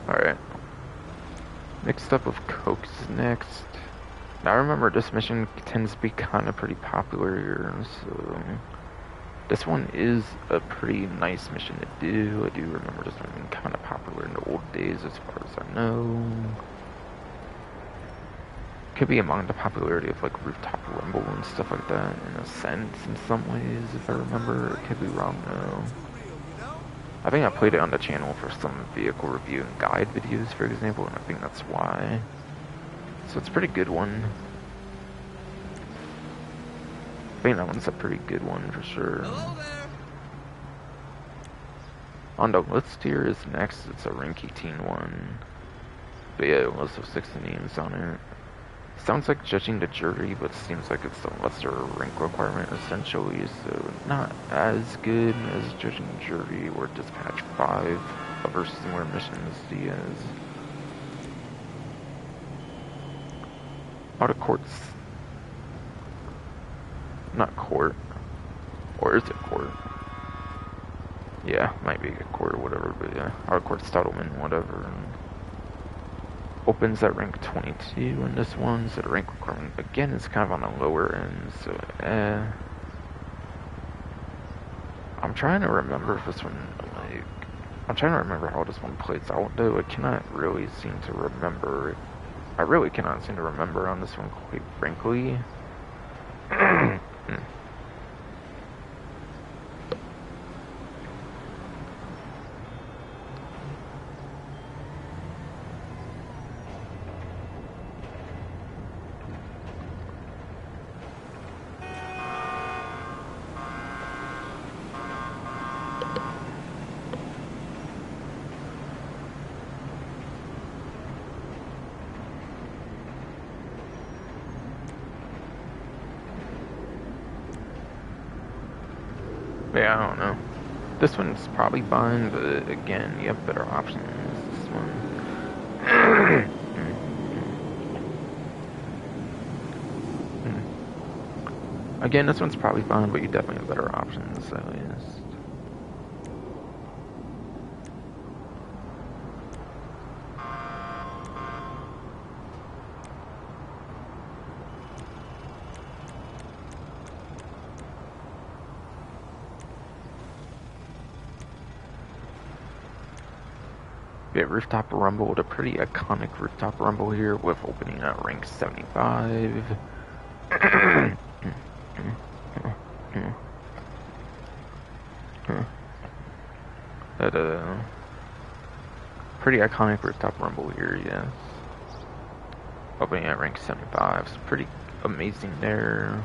Alright. Next up with Coke's next. Now I remember this mission tends to be kind of pretty popular here, so this one is a pretty nice mission to do. I do remember this one being kind of popular in the old days as far as I know. Could be among the popularity of like Rooftop Rumble and stuff like that in a sense in some ways, if I remember. It could be wrong though. I think I played it on the channel for some vehicle review and guide videos, for example, and I think that's why. So it's a pretty good one. I think that one's a pretty good one for sure. Hello there. On the list here is next, it's a rank 18 one. But yeah, it was 6 names on it. Sounds like judging the jury, but seems like it's a lesser rank requirement essentially, so not as good as judging the jury or Dispatch 5 other similar missions Diaz. Out of courts. Not court. Or is it court? Yeah, might be a court or whatever, but yeah. Out of court settlement, whatever. Opens at rank 22 in this one, so the rank requirement again is kind of on the lower end, so I'm trying to remember if this one, like, I'm trying to remember how this one plays out though. I cannot really seem to remember. I really cannot seem to remember on this one, quite frankly. Yeah, I don't know. This one's probably fine, but again, you have better options. This one. Again, this one's probably fine, but you definitely have better options, so yes. Yeah, Rooftop Rumble, a pretty iconic Rooftop Rumble here with opening at rank 75. Pretty iconic Rooftop Rumble here, yes. Opening at rank 75, so pretty amazing there.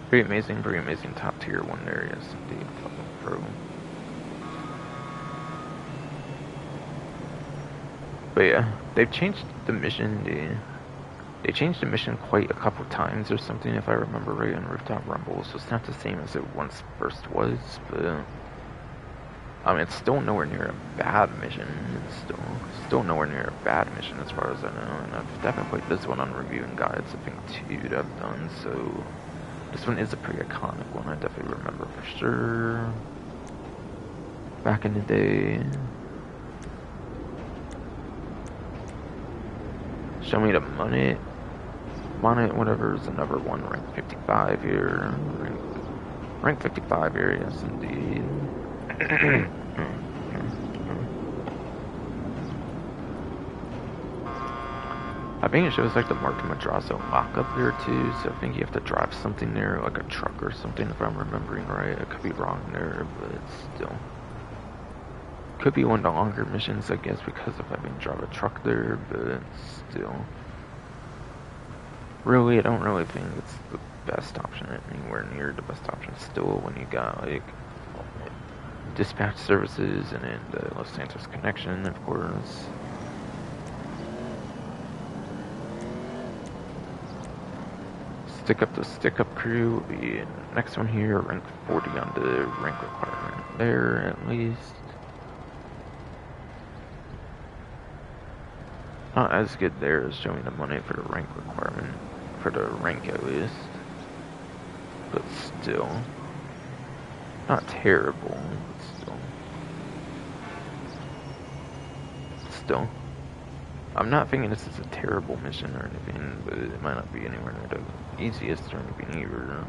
Pretty amazing top tier one there, yes indeed. Pro. But yeah, they've changed the mission. They changed the mission quite a couple times or something, if I remember right, in Rooftop Rumble. So it's not the same as it once first was, but I mean, it's still nowhere near a bad mission. It's still nowhere near a bad mission as far as I know. And I've definitely played this one on review and guides, I think, too, that I've done. So this one is a pretty iconic one. I definitely remember for sure. Back in the day. Show me the money. Bonnet, whatever, is another one. Rank 55 here. Rank 55 here, yes indeed. I think it shows like the Martin Madrazo lockup there too, so I think you have to drive something there, like a truck or something if I'm remembering right. I could be wrong there, but still. Could be one of the longer missions, I guess, because of having to drive a truck there, but still. Really, I don't really think it's the best option, anywhere near the best option still, when you got like dispatch services and then the Los Santos connection, of course. Stick up crew will be next one here, rank 40 on the rank requirement there at least. Not as good there as showing the money for the rank requirement, for the rank at least. But still. Not terrible, but still. I'm not thinking this is a terrible mission or anything, but it might not be anywhere near the easiest or anything either.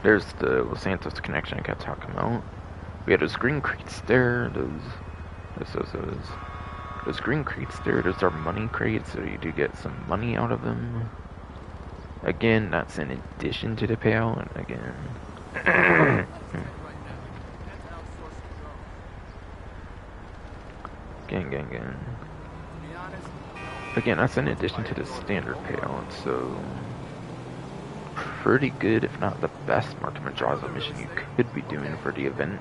There's the Los Santos connection I kept talking about. We had those green crates there, those green crates there, those are money crates, so you do get some money out of them. Again, that's in addition to the payout, and again. Again, that's in addition to the standard payout, so pretty good, if not the best Martin Madrazo mission you could be doing for the event.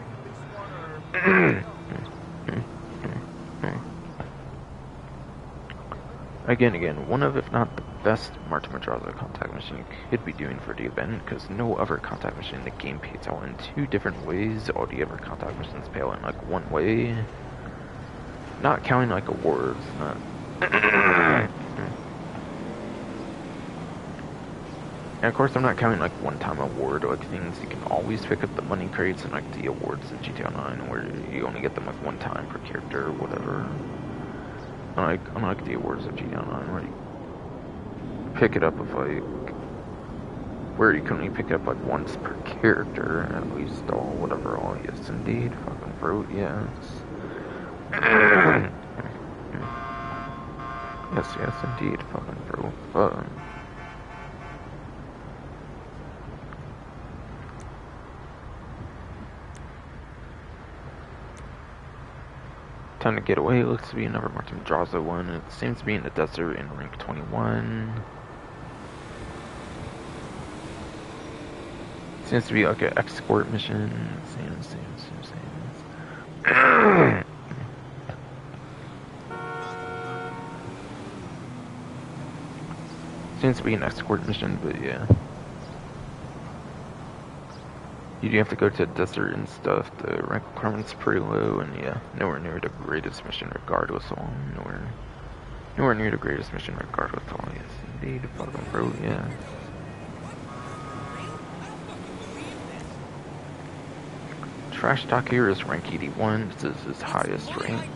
Again, one of, if not the best Martin Madrazo contact mission you could be doing for the event, because no other contact mission in the game pays out in two different ways. All the other contact missions pay out in like one way. Not counting like awards, not. And of course, I'm not counting like one-time award, like things you can always pick up the money crates and like the awards in GTA Online, where you only get them like one time per character or whatever. Unlike the awards of GTA Online, where you pick it up with like, where you can only pick it up like once per character, at least all whatever. All yes, indeed, fucking fruit, yes. Yes, indeed, fucking fruit, fun. Time to get away. Looks to be another Martin Madrazo one. It seems to be in the desert in rank 21. Seems to be like an escort mission. Same. Seems to be an escort mission, but yeah. You do have to go to the desert and stuff. The rank requirement's pretty low, and yeah, nowhere near the greatest mission regardless. Nowhere near the greatest mission regardless. Oh yes, indeed, fucking bro, yeah. Trash Talk here is rank 81. This is his highest rank.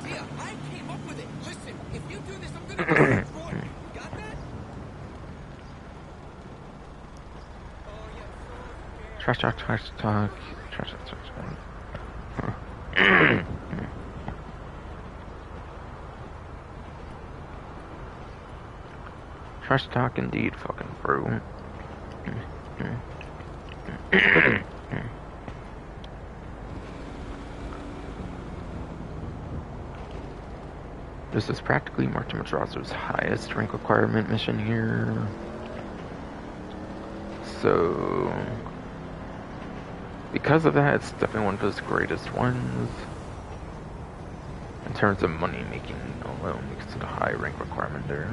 Trash talk. Trash talk indeed, fucking bro. This is practically Martin Madrazo's highest rank requirement mission here. So, because of that, it's definitely one of his greatest ones. In terms of money making alone, because of the high rank requirement there.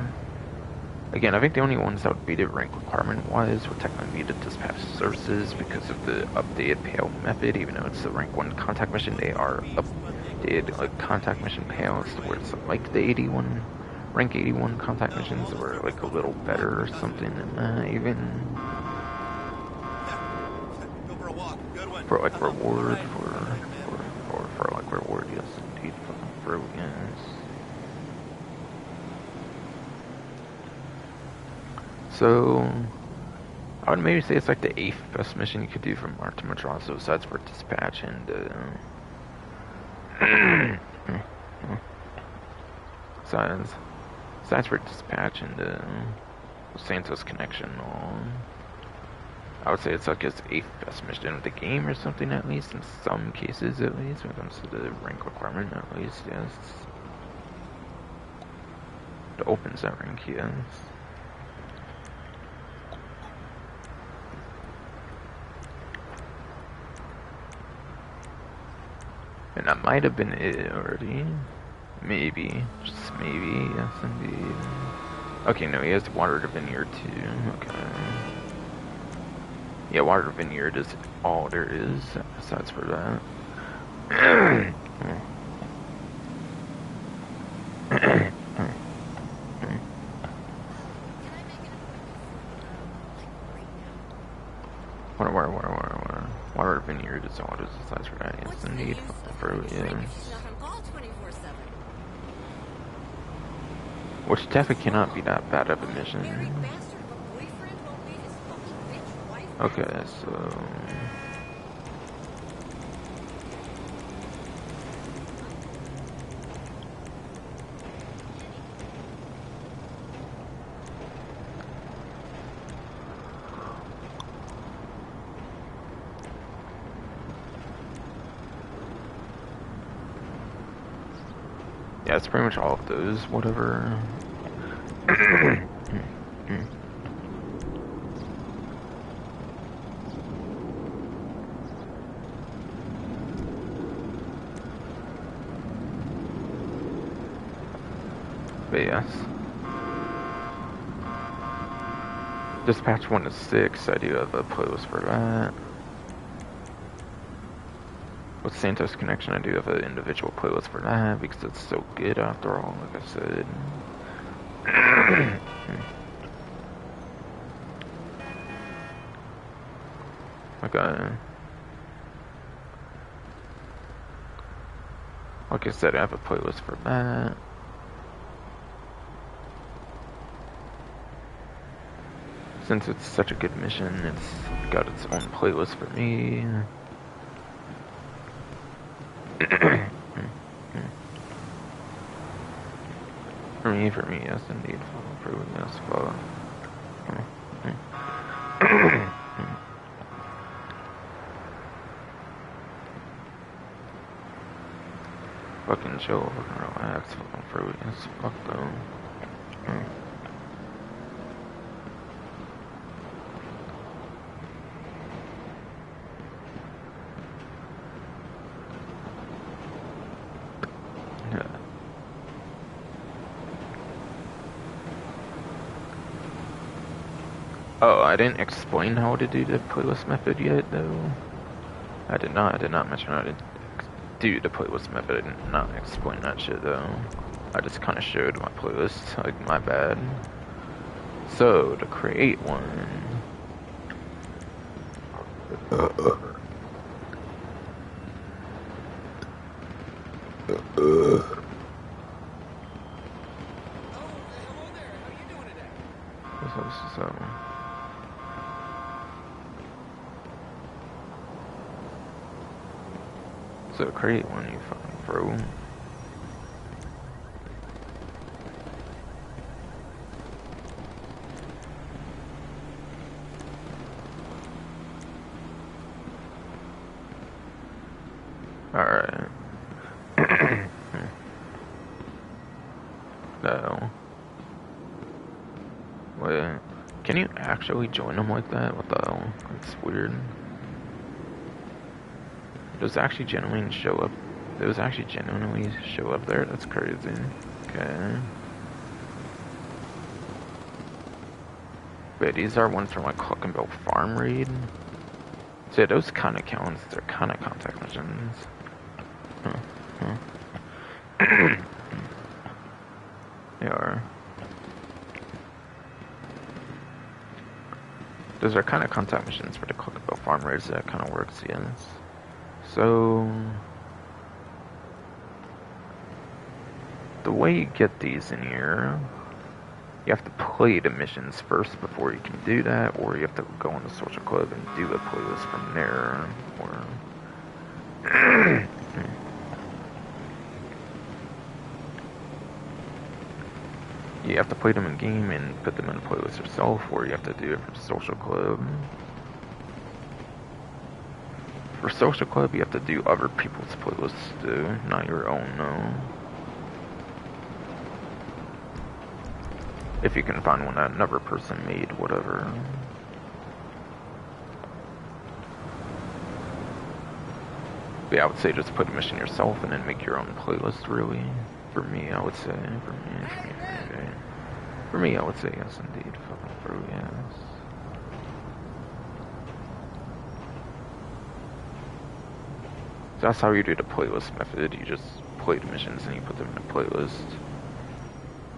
Again, I think the only ones that would beat it rank requirement wise would technically be the dispatch services because of the updated payout method. Even though it's the rank 1 contact mission, they are updated like contact mission payouts to where it's like the rank 81 contact missions were like a little better or something than that even. Go for a walk. Good one. For like reward for yes indeed, fucking brilliant. So, I would maybe say it's like the 8th best mission you could do from Mark to Madrazo, besides for Dispatch and, besides for Dispatch and, Santos Connection. I would say it's like his 8th best mission of the game or something, at least, in some cases at least, when it comes to the rank requirement at least, yes. It opens that rank, yes. And that might have been it already. Maybe. Just maybe, yes indeed. Okay, no, he has Water to Vineyard too. Okay. Yeah, Water to Vineyard is all there is, besides for that. Water to Vineyard is all there is, besides for that. Yes indeed. Which definitely cannot be that bad of a mission. Okay, so... yeah, it's pretty much all of those, whatever. But yes. Dispatch 1 to 6, I do have a playlist for that. With Santos Connection, I do have an individual playlist for that, because it's so good after all, like I said. Like I said, I have a playlist for that. Since it's such a good mission, it's got its own playlist for me. For me, yes indeed. For yes, fuck. Fucking chill, fucking relax, fucking fruit, yes, fuck though. Oh, I didn't explain how to do the playlist method yet, though. I did not mention how to do the playlist method. I did not explain that shit, though. I just kind of showed my playlist, like, my bad. So, to create one... So create one, you fucking bro. Alright. No. Wait. Can you actually join them like that? What the hell? That's weird. Does actually genuinely show up? Those actually genuinely show up there? That's crazy. Okay. Wait, these are ones from like Cluckenbill Farm Raid? So yeah, those kind of counts. They're kind of contact missions. They are. Those are kind of contact missions for the Cluckenbill Farm Raids. That kind of works, yes. So, the way you get these in here, you have to play the missions first before you can do that, or you have to go on the social club and do a playlist from there, or... You have to play them in game and put them in a playlist yourself, or you have to do it from social club. For social club, you have to do other people's playlists too, not your own, no. If you can find one that another person made, whatever. But yeah, I would say just put a mission yourself and then make your own playlist, really. For me, I would say. For me, I would say yes, indeed. Fucking bro, yes. So that's how you do the playlist method. You just play the missions and you put them in a playlist.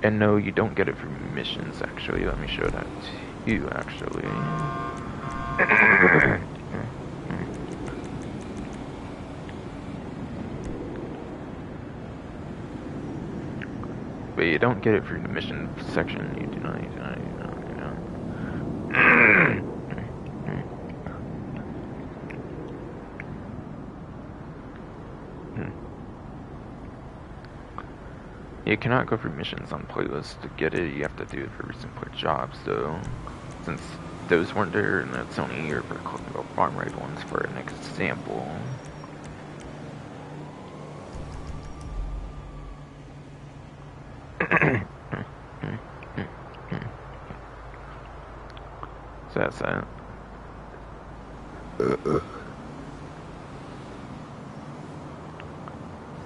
And no, you don't get it from missions, actually. Let me show that to you, actually. But you don't get it from the mission section. You do not. You cannot go for missions on playlists to get it. You have to do it for recent play jobs, though. Since those weren't there, and that's only here for collectible farm raid ones for an example. So that's that.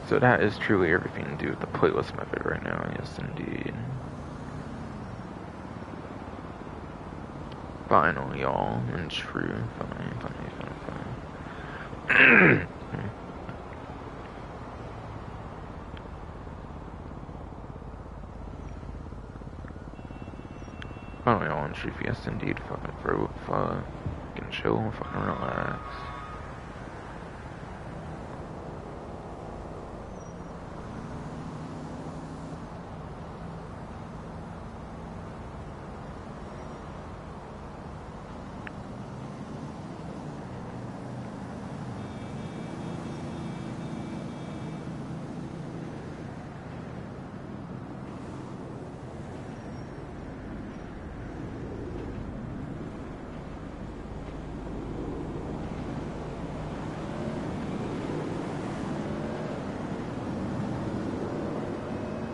So that is truly everything to do with the playlist method right now, yes indeed. Finally, y'all, and true, fine. Finally, y'all, and truth, yes indeed, fucking bro, fucking chill, fucking relax.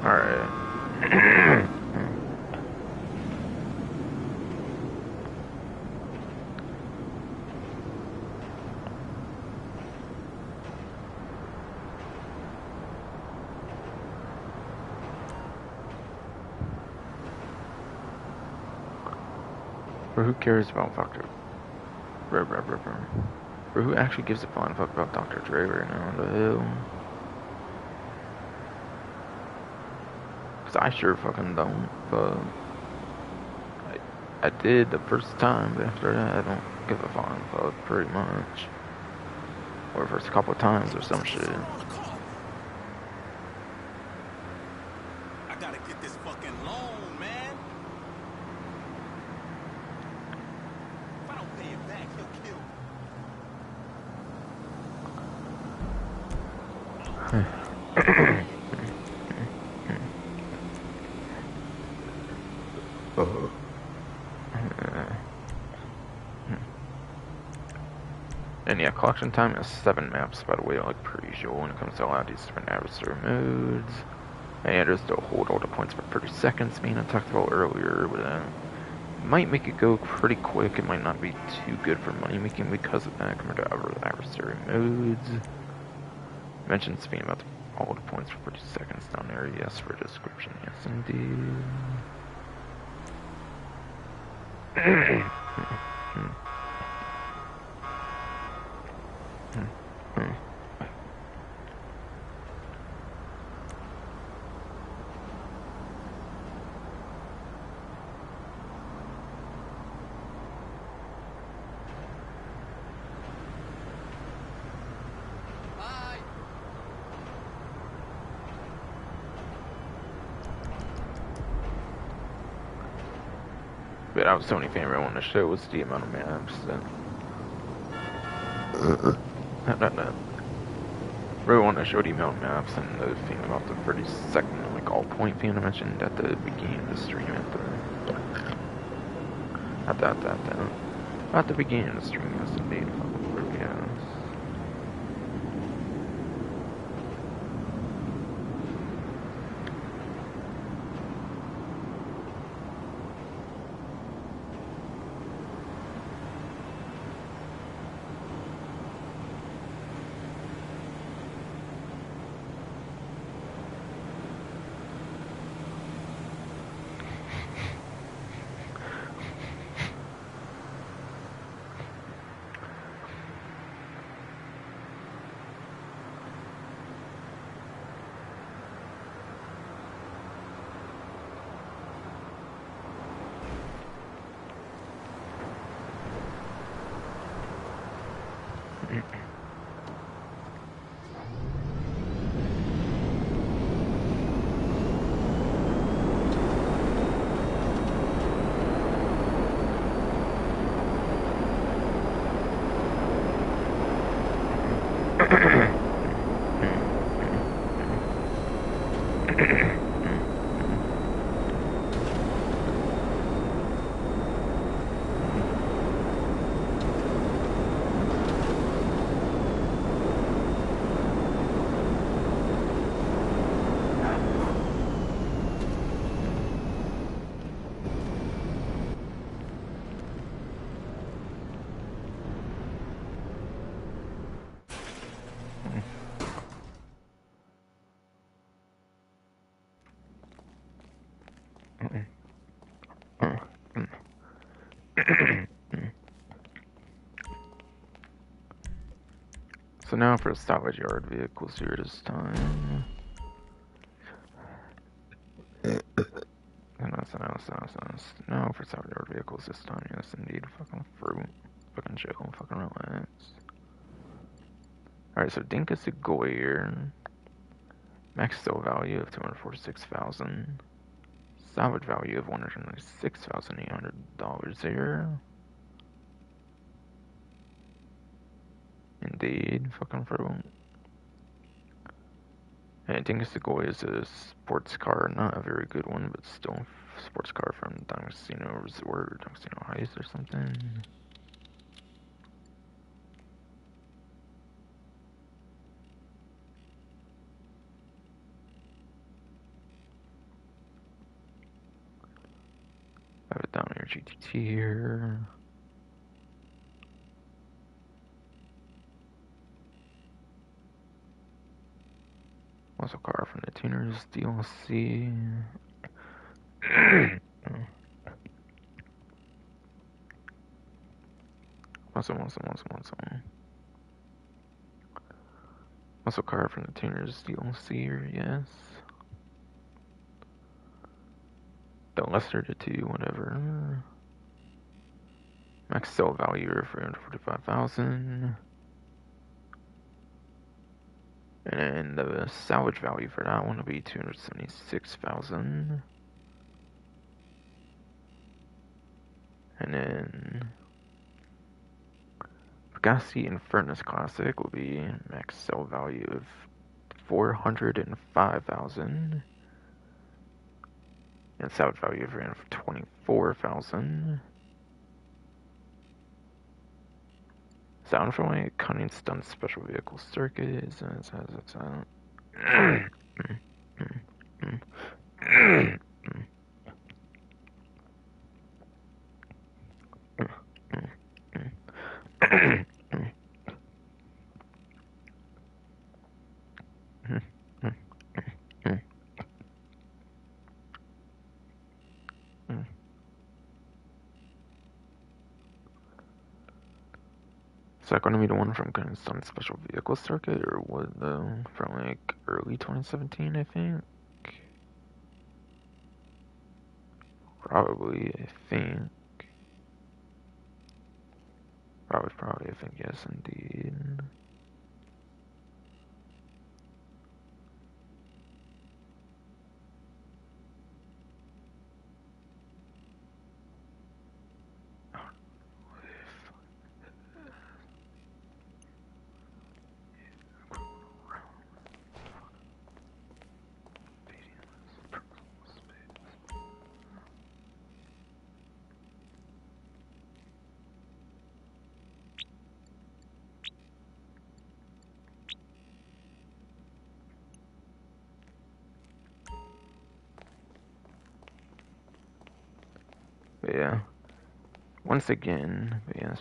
Alright. Or who cares about Dr. Or who actually gives a flying fuck about Dr. Dre right now? What the hell? I sure fucking don't, but I did the first time, but after that I don't give a flying fuck, pretty much. Or first couple of times or some shit. I gotta get this fucking loan, man. If I don't pay it back, he'll kill me. And yeah, collection time is 7 maps, by the way, like per usual, when it comes to a lot of these different adversary modes. And just to hold all the points for 30 seconds, I talked about earlier, but it might make it go pretty quick. It might not be too good for money making because of that compared to other adversary modes. Mentioned speaking about all the points for 30 seconds down there, yes, for description, yes indeed. that I was Sony fan I want to show was the amount of maps that really want to show the amount of maps and the thing about the 30-second like all point thing I mentioned at the beginning of the stream at the beginning of the stream was indeed fucking really So now for salvage yard vehicles here this time. No, for salvage yard vehicles this time, yes indeed. Fucking fruit. Fucking chill. Fucking relax. Alright, so Dinka Segoyer. Max sale value of 246,000. Salvage value of $196,800 there. Indeed, fucking fruit. And Dinka Segoy is a sports car, not a very good one, but still a sports car from Dongsino Resort, Dongsino Heights or something. I have it down here, GTT here. Also car from the Tuners DLC. Awesome. Also car from the Tuners DLC here, yes. The lesser to 2, whatever. Max sale value of 345,000. And the salvage value for that one will be 276,000. And then Pegasi Infernus Classic will be max sale value of 405,000. And salvage value of 324,000. Sound from a cunning stunt special vehicle circuit. Is that going to be the one from Cunning Stunt Special Vehicle Circuit, or what though? From like early 2017, I think. Probably, I think. Probably, I think, yes, indeed. yeah. Once again, yes.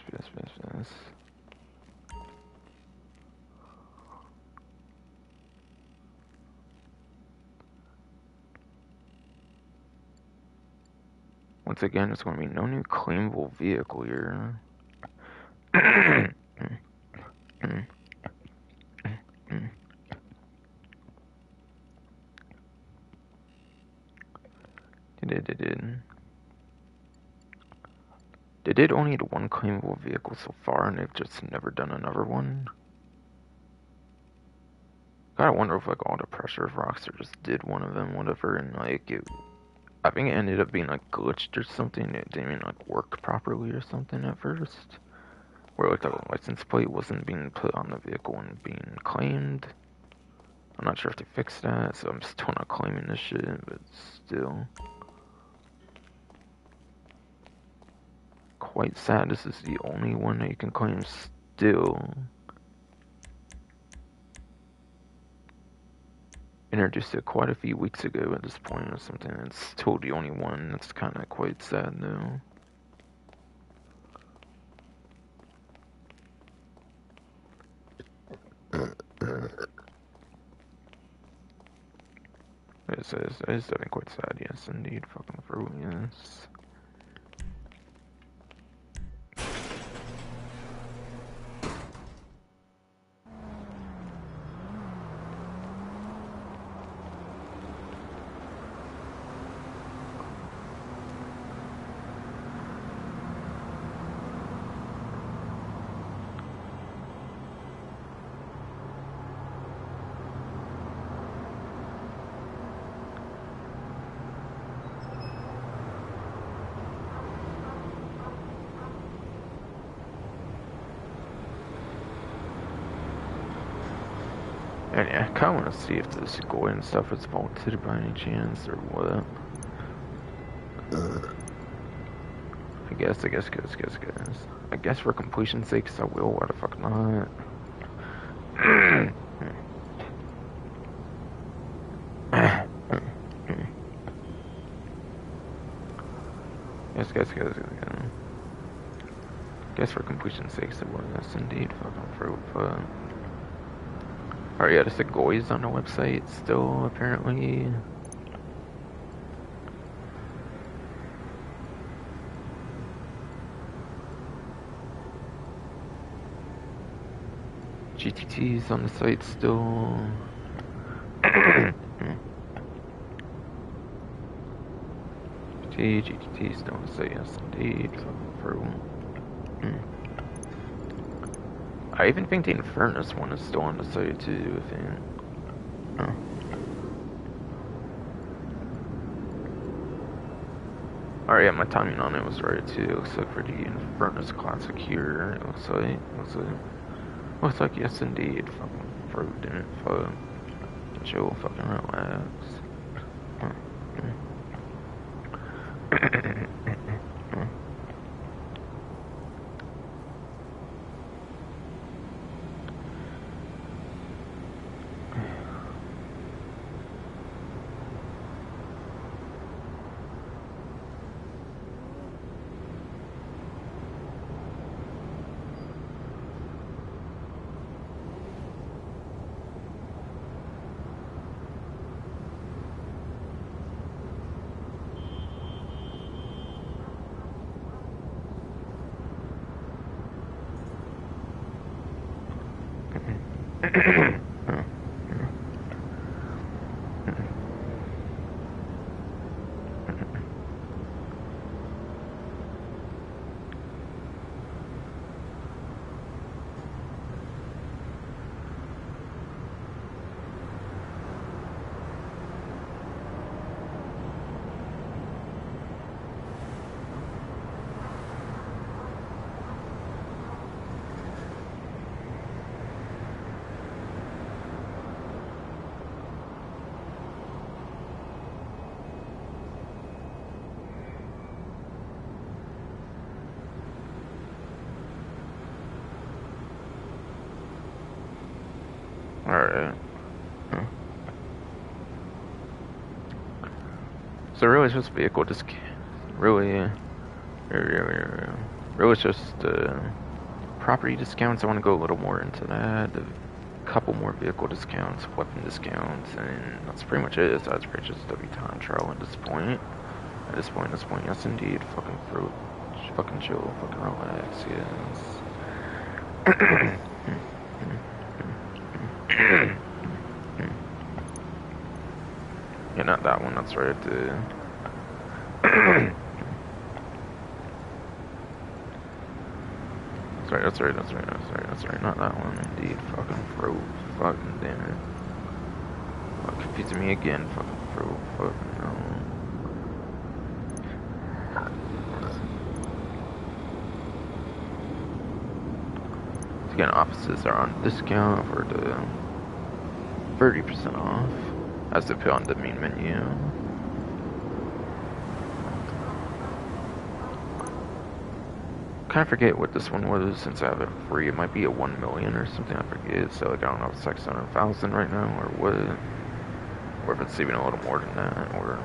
Once again, there's going to be no new claimable vehicle here. They did only the one claimable vehicle so far, and they've just never done another one. Gotta wonder if like all the pressure of Rockstar just did one of them, whatever, and like I think it ended up being like glitched or something. It didn't even like work properly or something at first, where like the license plate wasn't being put on the vehicle and being claimed. I'm not sure if they fixed that, so I'm still not claiming this shit, but still. Quite sad this is the only one that you can claim still. Introduced it quite a few weeks ago at this point or something. It's still the only one. That's kind of quite sad though. It's definitely quite sad, yes indeed. Fucking for yes. And yeah, I kinda wanna see if this gold and stuff is vaulted by any chance or what. I guess. I guess for completion's sake, I will. Why the fuck not? Guess for completion's sake, I will. Yes, indeed. Fucking fruit. Oh yeah, the Segoy's on the website still, apparently. GTT's on the site still. GTT's still on the site, yes indeed. I even think the Infernus one is still on the site too, I think. Oh. Alright, yeah, my timing on it was right too. It looks like for the Infernus Classic here, it looks like yes indeed. Fucking fruit, didn't fuck. Chill, fucking relax. Alright. So really, this vehicle just really Really, it's just property discounts. I want to go a little more into that. A couple more vehicle discounts, weapon discounts, and that's pretty much it. So that's pretty just W time trial at this point. At this point, yes indeed. Fucking fruit. Fucking chill. Fucking relax. Yes. Yeah, not that one. That's right. That's right. Not that one. Indeed. Fucking fruit. Fucking damn it. Fuck, confusing me again. Fucking fruit. Fucking no. Again, offices are on discount for the 30% off, as they put on the main menu. Kind of forget what this one was since I have it free. It might be a 1 million or something. I forget. So like I don't know if it's like 600,000 right now or what, or if it's even a little more than that, or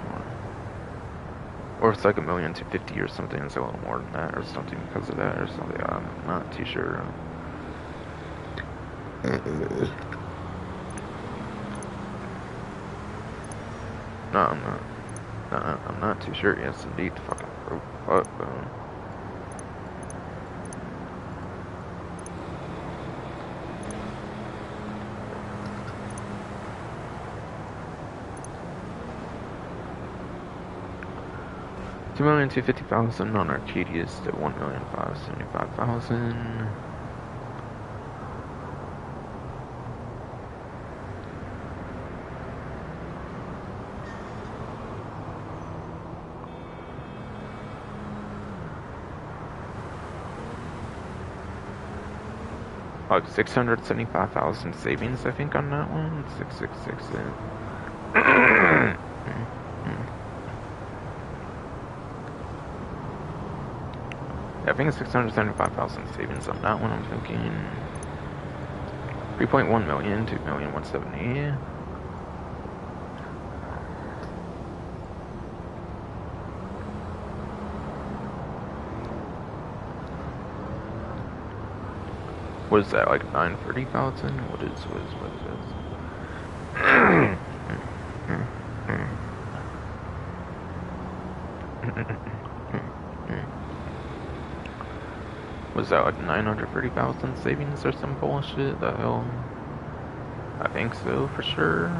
if it's like 1,250,000 or something. It's a little more than that or something because of that or something. I'm not too sure. No, I'm not. I'm not too sure. Yes, indeed. Fucking fuck. 2,250,000 on Arcadius to 1,575,000. Like 675,000 savings, I think, on that one. 666. Yeah, I think it's 675,000 savings on that one. I'm thinking 3.1 million, 2,170,000. What is that, like 930,000? What is this? Was that like 930,000 savings or some bullshit? The hell? I think so, for sure.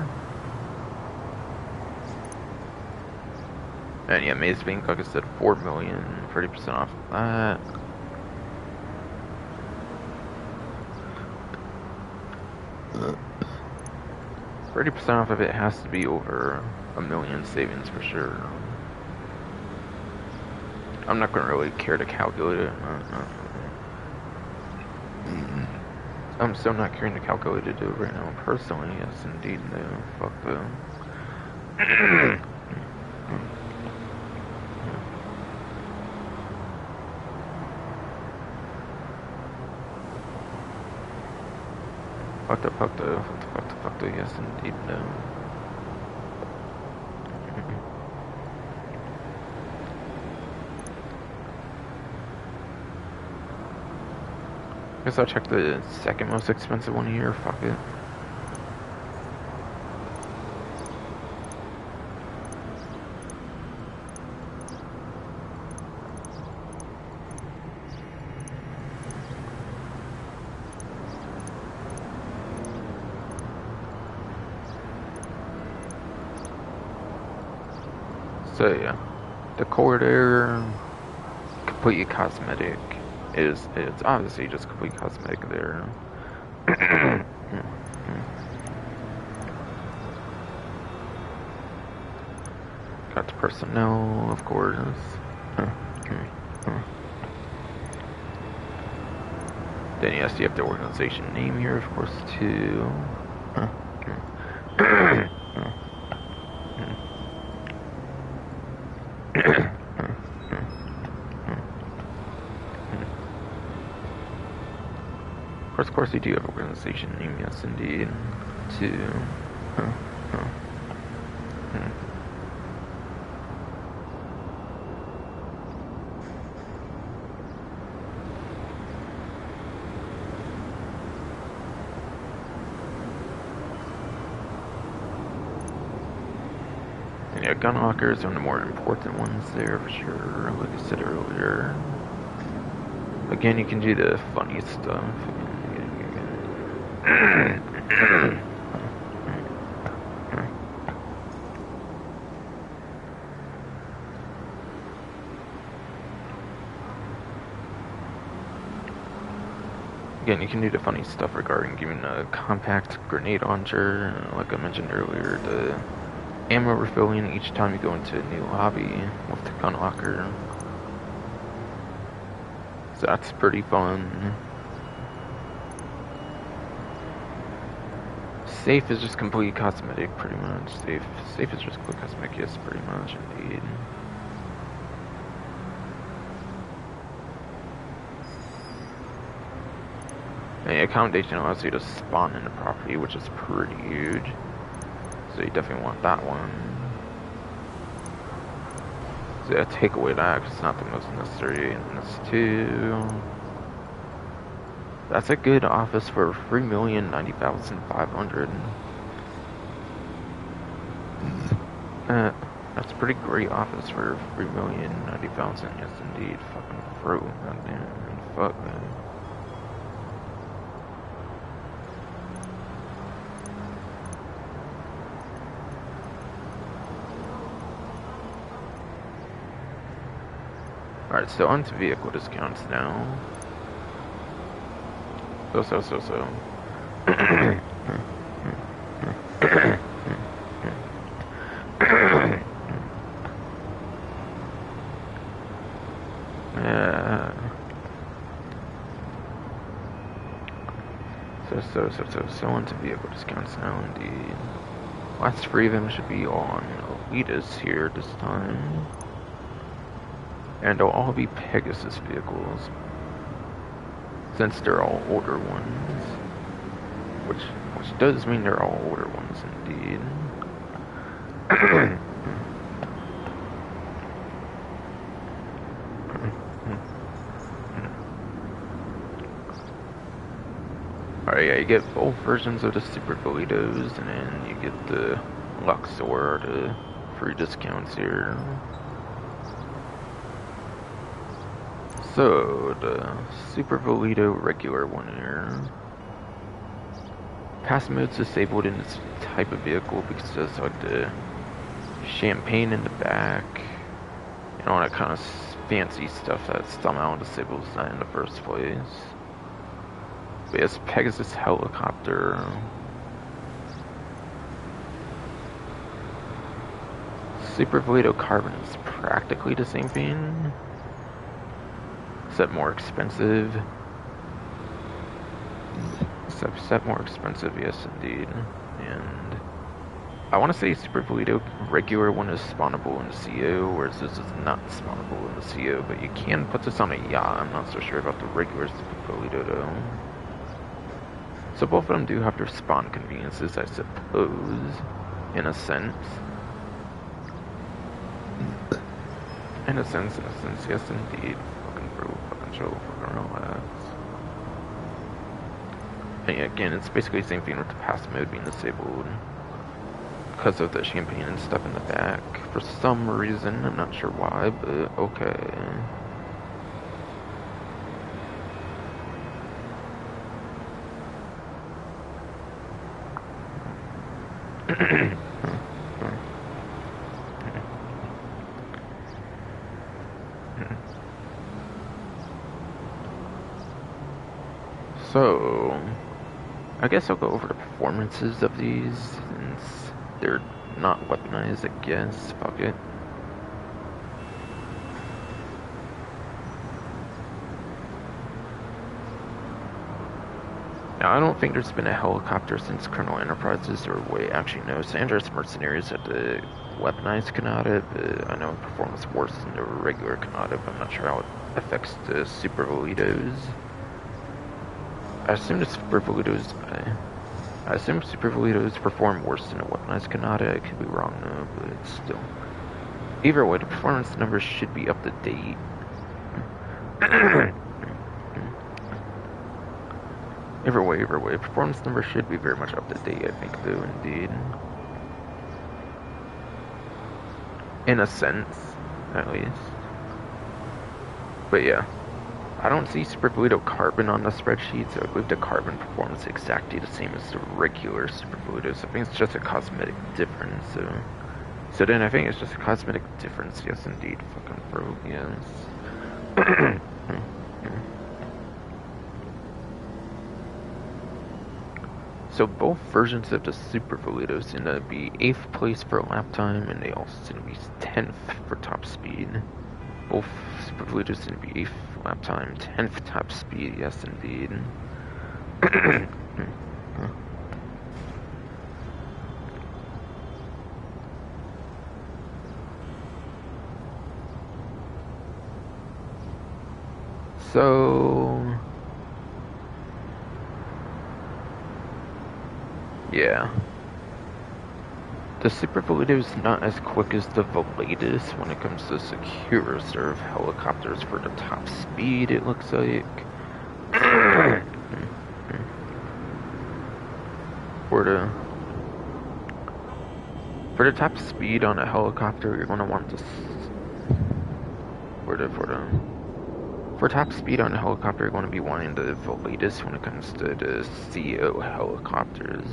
And yeah, Maze Bank, like I said, 4 million, 30% off of that. $30% off of it has to be over 1 million savings for sure. I'm not gonna really care to calculate it. I'm still not caring to calculate it right now. Personally, yes, indeed, no. Fuck though. Fuck the, yes, indeed, no. Guess I'll check the second most expensive one here. Fuck it. So yeah, the corridor, completely cosmetic. It's obviously just complete cosmetic there. Got the personnel, of course. Then yes, you have the organization name here, of course, too. Of course, you do have organization name, yes, indeed. Too. Yeah, gun lockers are the more important ones there for sure, like I said earlier. Again, you can do the funny stuff. Again, you can do the funny stuff regarding giving a compact grenade launcher, like I mentioned earlier, the ammo refilling each time you go into a new lobby with the gun locker. So that's pretty fun. Safe is just complete cosmetic, pretty much. Safe is just complete cosmetic, yes, pretty much, indeed. And accommodation allows you to spawn in the property, which is pretty huge. So you definitely want that one. So yeah, take away that, because it's not the most necessary. And this too. That's a good office for 3,090,500. That's a pretty great office for 3,090,000. Yes, indeed. Fucking bro. Goddamn. Fuck, man. Alright, so on to vehicle discounts now. So. So on to vehicle discounts now, indeed. Last 3 of them should be on Elitas here this time. And they'll all be Pegasus vehicles, since they're all older ones. Which does mean they're all older ones, indeed. Alright, yeah, you get both versions of the Super Volitos, and then you get the Luxor, the free discounts here. So, the Super Volito regular one here. Pass mode's disabled in this type of vehicle because there's like the champagne in the back and all that kind of fancy stuff that somehow disables that in the first place. But yes, Pegasus helicopter. Super Volito Carbon is practically the same thing, except more expensive. Except more expensive, yes indeed. And I want to say Super Volito regular one is spawnable in the CO, whereas this is not spawnable in the CO, but you can put this on a yacht. I'm not so sure about the regular Super Volito though. So both of them do have their spawn conveniences, I suppose, in a sense. In a sense, yes indeed. Fucking bro, fucking chill, fucking relax. And again, it's basically the same thing with the pass mode being disabled because of the champagne and stuff in the back. For some reason, I'm not sure why, but okay. So, I guess I'll go over the performances of these, since they're not weaponized, I guess. Fuck it. Now, I don't think there's been a helicopter since Colonel Enterprises, or wait, actually no, San Andreas Mercenaries had the weaponized Kanata, but I know it performs worse than the regular Kanata, but I'm not sure how it affects the Super Volitos. I assume Super Volitos perform worse than a weaponized Kanata. I could be wrong though, but still. Either way, the performance numbers should be up to date. Either way, performance numbers should be very much up to date, I think, though, indeed. in a sense, at least. But yeah, I don't see Super Fluido Carbon on the spreadsheet, so I believe the Carbon performs exactly the same as the regular Super Fluido, so I think it's just a cosmetic difference, so then I think it's just a cosmetic difference, yes indeed, fucking bro, yes. So both versions of the Super Fluido seem to be 8th place for lap time, and they also seem to be 10th for top speed. Both Super Fluidos seem to be 8th lap time, 10th top speed, yes indeed. So... yeah. The Super Fluido is not as quick as the Velatus when it comes to secure reserve helicopters for the top speed, it looks like. For the top speed on a helicopter, you're going to want to... For top speed on a helicopter, you're going to be wanting the Velatus when it comes to the CO helicopters.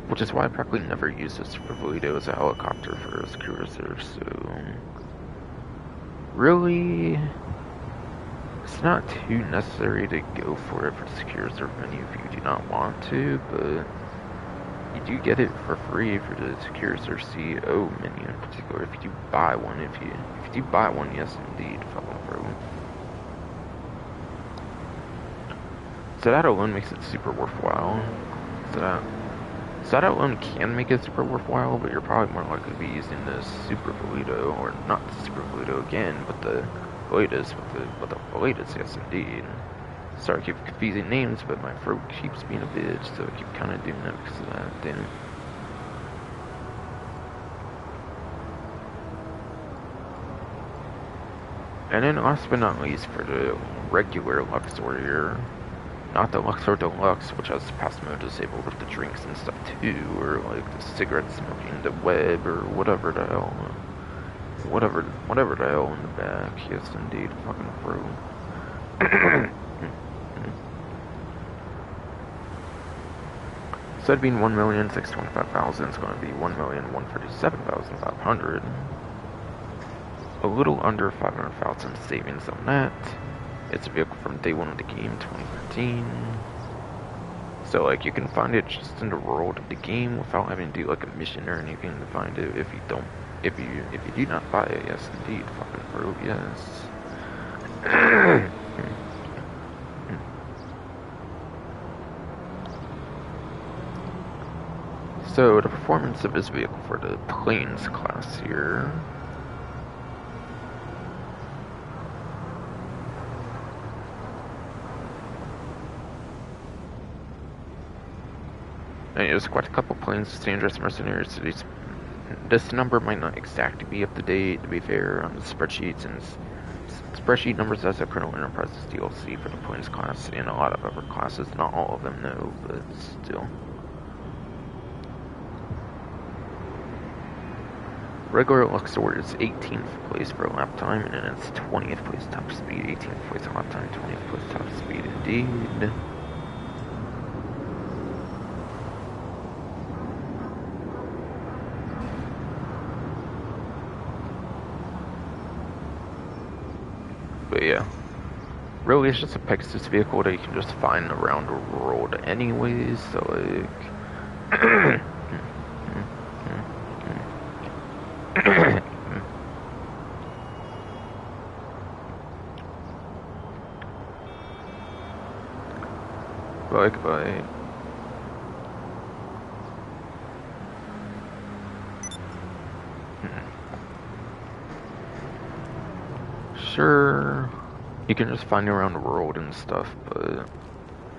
Which is why I probably never use a Super Fluido as a helicopter for a secure reserve, so... really... it's not too necessary to go for it for the secure reserve menu if you do not want to, but... you do get it for free for the secure reserve CO menu in particular if you do buy one. If you do buy one, yes indeed, fucking bro. So that alone makes it super worthwhile. So that alone can make it super worthwhile, but you're probably more likely to be using the Super Fluido, or not the Super Fluido again, but the Velatus, with the Velatus, yes indeed. Sorry, I keep confusing names, but my throat keeps being a bitch, so I keep kind of doing that because of that, damn it. And then last but not least, for the regular Luxor here, not the Luxor Deluxe, which has pass mode disabled with the drinks and stuff too, or like the cigarette smoking, the web, or whatever the hell. Whatever the hell in the back. Yes, indeed, fucking bro. So that'd be 1,625,000. It's going to be 1,137,500. A little under 500,000 savings on that. It's a vehicle from day one of the game, 2013. So like you can find it just in the world of the game without having to do like a mission or anything to find it. If you do not buy it, yes indeed, fucking bro, yes. So the performance of this vehicle for the Plains class here. And there's quite a couple Plains dangerous mercenaries, so this number might not exactly be up to date, to be fair, on the spreadsheets, and spreadsheet numbers as a Colonel Enterprises DLC for the Plains class and a lot of other classes, not all of them no, but still. Regular Luxor is 18th place for lap time, and then it's 20th place top speed, 18th place lap time, 20th place top speed indeed. But yeah, really it's just a Pegasus vehicle that you can just find around the world anyways, so like... Like, sure, you can just find it around the world and stuff, but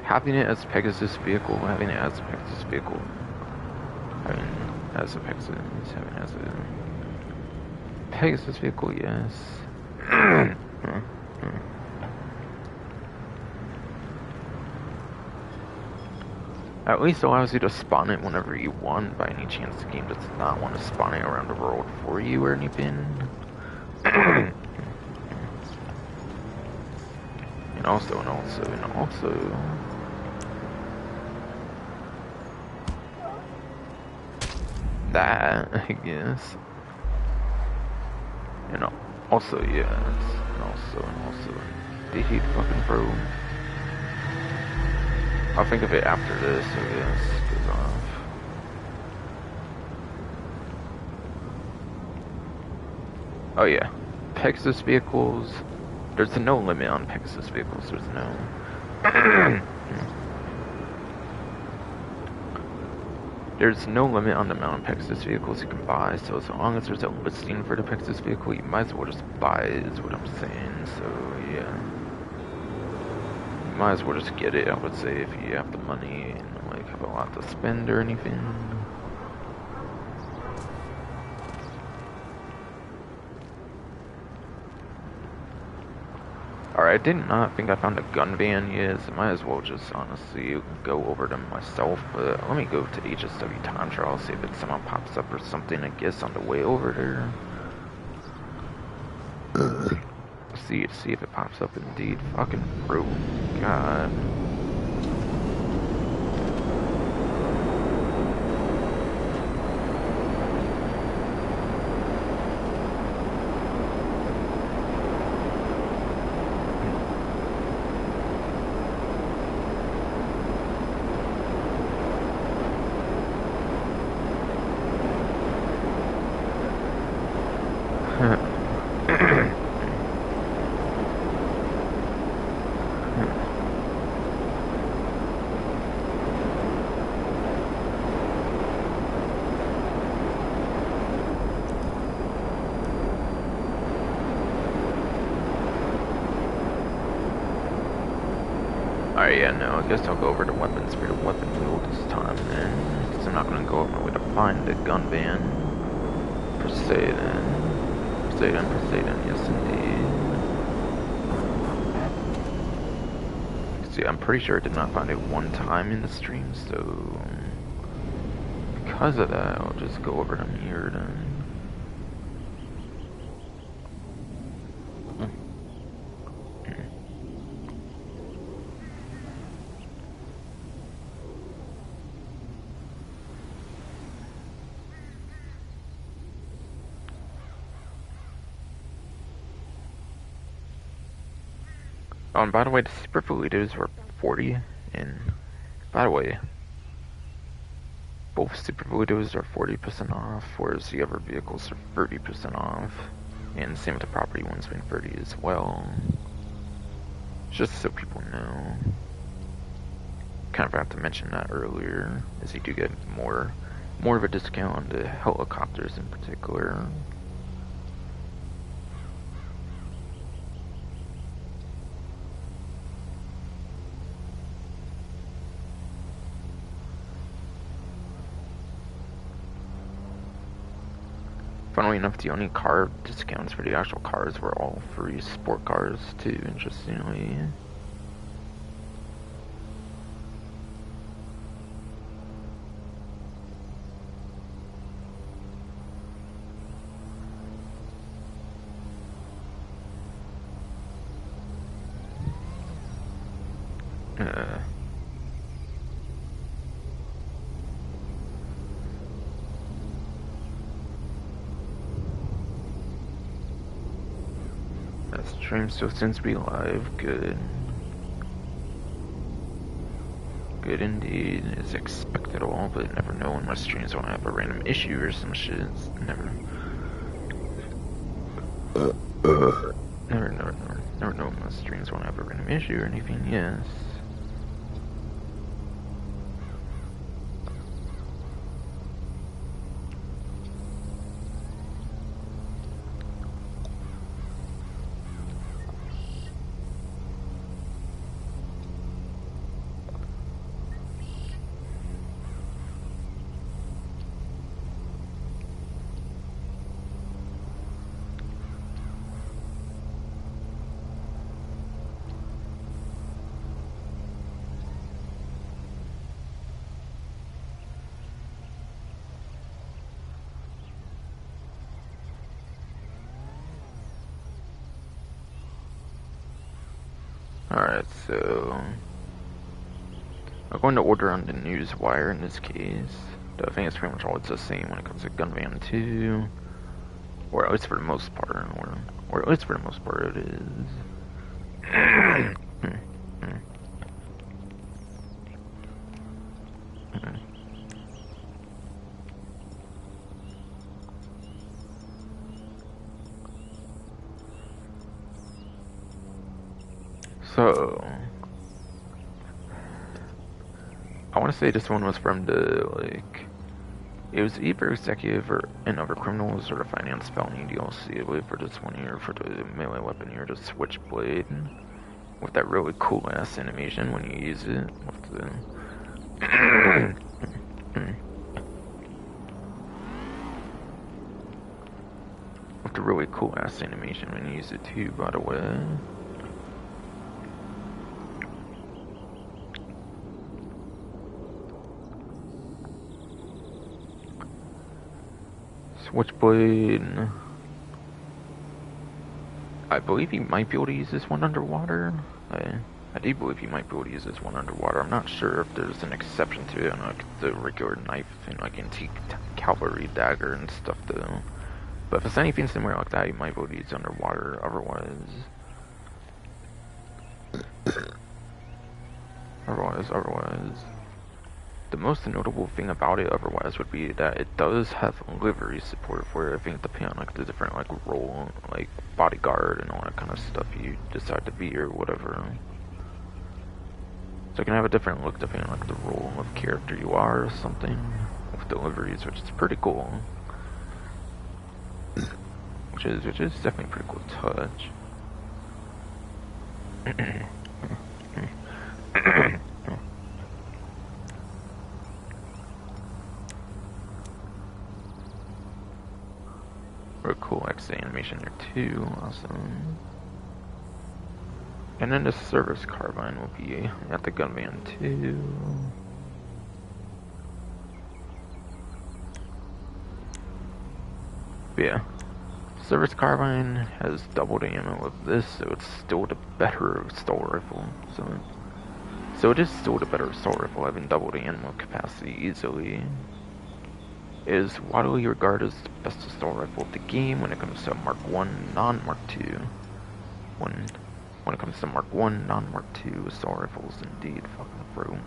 having it as a Pegasus vehicle, having it as a Pegasus vehicle, yes. At least allows you to spawn it whenever you want. By any chance, the game does not want to spawn it around the world for you or anything. And also. That, I guess. And also, yes. And also. They hate fucking pro. I'll think of it after this, I guess. 'Cause, oh yeah. Pegasus vehicles. There's no limit on Pegasus vehicles. There's no... There's no limit on the amount of Pegasus vehicles you can buy, so as long as there's a listing for the Pegasus vehicle, you might as well just buy it, is what I'm saying, so yeah. You might as well just get it, I would say, if you have the money and like have a lot to spend or anything. Alright, I did not think I found a gun van yet, so I might as well just honestly go over them myself, but let me go to HSW Time Trial, see if it somehow pops up or something, I guess, on the way over there. See if it pops up indeed. Fucking bro. God. Alright, yeah, no, I guess I'll go over to weapons for the weapon wheel this time then. Because I'm not going to go out my way to find the gun van. Poseidon, yes indeed. See, I'm pretty sure I did not find it one time in the stream, so... because of that, I'll just go over to here then. Oh, and by the way, the Super Velitos were 40, and by the way, both Super Velitos are 40% off, whereas the other vehicles are 30% off, and same with the property ones being 30 as well. Just so people know. Kind of forgot to mention that earlier, as you do get more of a discount on the helicopters in particular. Funnily enough, the only car discounts for the actual cars were all free sport cars too, interestingly. Stream still seems to be live. Good. Good indeed. It's expected all, but never know when my streams won't have a random issue or some shit. It's never know when my streams won't have a random issue or anything. Yes. Alright, so I'm going to order on the Newswire in this case. I think it's pretty much all it's the same when it comes to Gunman 2. Or at least for the most part, or at least for the most part it is. So, I want to say this one was from the, like, it was either Executive or and Other Criminals or the Finance Felony DLC, I believe, for this one here, for the melee weapon here, the Switchblade, with that really cool ass animation when you use it, with the with the really cool ass animation when you use it too, by the way. Switchblade. I believe you might be able to use this one underwater. I do believe you might be able to use this one underwater. I'm not sure if there's an exception to it on like the regular knife and like antique cavalry dagger and stuff though. But if it's anything similar like that, you might be able to use it underwater. Otherwise. The most notable thing about it otherwise would be that it does have livery support for it. I think depending on like the different like role, like bodyguard and all that kind of stuff you decide to be or whatever. So it can have a different look depending on like the role of character you are or something with the liveries, which is pretty cool. Which is definitely a pretty cool touch. Or cool X animation there too, awesome. And then the service carbine will be at the Gunman too. But yeah, service carbine has double the ammo of this, so it's still the better assault rifle. So it is still the better assault rifle, having double the ammo capacity easily. It is widely regarded as the best assault rifle of the game when it comes to Mark 1 non-Mark 2. When it comes to Mark 1 non-Mark 2 assault rifles, indeed, fucking bro.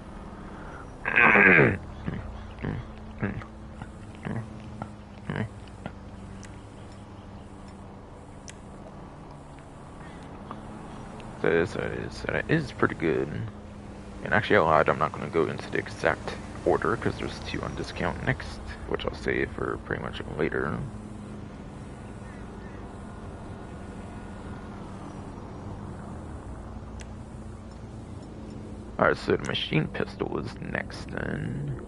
So it is pretty good. And actually, I lied, I'm not going to go into the exact order because there's two on discount next, which I'll save for pretty much later. Alright, so the machine pistol is next then.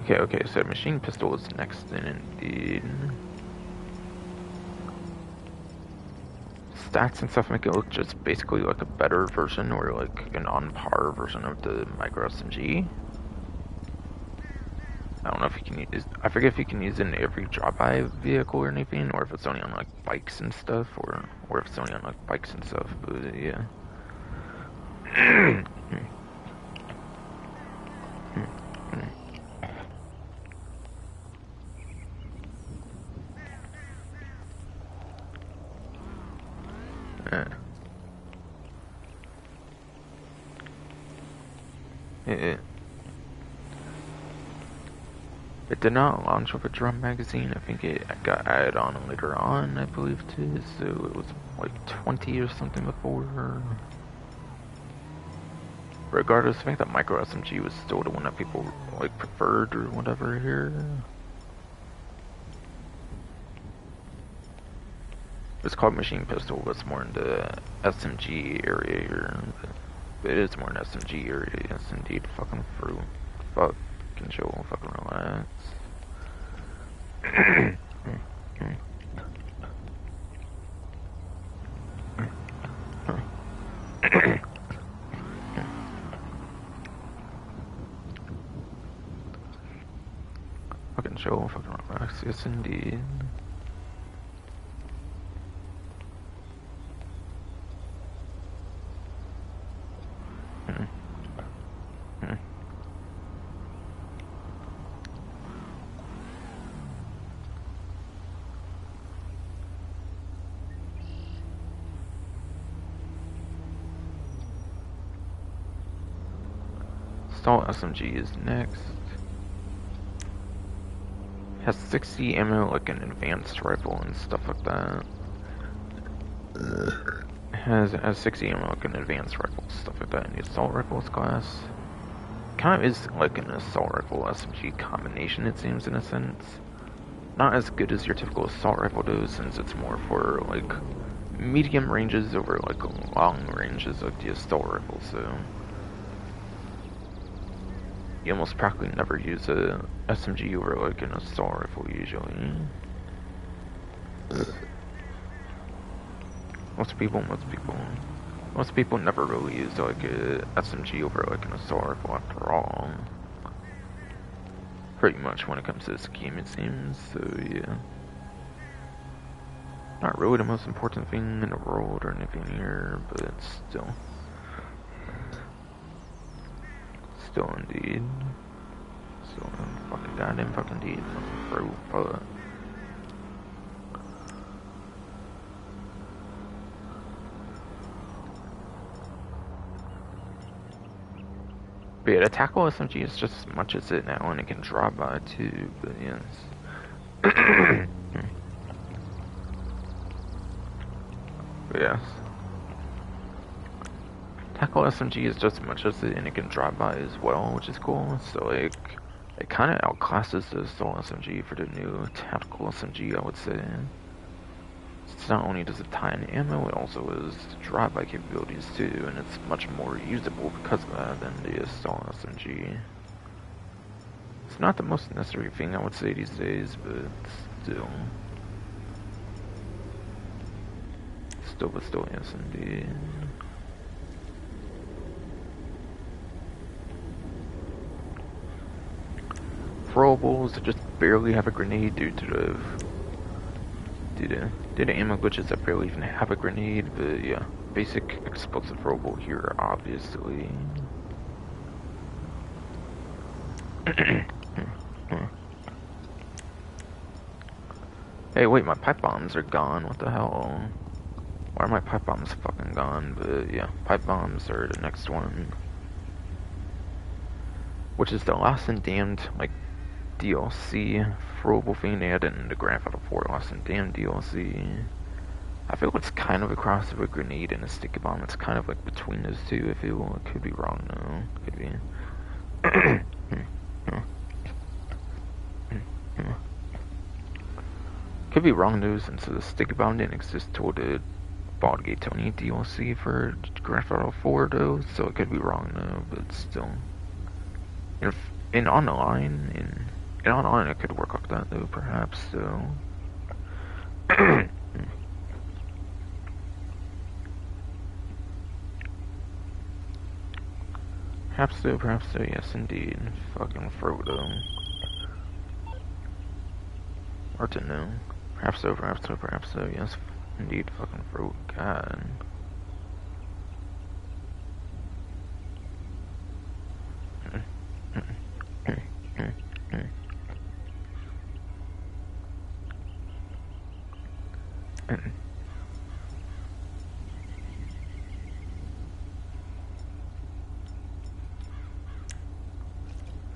Okay, so machine pistol is next then indeed. Stats and stuff make it look just basically like a better version or like an on-par version of the micro SMG. I don't know if you can use, I forget if you can use it in every drop-by vehicle or anything, or if it's only on like bikes and stuff, or if it's only on like bikes and stuff, but yeah. It did not launch with a drum magazine. I think it got added on later on, I believe, too. So it was like 20 or something before. Regardless, I think that micro SMG was still the one that people like preferred or whatever here. It's called machine pistol, but it's more in the SMG area here. But it is more in SMG area, yes indeed. Fucking fruit. Fucking chill, fucking relax. Still fucking rocks, yes indeed. Assault SMG is next. Has 60 ammo like an advanced rifle and stuff like that. Has 60 ammo like an advanced rifle, stuff like that in the assault rifles class. Kind of is like an assault rifle SMG combination, it seems, in a sense. Not as good as your typical assault rifle though, since it's more for like medium ranges over like long ranges like the assault rifle, so you almost practically never use a SMG over like an assault rifle usually. Most people never really use like a SMG over like an assault rifle after all. Pretty much when it comes to this game, it seems, so yeah. Not really the most important thing in the world or anything here, but still. Still indeed. Still fucking goddamn fucking indeed. Fucking fuck. But yeah, the tackle SMG is just as much as it now, and it can drop by too, but yes. But yes. Tackle SMG is just as much as it, and it can drop by as well, which is cool. So like, it kind of outclasses the assault SMG for the new tactical SMG, I would say. It's not only does it tie in ammo, it also has drive-by capabilities too, and it's much more usable because of that than the assault SMG. It's not the most necessary thing, I would say, these days, but still. Still, yes indeed. Throwables just barely have a grenade due to the ammo glitches that barely even have a grenade, but yeah, basic explosive throwable here, obviously. Hey, wait, my pipe bombs are gone, what the hell? Why are my pipe bombs fucking gone? But yeah, pipe bombs are the next one. Which is the Lost and Damned, like, DLC throwable thing they had in the Grand Theft Auto 4 Lost and Damned DLC. I feel it's kind of a cross of a grenade and a sticky bomb. It's kind of like between those two, I feel. It could be wrong though. Could be. Could be wrong though, since the sticky bomb didn't exist till the Baldgate Tony DLC for Grand Theft Auto 4 though, so it could be wrong though, but still. In online, it could work like that though, perhaps, so. Perhaps so, yes indeed. Fucking Frodo. Or to know. Perhaps so, yes indeed, fucking Frodo. God.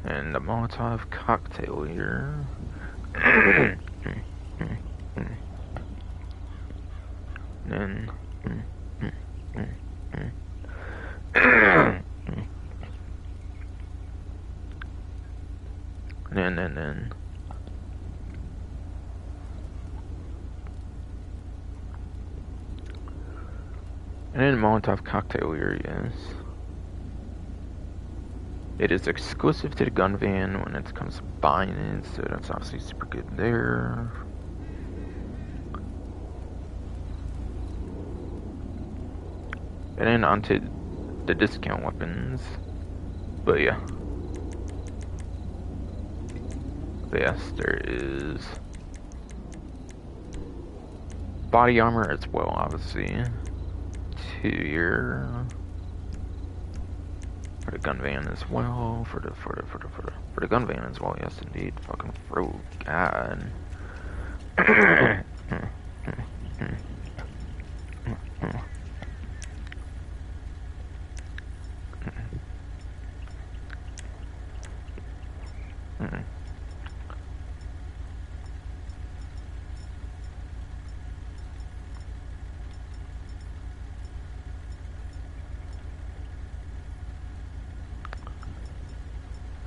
And the Molotov cocktail here. And then Molotov cocktail here, yes. It is exclusive to the gun van when it comes to buying it, so that's obviously super good there. And then onto the discount weapons. But yeah. But yes, there is body armor as well, obviously. 2 year for the gun van as well. For the gun van as well. Yes, indeed. Fucking fro. God.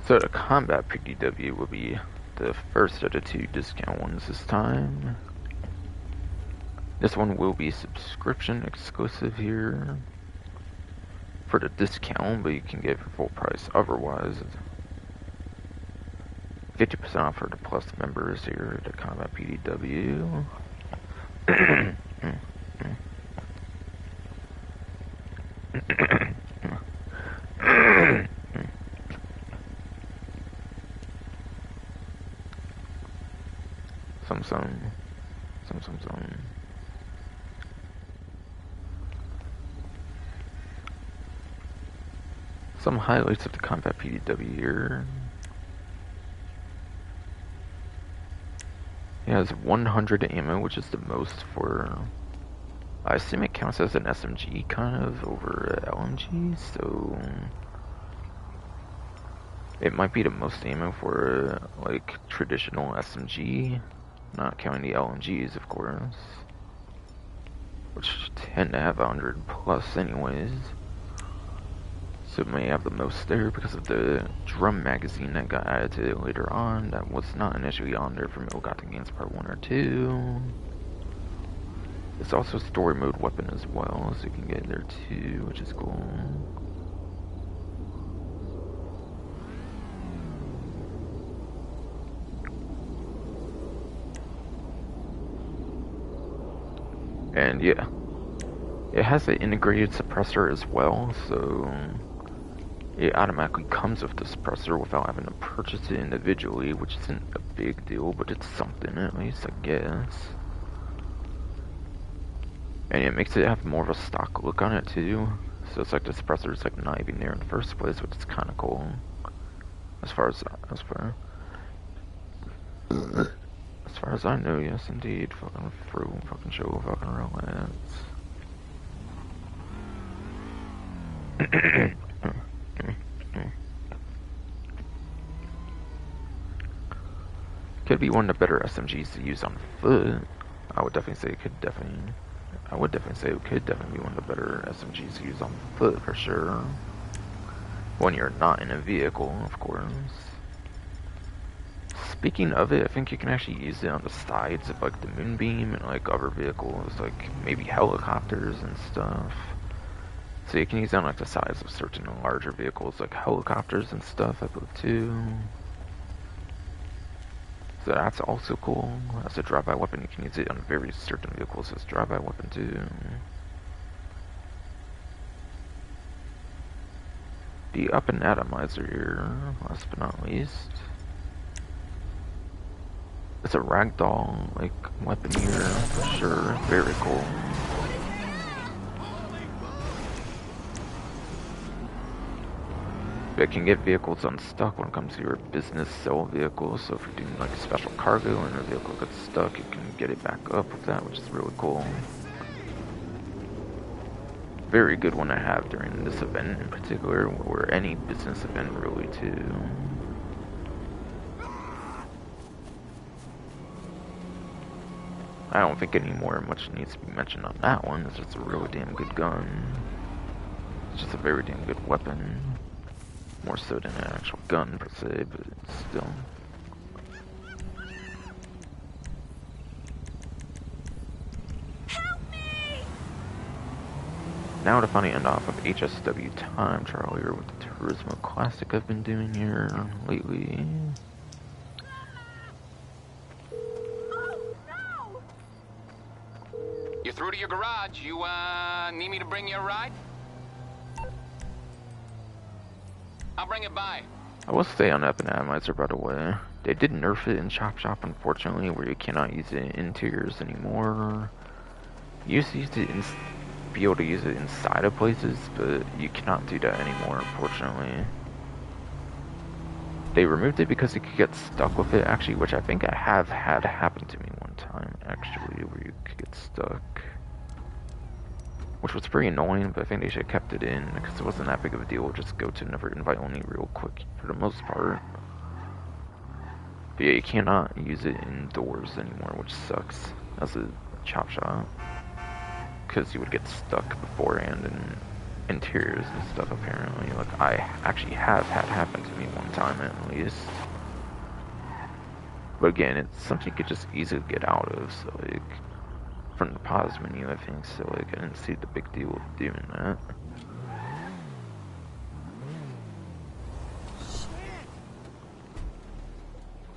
So the combat PDW will be the first of the 2 discount ones this time. This one will be subscription exclusive here for the discount, but you can get full price otherwise. 50% off for the plus members here, the combat PDW. Some highlights of the combat PDW here. It has 100 ammo, which is the most for... I assume it counts as an SMG kind of over LMG, so... It might be the most ammo for like traditional SMG, not counting the LMGs, of course. Which tend to have 100 plus anyways. So it may have the most there because of the drum magazine that got added to it later on. That was not initially on there from Ill-Gotten Gains Part 1 or 2. It's also a story mode weapon as well, so you can get it there too, which is cool. And yeah, it has an integrated suppressor as well, so it automatically comes with the suppressor without having to purchase it individually, which isn't a big deal, but it's something at least, I guess. And it makes it have more of a stock look on it too, so it's like the suppressor is like not even there in the first place, which is kind of cool. As far as I know, yes indeed. Fucking fruit, fucking show, fucking romance. Could be one of the better SMGs to use on foot. I would definitely say it could definitely be one of the better SMGs to use on foot for sure. When you're not in a vehicle, of course. Speaking of it, I think you can actually use it on the sides of like the Moonbeam and like other vehicles, like maybe helicopters and stuff. So you can use it on like the sides of certain larger vehicles, like helicopters and stuff, I believe too. So that's also cool. As a drive-by weapon, you can use it on very certain vehicles as a drive-by weapon too. The up and atomizer here, last but not least. It's a ragdoll like weapon here for sure. Very cool. It can get vehicles unstuck when it comes to your business sell vehicles. So if you're doing like special cargo and a vehicle gets stuck, you can get it back up with that, which is really cool. Very good one to have during this event in particular, or any business event really too. I don't think much needs to be mentioned on that one. It's just a really damn good gun. It's just a very damn good weapon. More so than an actual gun per se, but still. Help me! Now to finally end off of HSW Time Trial here with the Turismo Classic I've been doing here lately. You're through to your garage. You, need me to bring you a ride? I'll bring it by. I will stay on Up and Atomizer, by the way. They did nerf it in Chop Shop, unfortunately, where you cannot use it in interiors anymore. You used to use it in, be able to use it inside of places, but you cannot do that anymore, unfortunately. They removed it because you could get stuck with it, actually, which I think I have had happen to me one time, actually, where you could get stuck. Which was pretty annoying, but I think they should have kept it in, because it wasn't that big of a deal. Just go to never invite only real quick, for the most part. But yeah, you cannot use it indoors anymore, which sucks as a Chop Shop. Because you would get stuck beforehand in interiors and stuff, apparently. Like, I actually have had happen to me one time, at least. But again, it's something you could just easily get out of, so like, from the pause menu, I think, so like, I didn't see the big deal of doing that.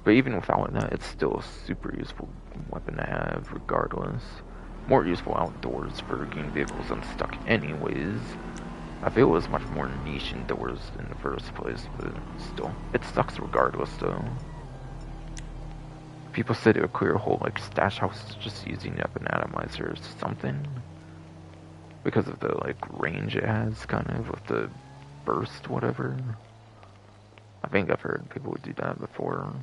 But even without that, it's still a super useful weapon to have, regardless. More useful outdoors for getting vehicles unstuck anyways. I feel it was much more niche indoors in the first place, but still, it sucks regardless though. People said it would clear a whole like stash house just using the weapon atomizer or something. Because of the like range it has, kind of, with the burst, whatever. I think I've heard people would do that before.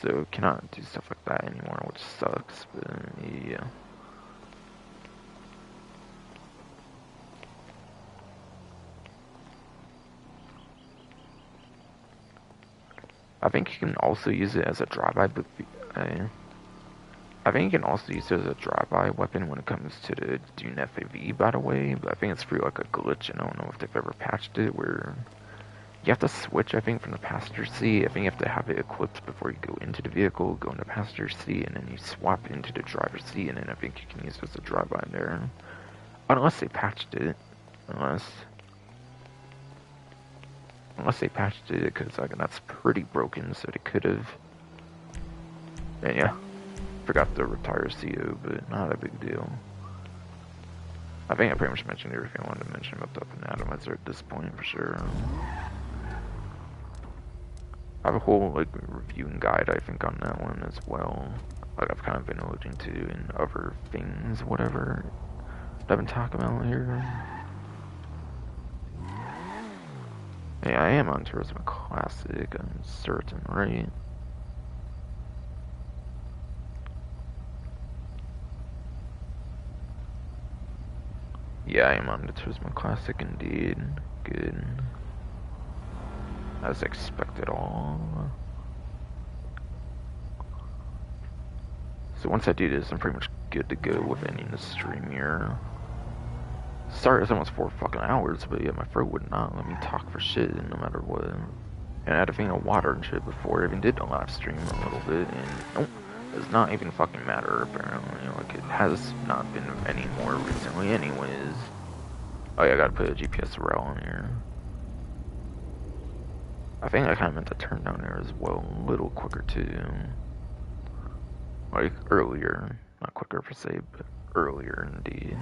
So cannot do stuff like that anymore, which sucks, but yeah. I think you can also use it as a drive-by, but I think you can also use it as a drive-by weapon when it comes to the Dune FAV, by the way, but I think it's through like a glitch, and I don't know if they've ever patched it, where you have to switch, I think, from the passenger seat. I think you have to have it equipped before you go into the vehicle, go into the passenger seat, and then you swap into the driver's seat, and then I think you can use it as a drive-by there. Unless they patched it. Unless they patched it, because like, that's pretty broken, so they could have. And yeah, forgot to retire CO, but not a big deal. I think I pretty much mentioned everything I wanted to mention about the weapon atomizer at this point, for sure. I have a whole like review and guide, I think, on that one as well. Like I've kind of been alluding to in other things, whatever, that I've been talking about here. Yeah, I am on Turismo Classic, I'm certain, right? Yeah, I am on the Turismo Classic indeed. Good. As expected all. So once I do this, I'm pretty much good to go with ending the stream here. Sorry, it's almost 4 fucking hours, but yeah, my throat would not let me talk for shit no matter what. And I had to drink of water and shit before I even did the live stream a little bit, and nope, does not even fucking matter apparently. Like, it has not been any more recently anyways. Oh yeah, I gotta put a GPS rail on here. I think I kind of meant to turn down there as well, a little quicker too. Like, earlier. Not quicker per se, but earlier indeed.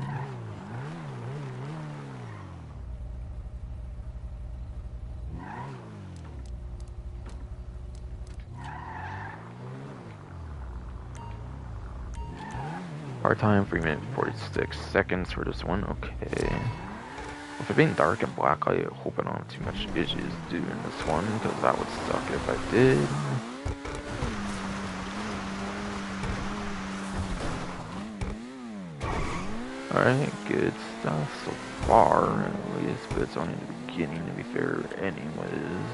Hard time, 3 minutes 46 seconds for this one, okay. With it being dark and black, I hope I don't have too much issues doing this one, because that would suck if I did. Alright, good stuff so far, at least, but it's only the beginning, to be fair, anyways.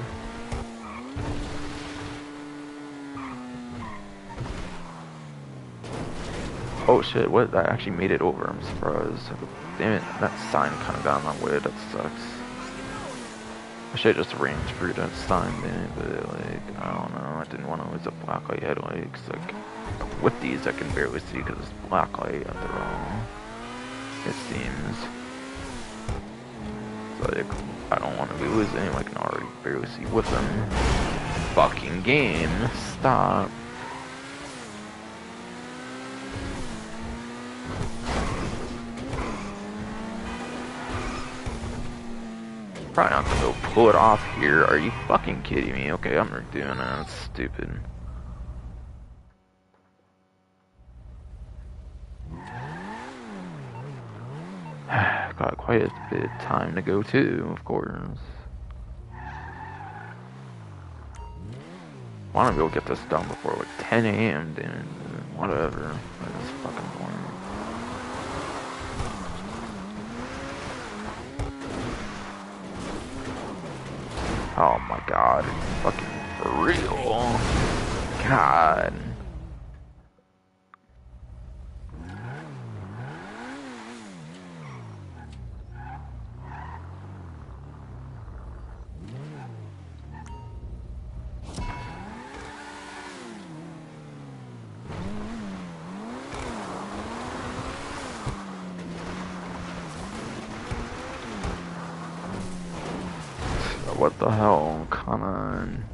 Oh shit, what? I actually made it over, I'm surprised. Damn it, that sign kind of got in my way, that sucks. I should have just ran through that sign then, but like, I don't know, I didn't want to lose a black light headlights. Like, with these I can barely see because it's black light after all, it seems. So like, I don't want to be losing, like, I can already barely see with them. Fucking game, stop. Probably not gonna go pull it off here. Are you fucking kidding me? Okay, I'm not doing that. That's stupid. Got quite a bit of time to go too, of course. Wanna go get this done before like 10 a.m. dude. Whatever. At this fucking point. Oh my god, it's fucking for real. God. What the hell? Come on.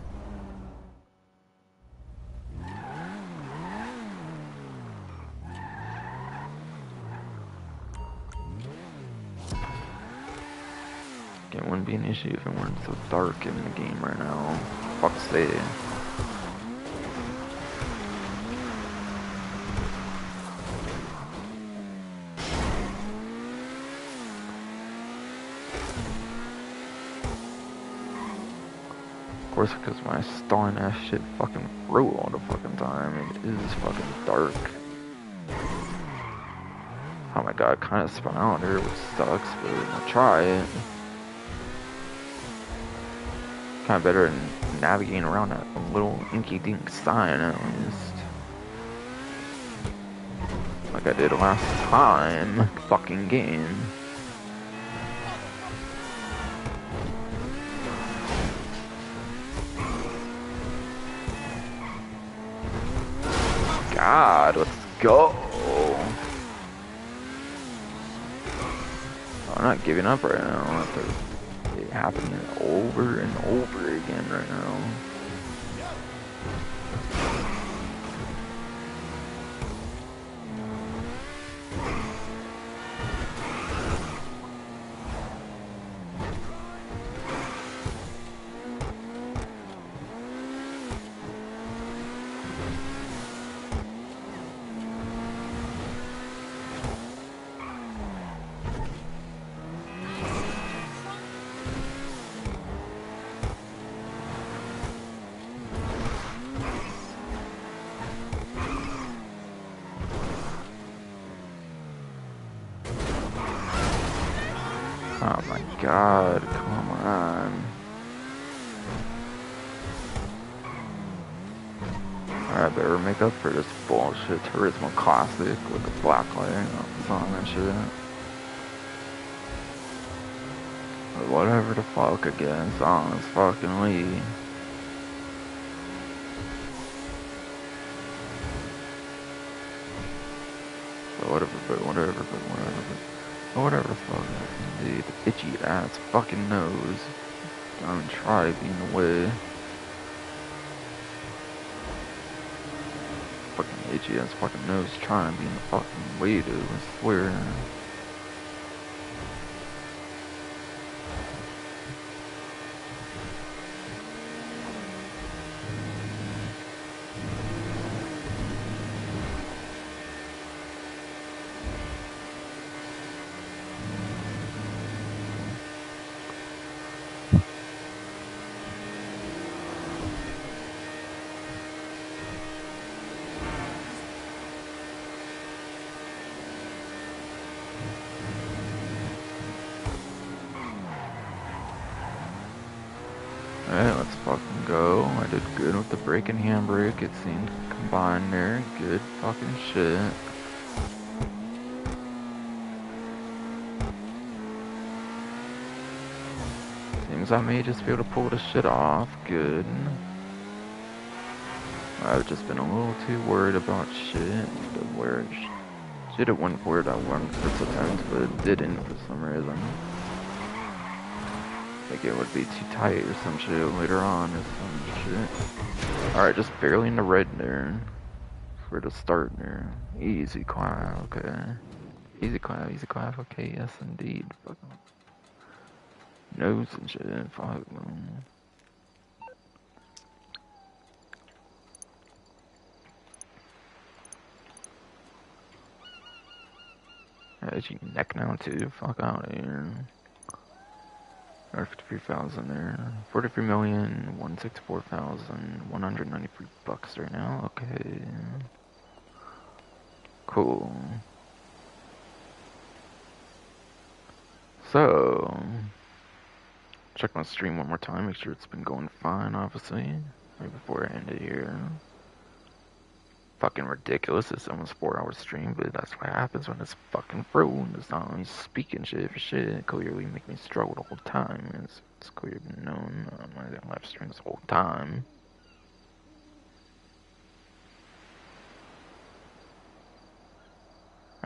It wouldn't be an issue if it weren't so dark in the game right now. Fuck's sake. Of course, because my stalling ass shit fucking through all the fucking time. It is fucking dark. Oh my god, kind of spun out here, which sucks, but I'll try it. Kind of better than navigating around that little inky-dink sign at least. Like I did last time. Fucking game. God, let's go. I'm not giving up right now after it happening over and over again right now. Oh my god, come on. Alright, better make up for this bullshit Turismo Classic with the black lighting on and shit. But whatever the fuck again, song is fucking Lee. Whatever the fuck, dude, itchy ass fucking nose. Don't try to be in the way. Fucking itchy ass fucking nose trying to be in the fucking way, dude, I swear. Alright, let's fucking go. I did good with the brake and handbrake. It seemed combined there. Good fucking shit. Seems I may just be able to pull this shit off. Good. I've just been a little too worried about shit. Where shit it went for it at one first attempt, but it didn't for some reason. Like it would be too tight or some shit later on or some shit. Alright, just barely in the red there. For the start there. Easy clap, okay. Easy clap, okay, yes indeed. Nose and shit. Fuck. Edgy neck now too. Fuck out of here. Or 53,000 there. 43,164,193 bucks right now. Okay. Cool. So, check my stream one more time. Make sure it's been going fine, obviously. Right before I end it here. Fucking ridiculous. It's almost 4 hour stream, but that's what happens when it's fucking frozen. It's not only speaking shit for shit. It clearly make me struggle the whole time. It's clearly been known on my live streams the whole time.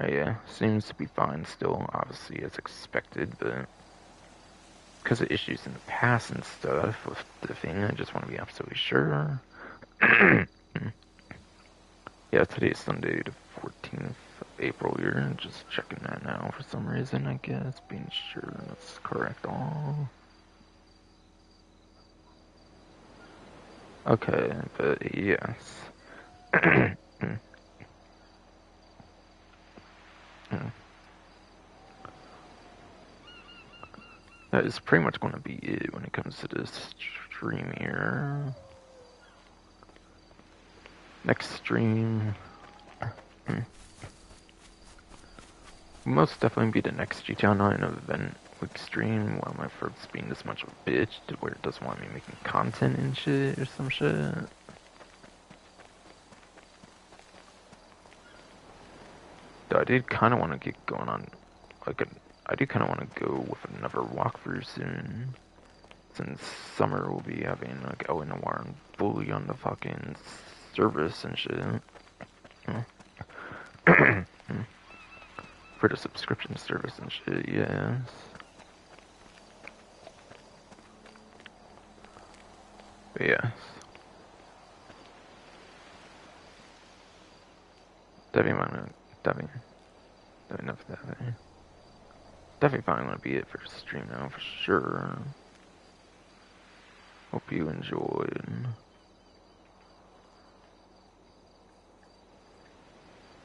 Yeah, seems to be fine still, obviously as expected, but because of issues in the past and stuff with the thing, I just want to be absolutely sure. Yeah, today's Sunday, the 14th of April here. Just checking that now for some reason, I guess. Being sure that's correct all. Okay, but yes. That is pretty much going to be it when it comes to this stream here. Next stream. Most definitely be the next GTA Online event week stream, while my folks being this much of a bitch to where it doesn't want me making content and shit or some shit. Though I did kind of want to get going on, I do kind of want to go with another walkthrough soon. Since summer will be having like LNOR and fully on the fucking service and shit. For the subscription service and shit, yes. But yes. Definitely enough of that. Definitely probably gonna be it for the stream now for sure. Hope you enjoyed.